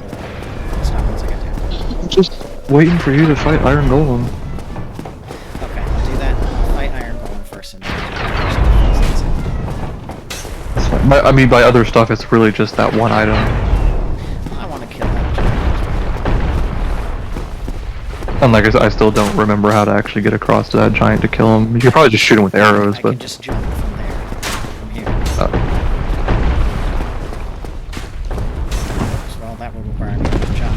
But stop once I get there. I'm just waiting for you to fight Iron Golem. Okay, I'll do that. I'll fight Iron Golem first, and then. I mean, by other stuff, it's really just that one item. I want to kill that. And like I said, I still don't remember how to actually get across to that giant to kill him. You can probably just shoot him with arrows, I but... can just jump from there, from here. Well, that would require me to jump.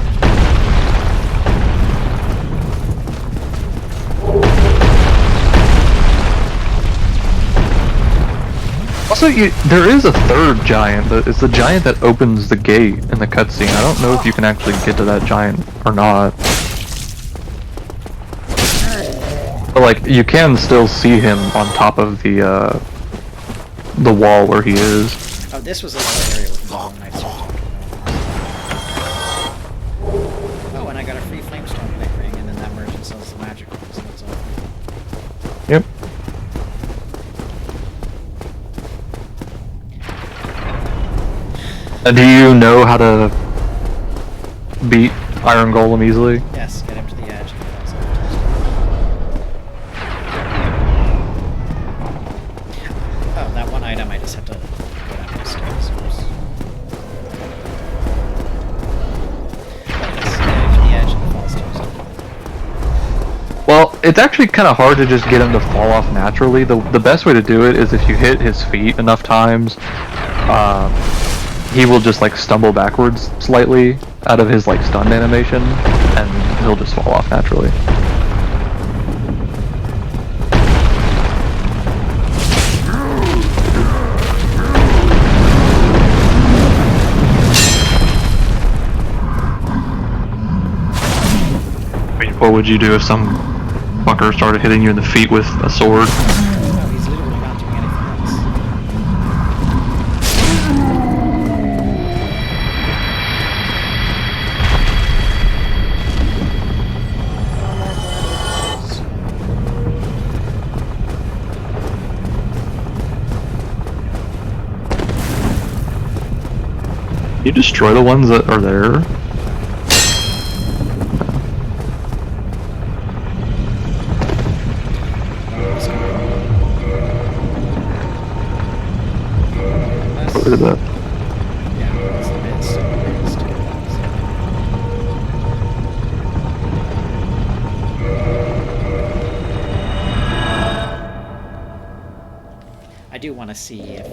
Also, there is a third giant. It's the giant that opens the gate in the cutscene. I don't know if you can actually get to that giant or not. But like, you can still see him on top of the wall where he is. Oh, this was another area with the Moonlight sword. Oh, and I got a free Flamestone plate ring, and then that merchant sells the magic ring, so that's all. Yep. Do you know how to beat Iron Golem easily? Yes, get him to the edge. Oh, that one item I just have to go down the stairs. Yes, get him to the edge and it falls to his. Well, It's actually kind of hard to just get him to fall off naturally. The best way to do it is if you hit his feet enough times, he will just like stumble backwards slightly out of his like stun animation, and he'll just fall off naturally. What would you do if some fucker started hitting you in the feet with a sword? No, he's literally not doing anything else. You destroy the ones that are there? Look at that. Yeah, it's a bit so nice to get that. I do want to see if.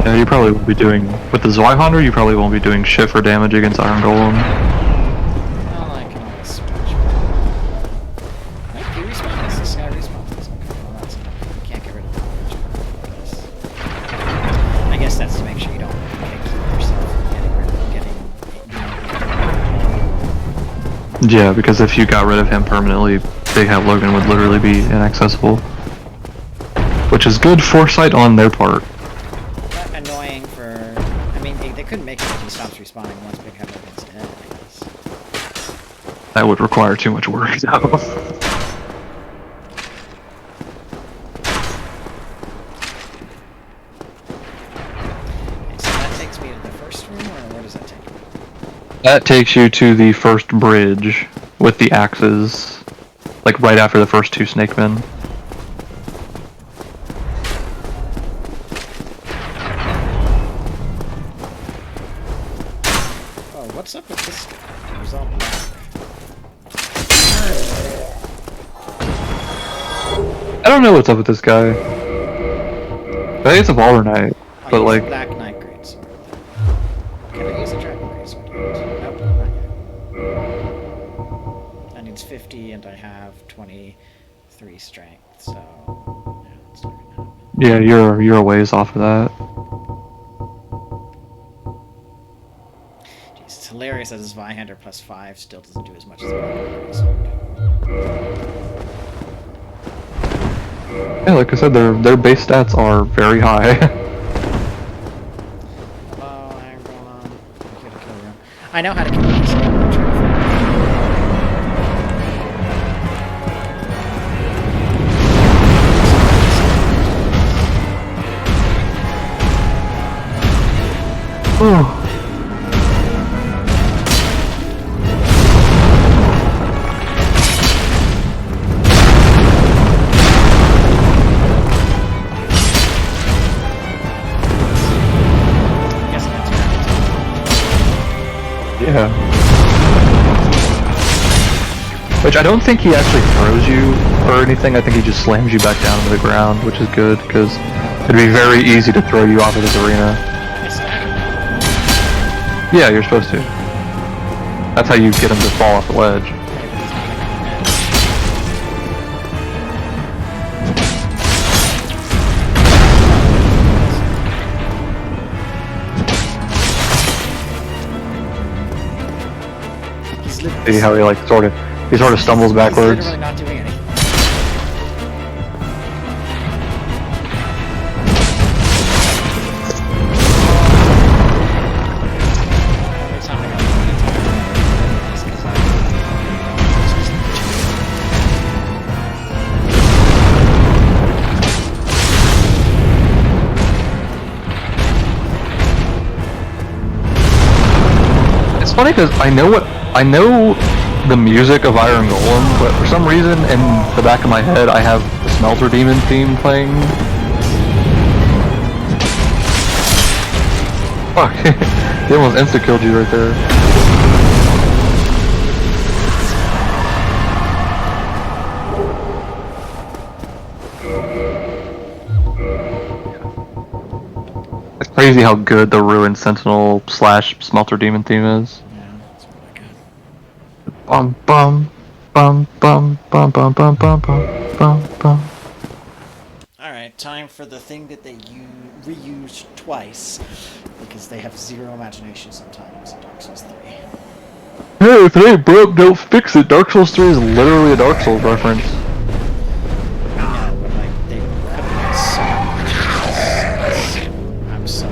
Yeah, you probably won't be doing with the Zweihander. You probably won't be doing shit for damage against Iron Golem. Yeah, because if you got rid of him permanently, Big Hat Logan would literally be inaccessible. Which is good foresight on their part. But annoying for... I mean, they couldn't make it if he stops respawning once Big Hat Logan's dead, I guess. That would require too much work, though. Okay, so that takes me to the first room, or where does that take me? That takes you to the first bridge with the axes, like right after the first two snake men. Oh, what's up with this guy? He's all black. I don't know what's up with this guy. I think it's a Baller Knight, but use like... a Black Knight Greatsword. Can I use a Dragon Greatsword? Nope, not yet. That needs 50 and I have 23 strength, so... yeah, it's not gonna happen. Yeah, you're a ways off of that. Jeez, it's hilarious that his Zweihander plus 5 still doesn't do as much as a Black Knight Greatsword. Yeah, like I said, their base stats are very high. Hello, I'm going on. I'm here to kill you. I know how to kill this game. Oh. Yeah. Which I don't think he actually throws you or anything. I think he just slams you back down to the ground, which is good, because it'd be very easy to throw you off of this arena. Yeah, you're supposed to. That's how you get him to fall off the ledge. See how he sort of stumbles backwards. He's literally not doing anything. It's funny because I know the music of Iron Golem, but for some reason in the back of my head I have the Smelter Demon theme playing. Fuck. He almost insta-killed you right there. It's crazy how good the Ruined Sentinel / Smelter Demon theme is. Yeah, it's really good. Bum bum bum bum bum bum bum bum bum bum. Alright, time for the thing that they reused twice, because they have zero imagination sometimes in Dark Souls 3. Hey, if it ain't broke, don't fix it. Dark Souls 3 is literally a Dark Souls reference. Yeah, but like, they could have so much. I'm so...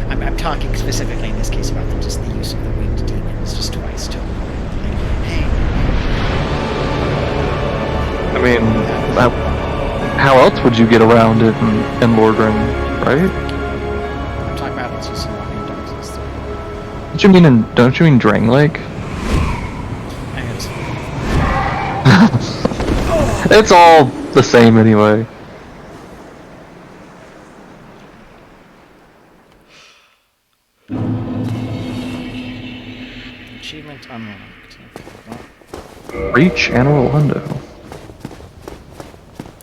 I'm talking specifically in this case about just the use of the winged demons just twice too. Like, hey. I mean, how else would you get around it in Lordran, right? I'm talking about what's used in Dark Souls 3. Don't you mean Drain Lake? It's all the same anyway. Achievement unlocked. Reach Anne Rolando.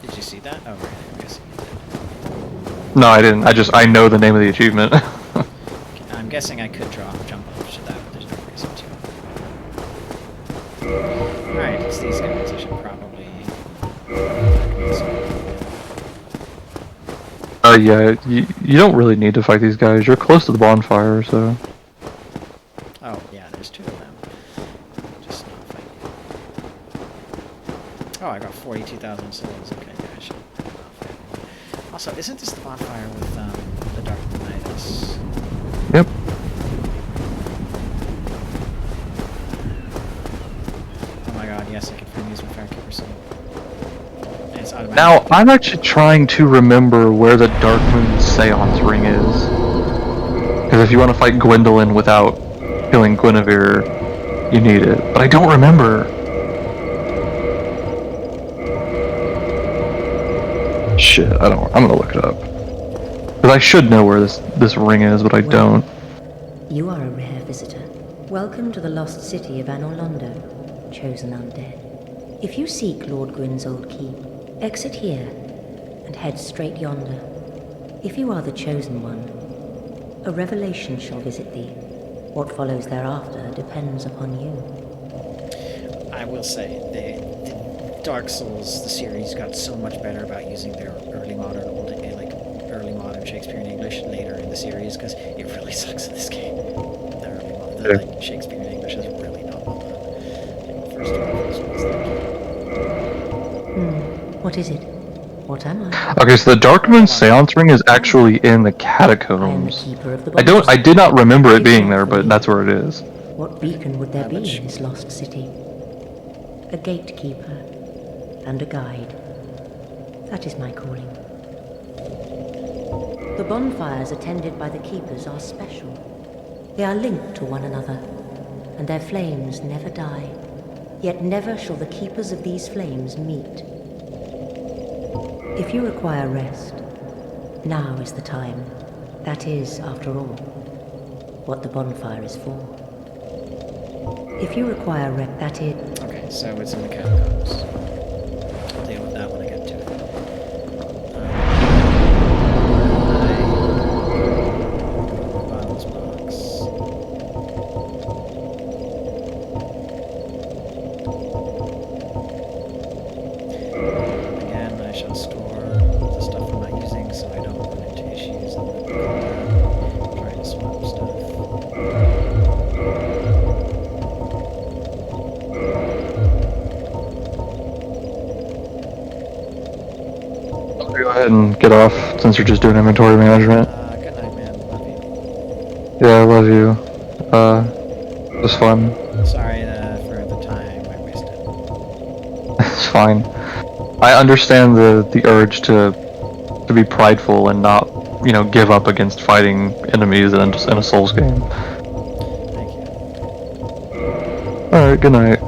Did you see that? Oh, right. I'm guessing you did. No, I didn't. I know the name of the achievement. I'm guessing I could jump up to that, but there's no reason to. Alright, it's these guys. I should probably... Yeah, you don't really need to fight these guys. You're close to the bonfire, so... Oh, yeah, there's two of them. Just not fighting. Oh, I got 42,000 souls. Okay, yeah, I should not fight. Also, isn't this the bonfire with the Darkmoon? Yep. Oh my god, yes, I can finally use my Firekeeper soul. It's automatic. Now, I'm actually trying to remember where the Darkmoon Seance ring is. Because if you want to fight Gwendolyn without killing Guinevere, you need it. But I don't remember. Shit, I'm gonna look it up. Because I should know where this ring is, but I don't. You are a rare visitor. Welcome to the lost city of Anorlando, chosen undead. If you seek Lord Gwyn's old keep, exit here and head straight yonder. If you are the chosen one, a revelation shall visit thee. What follows thereafter depends upon you. I will say, the Dark Souls, the series, got so much better about using their early modern Shakespearean English later in the series, because it really sucks in this game. The early modern, Shakespearean English is really not well done. The first one of those ones that What is it? What am I? Okay, so the Darkmoon Seance ring is actually in the catacombs. I did not remember it being there, but that's where it is. What beacon would there be in this lost city? A gatekeeper and a guide. That is my calling. The bonfires attended by the keepers are special. They are linked to one another, and their flames never die. Yet never shall the keepers of these flames meet. If you require rest, now is the time. That is, after all, what the bonfire is for. If you require rest, that is... Okay, so it's in the catacombs. I'll deal with that when I get to it. Bottles box. Again, I shall store the stuff I'm not using so I don't run into issues and try to swap stuff. Go ahead and get off since you're just doing inventory management. Good night, man. Love you. Yeah, I love you. It was fun. Sorry for the time I wasted. It's fine. I understand the urge to be prideful and not, give up against fighting enemies in a Souls game. Thank you. Alright, good night.